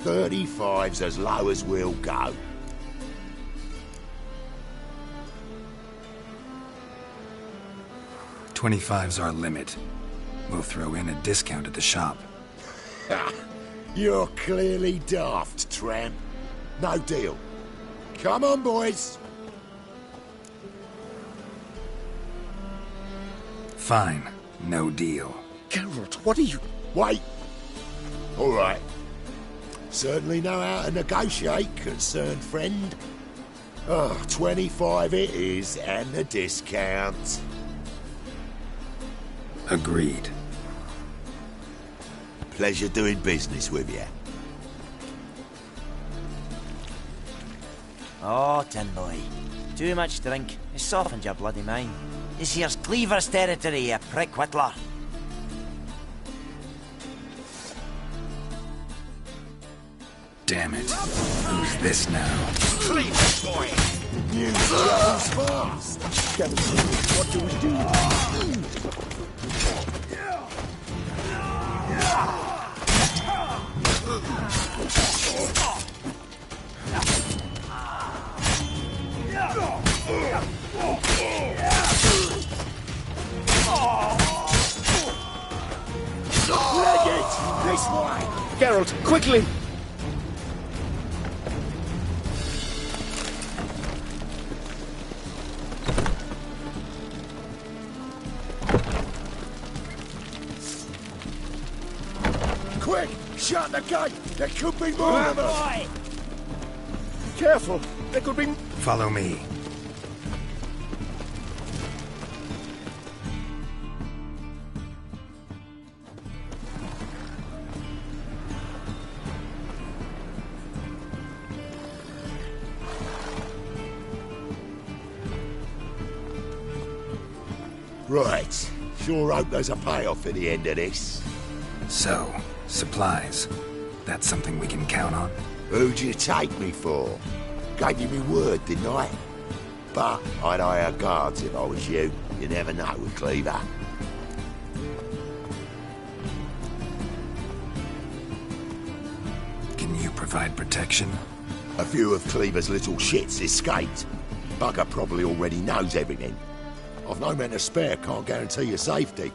35's as low as we'll go. $25's our limit. We'll throw in a discount at the shop. You're clearly daft, tramp. No deal. Come on, boys. Fine. No deal. Geralt, what are you... Wait. All right. Certainly know how to negotiate, concerned friend. 25 it is, and the discount. Agreed. Pleasure doing business with you. Oh, tin boy. Too much drink. It softened your bloody mind. This here's Cleaver's territory, you prick whittler. Damn it. Who's this now? Cleaver, boy! You travels fast! What do we do? Leg it! This way! Geralt, quickly! Quick! Shut the gate! There could be more of us! Careful! There could be... Follow me. Right. Sure hope there's a payoff at the end of this. So, supplies. That's something we can count on? Who'd you take me for? Gave you me word, didn't I? But I'd hire guards if I was you. You never know with Cleaver. Can you provide protection? A few of Cleaver's little shits escaped. Bugger probably already knows everything. I've no men to spare, can't guarantee your safety.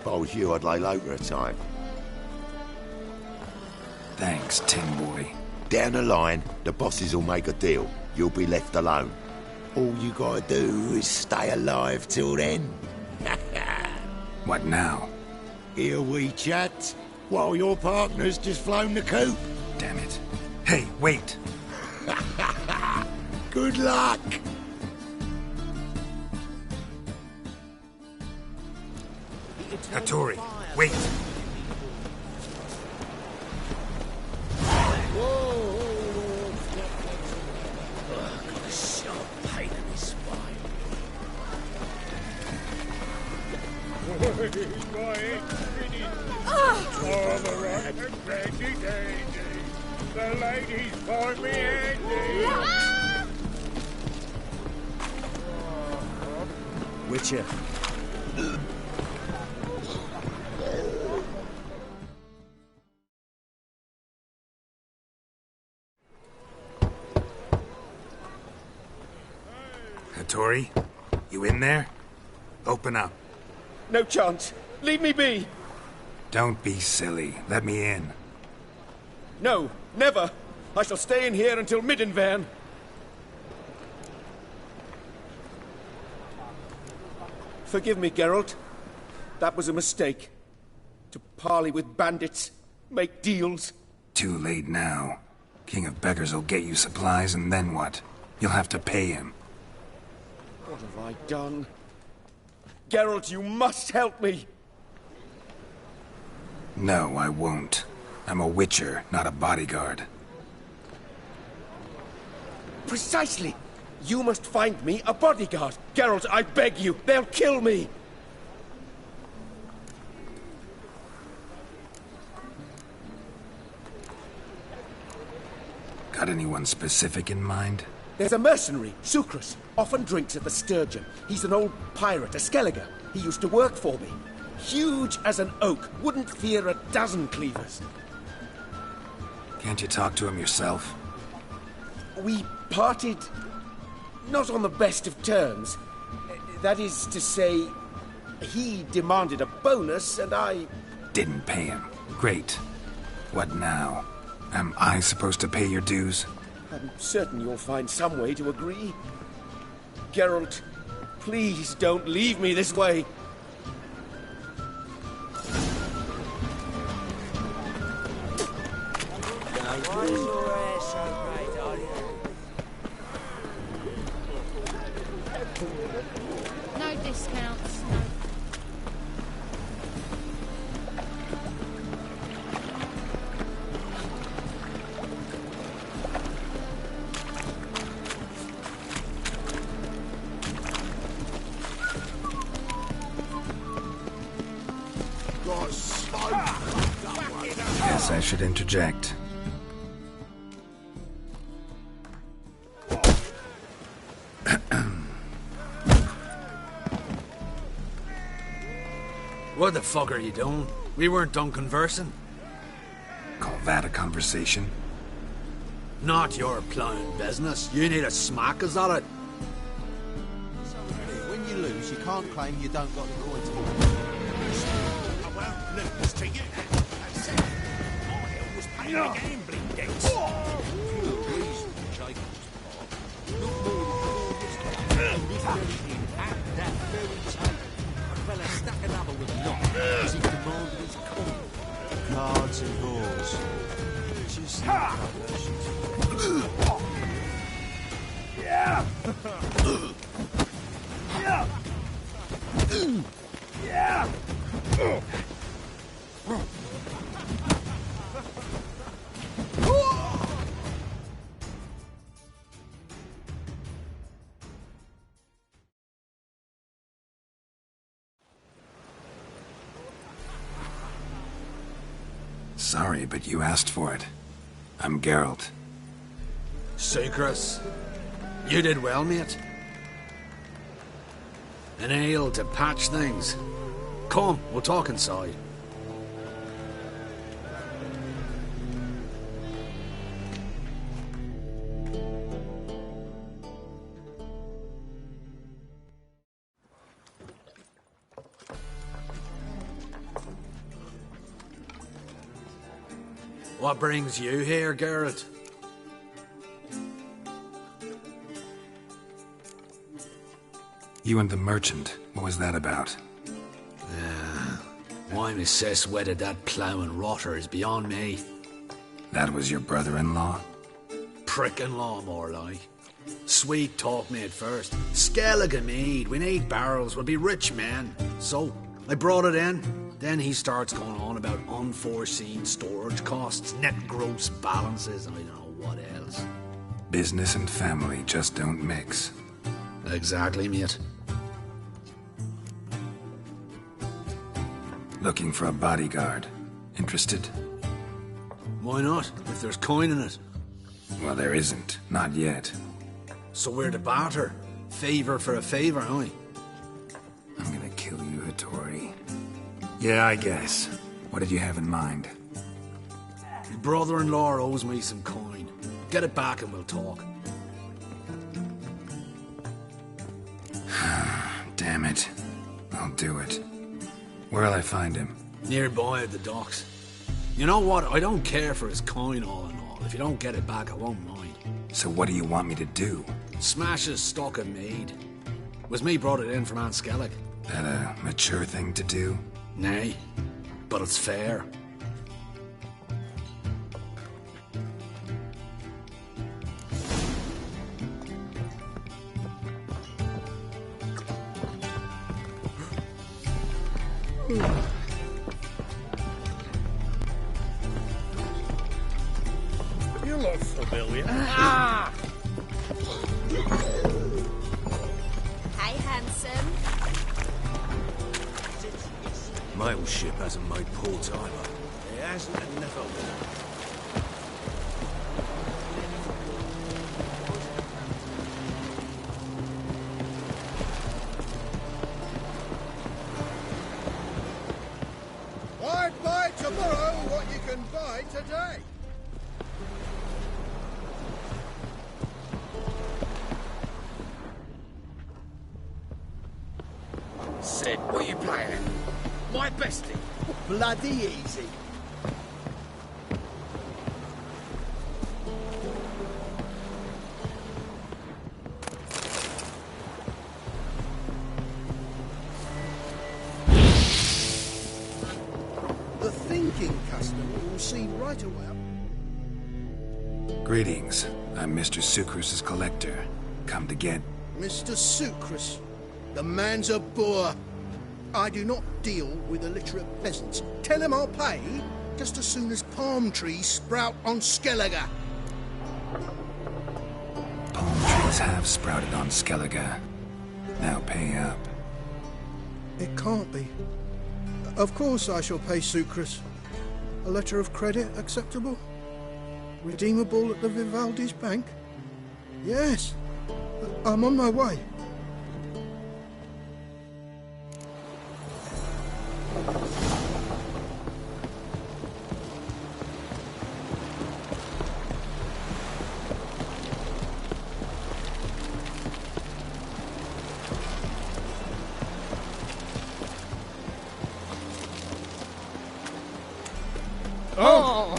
If I was you, I'd lay low for a time. Thanks, Tin Boy. Down the line, the bosses will make a deal. You'll be left alone. All you gotta do is stay alive till then. What now? Here we chat, while your partner's just flown the coop. Damn it. Hey, wait! Good luck! Hattori, wait! Got a sharp pain in his spine. The ladies for me, Andy. Witcher. Hattori, you in there? Open up. No chance. Leave me be. Don't be silly. Let me in. No, never. I shall stay in here until Middenvern. Forgive me, Geralt. That was a mistake. To parley with bandits, make deals. Too late now. King of Beggars will get you supplies, and then what? You'll have to pay him. What have I done? Geralt, you must help me. No, I won't. I'm a witcher, not a bodyguard. Precisely. You must find me a bodyguard. Geralt, I beg you. They'll kill me. Got anyone specific in mind? There's a mercenary, Sucrus. Often drinks at the Sturgeon. He's an old pirate, a Skelliger. He used to work for me. Huge as an oak. Wouldn't fear a dozen cleavers. Can't you talk to him yourself? We parted... not on the best of terms. That is to say, he demanded a bonus and I... Didn't pay him. Great. What now? Am I supposed to pay your dues? I'm certain you'll find some way to agree. Geralt, please don't leave me this way. No discounts. Guess I should interject. What the fuck are you doing? We weren't done conversing. Call that a conversation? Not your plowing business. You need a smack, is that it? When you lose, you can't claim you don't got the coin to win. I won't lose to you. I said, I always pay the gambling debts. Few reason, Jacob's part. Look more than this very in at that very table. A fella stuck another with a knot as he demanded his coin. Cards and balls. Just Yeah! Yeah! Sorry, but you asked for it. I'm Geralt. Sucrus, you did well, mate. An ale to patch things. Come, we'll talk inside. What brings you here, Geralt? You and the merchant, what was that about? Why my sis wedded that ploughing rotter is beyond me. That was your brother-in-law? Prick-in-law, more like. Sweet talk me at first. Skellig of mead, we need barrels, we'll be rich men. So, I brought it in. Then he starts going on about unforeseen storage costs, net gross balances, and I don't know what else. Business and family just don't mix. Exactly, mate. Looking for a bodyguard. Interested? Why not, if there's coin in it? Well, there isn't. Not yet. So we're to barter. Favour for a favour, aren't we? I'm gonna kill you, Hattori. Yeah, I guess. What did you have in mind? Your brother-in-law owes me some coin. Get it back and we'll talk. Damn it. I'll do it. Where'll I find him? Nearby at the docks. You know what? I don't care for his coin all in all. If you don't get it back, I won't mind. So what do you want me to do? Smash his stock of mead. Was me brought it in from Aunt Skellig. That a mature thing to do? Nay, but it's fair. You look familiar. Hey, handsome. Mail ship hasn't made port either. It hasn't and never will. I'd buy tomorrow what you can buy today. Sid, what are you playing at? My bestie. Bloody easy. The thinking customer will see right away. Greetings. I'm Mr. Sucrus's collector. Come to get... Mr. Sucrus, the man's a boor. I do not deal with illiterate peasants. Tell him I'll pay just as soon as palm trees sprout on Skellige. Palm trees have sprouted on Skellige. Now pay up. It can't be. Of course I shall pay Sucrus. A letter of credit acceptable? Redeemable at the Vivaldi's bank? Yes. I'm on my way. Oh!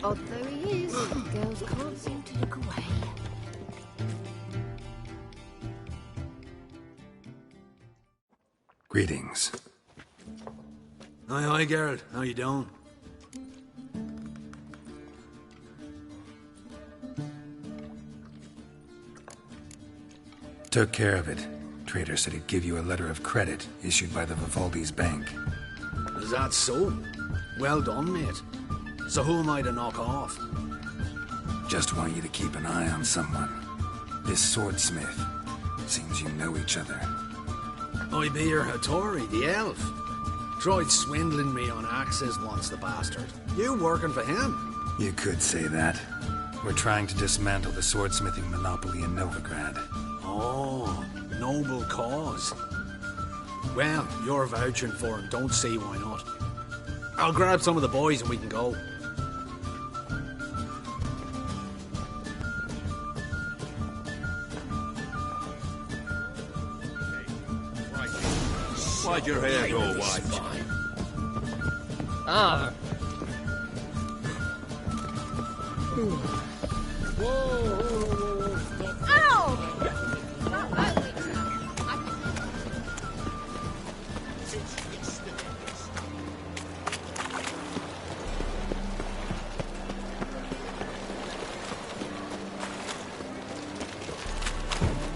Odd though he is, girls can't seem to look away. Greetings. Hi, Geralt. How you doing? Took care of it. Trader said he'd give you a letter of credit issued by the Vivaldi's bank. Is that so? Well done, mate. So who am I to knock off? Just want you to keep an eye on someone. This swordsmith. Seems you know each other. I be your Hattori, the elf. Tried swindling me on axes once, the bastard. You working for him? You could say that. We're trying to dismantle the swordsmithing monopoly in Novigrad. Oh, noble cause. Well, you're vouching for him. Don't see why not. I'll grab some of the boys and we can go. Why'd your hair go white? Ah.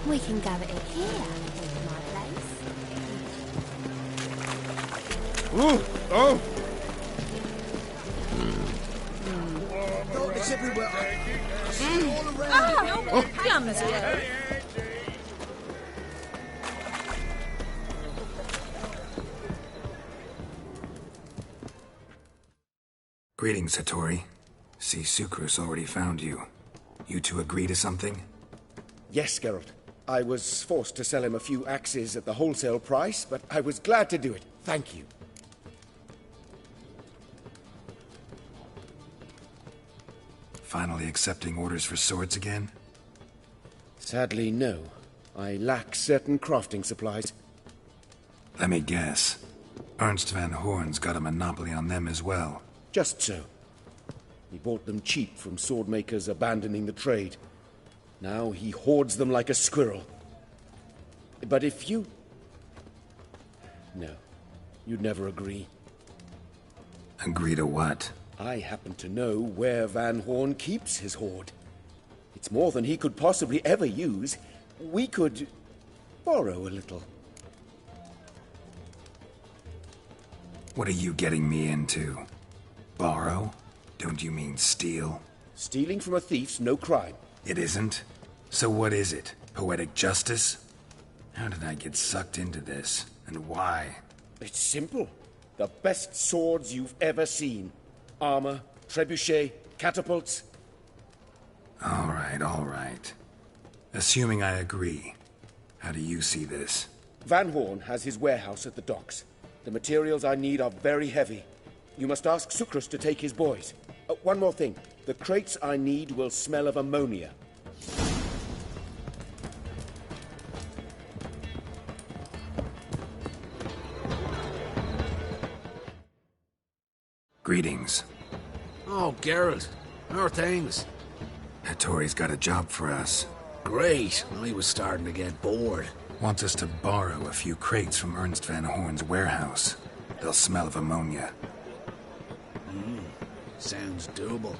We can go at it here, my place. Ooh, oh! Oh, it's everywhere. All around. Oh, clumsy. Greetings, Hattori. See, Sucrus already found you. You two agree to something? Yes, Geralt. I was forced to sell him a few axes at the wholesale price, but I was glad to do it. Thank you. Finally accepting orders for swords again? Sadly, no. I lack certain crafting supplies. Let me guess. Ernst van Horn's got a monopoly on them as well. Just so. He bought them cheap from sword makers abandoning the trade. Now he hoards them like a squirrel. But if you... No, you'd never agree. Agree to what? I happen to know where Van Horn keeps his hoard. It's more than he could possibly ever use. We could borrow a little. What are you getting me into? Borrow? Don't you mean steal? Stealing from a thief's no crime. It isn't? So what is it? Poetic justice? How did I get sucked into this? And why? It's simple. The best swords you've ever seen. Armor, trebuchet, catapults. All right. Assuming I agree, how do you see this? Van Horn has his warehouse at the docks. The materials I need are very heavy. You must ask Sucrus to take his boys. One more thing. The crates I need will smell of ammonia. Greetings. Oh, Geralt. How are things? Hattori's got a job for us. Great. I was starting to get bored. Wants us to borrow a few crates from Ernst Van Horn's warehouse. They'll smell of ammonia. Sounds doable.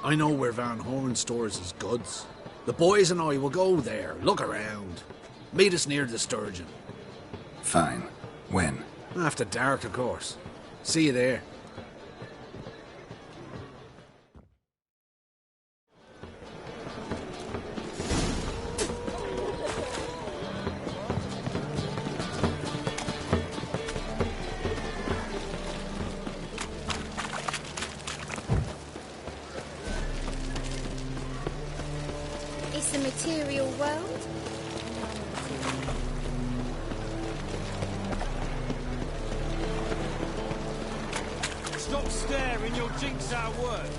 I know where Van Horn stores his goods. The boys and I will go there, look around. Meet us near the Sturgeon. Fine. When? After dark, of course. See you there. It's a material world. Stop staring, you'll jinx our work.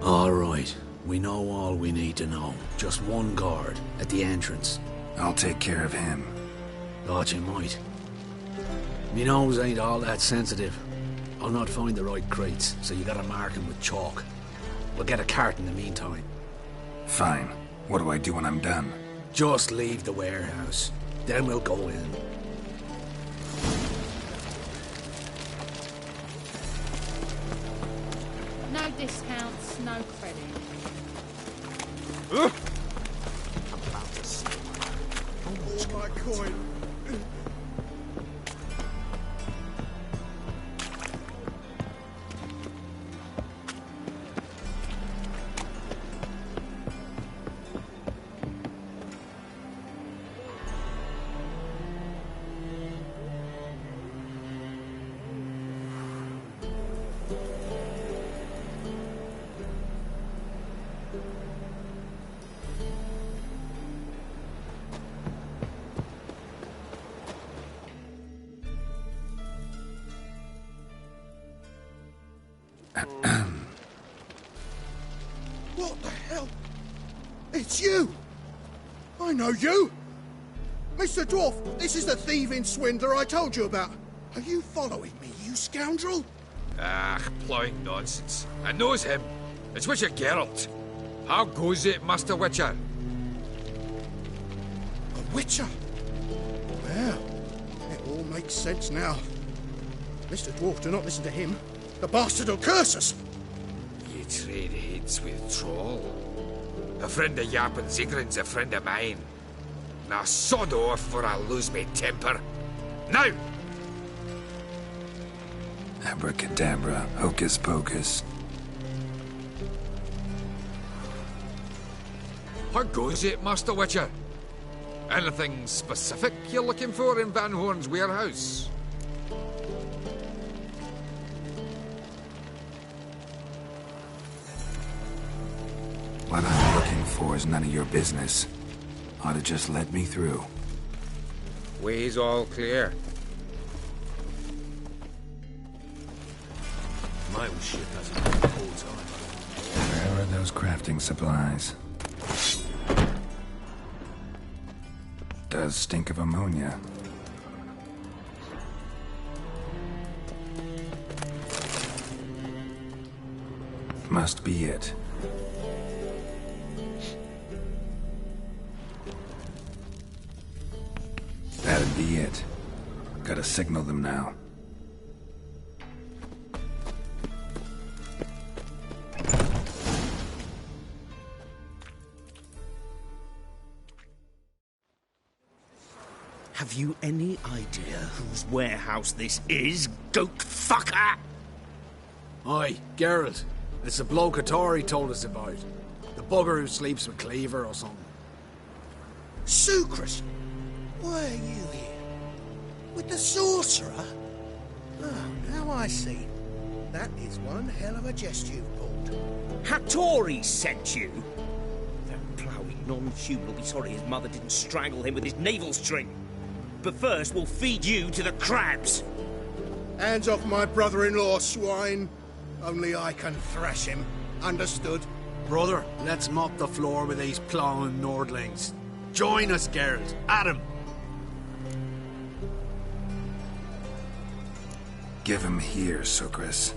All right. We know all we need to know. Just one guard at the entrance. I'll take care of him. Thought you might. Me nose ain't all that sensitive. I'll not find the right crates, so you gotta mark them with chalk. We'll get a cart in the meantime. Fine. What do I do when I'm done? Just leave the warehouse. Then we'll go in. No discounts, no credit. I'm about to see. Oh, my coin. What the hell? It's you! I know you! Mr. Dwarf, this is the thieving swindler I told you about. Are you following me, you scoundrel? Ah, ploughing nonsense. I knows him. It's Witcher Geralt. How goes it, Master Witcher? A witcher? Well, it all makes sense now. Mr. Dwarf, do not listen to him. The bastard will curse us! Ye trade heads with troll. A friend of Yap and Zigrin's a friend of mine. Now sod off or I'll lose my temper. Now! Abracadabra, hocus pocus. How goes it, Master Witcher? Anything specific you're looking for in Van Horn's warehouse? What I'm looking for is none of your business. Ought to just let me through. Way's all clear. My old ship has a good whole time. Where are those crafting supplies? Does stink of ammonia. Must be it. That'd signal them now. Have you any idea whose warehouse this is, goat fucker? Aye, Geralt. It's the bloke Hattori told us about. The bugger who sleeps with Cleaver or something. Sucrus, why are you here? With the sorcerer? Oh, now I see. That is one hell of a jest you've pulled. Hattori sent you? That ploughing non-human will be sorry his mother didn't strangle him with his navel string. But first, we'll feed you to the crabs. Hands off my brother-in-law, swine. Only I can thrash him. Understood? Brother, let's mop the floor with these ploughing Nordlings. Join us, Geralt. Adam. Give him here, Sucrus.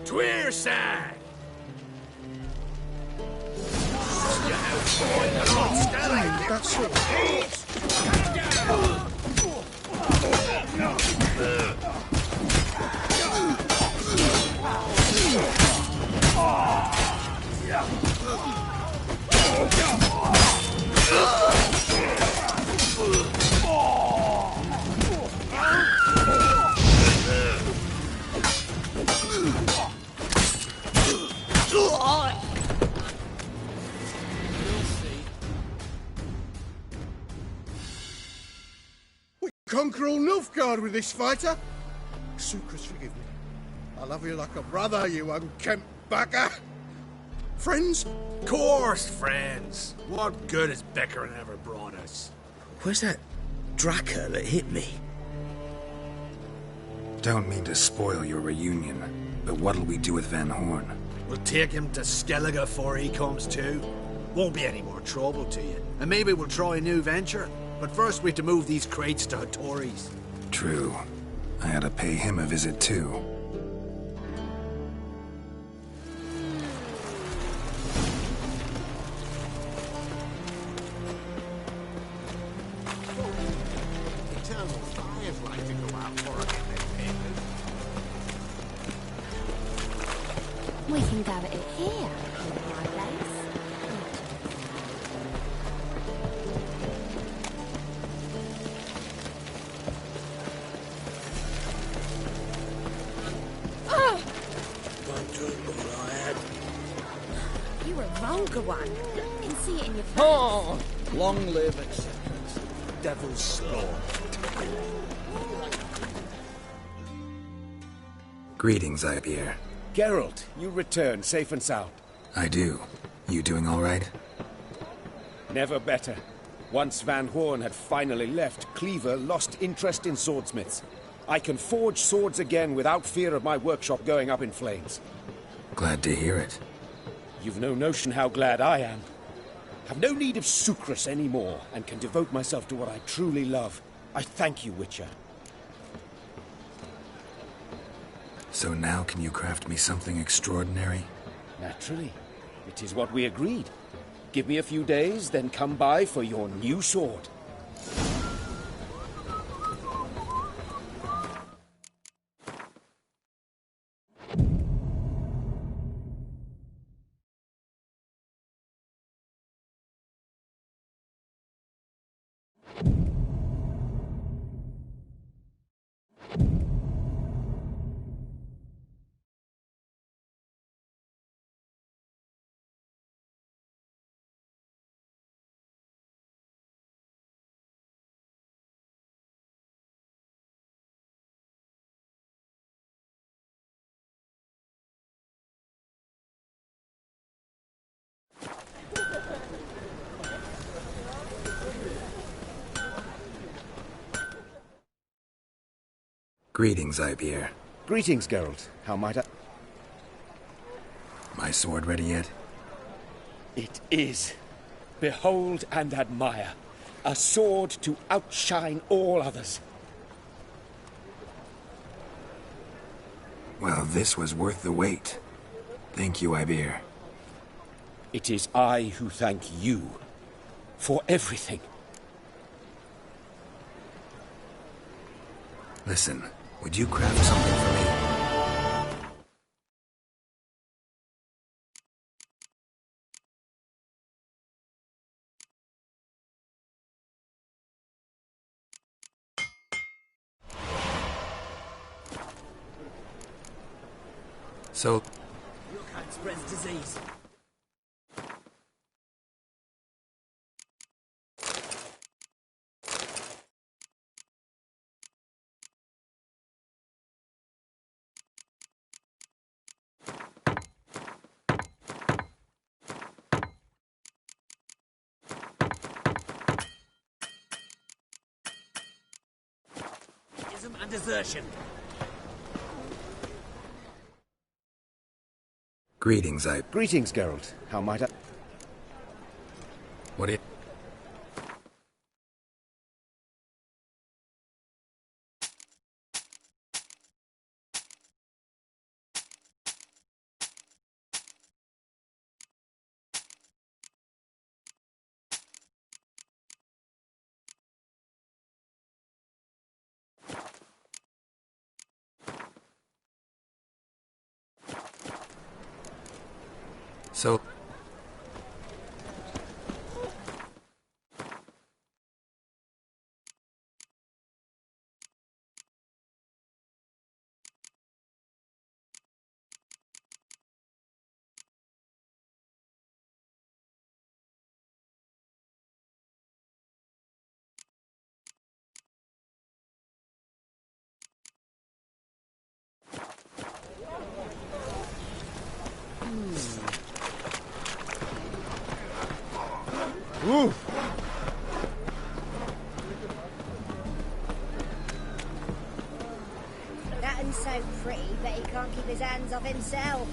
Tweerside! That's it. We conquer all Nilfgaard with this fighter. Sucrus, forgive me. I love you like a brother, you unkempt bugger. Friends? Course, friends. What good has Beckerin ever brought us? Where's that Draka that hit me? Don't mean to spoil your reunion, but what'll we do with Van Horn? We'll take him to Skellige before he comes to. Won't be any more trouble to you. And maybe we'll try a new venture. But first we have to move these crates to Hattori's. True. I ought to pay him a visit too. Eternal fires like to go out for a We can go at it here, in my place. Oh! You're a vulgar one. I can see it in your face. Oh! Long live acceptance. Devil's spawn. Greetings, Ibeer. Geralt, you return safe and sound. I do. You doing all right? Never better. Once Van Horn had finally left, Cleaver lost interest in swordsmiths. I can forge swords again without fear of my workshop going up in flames. Glad to hear it. You've no notion how glad I am. Have no need of Sucrus anymore, and can devote myself to what I truly love. I thank you, Witcher. So now can you craft me something extraordinary? Naturally. It is what we agreed. Give me a few days, then come by for your new sword. Greetings, Ibeer. Greetings, Geralt. How might I... My sword ready yet? It is. Behold and admire. A sword to outshine all others. Well, this was worth the wait. Thank you, Ibeer. It is I who thank you for everything. Listen, would you craft something for me? So... Your kind spreads disease. Ism and desertion. Greetings, Greetings, Geralt. How might I... What do you... So... Ooh! That one's so pretty, but he can't keep his hands off himself.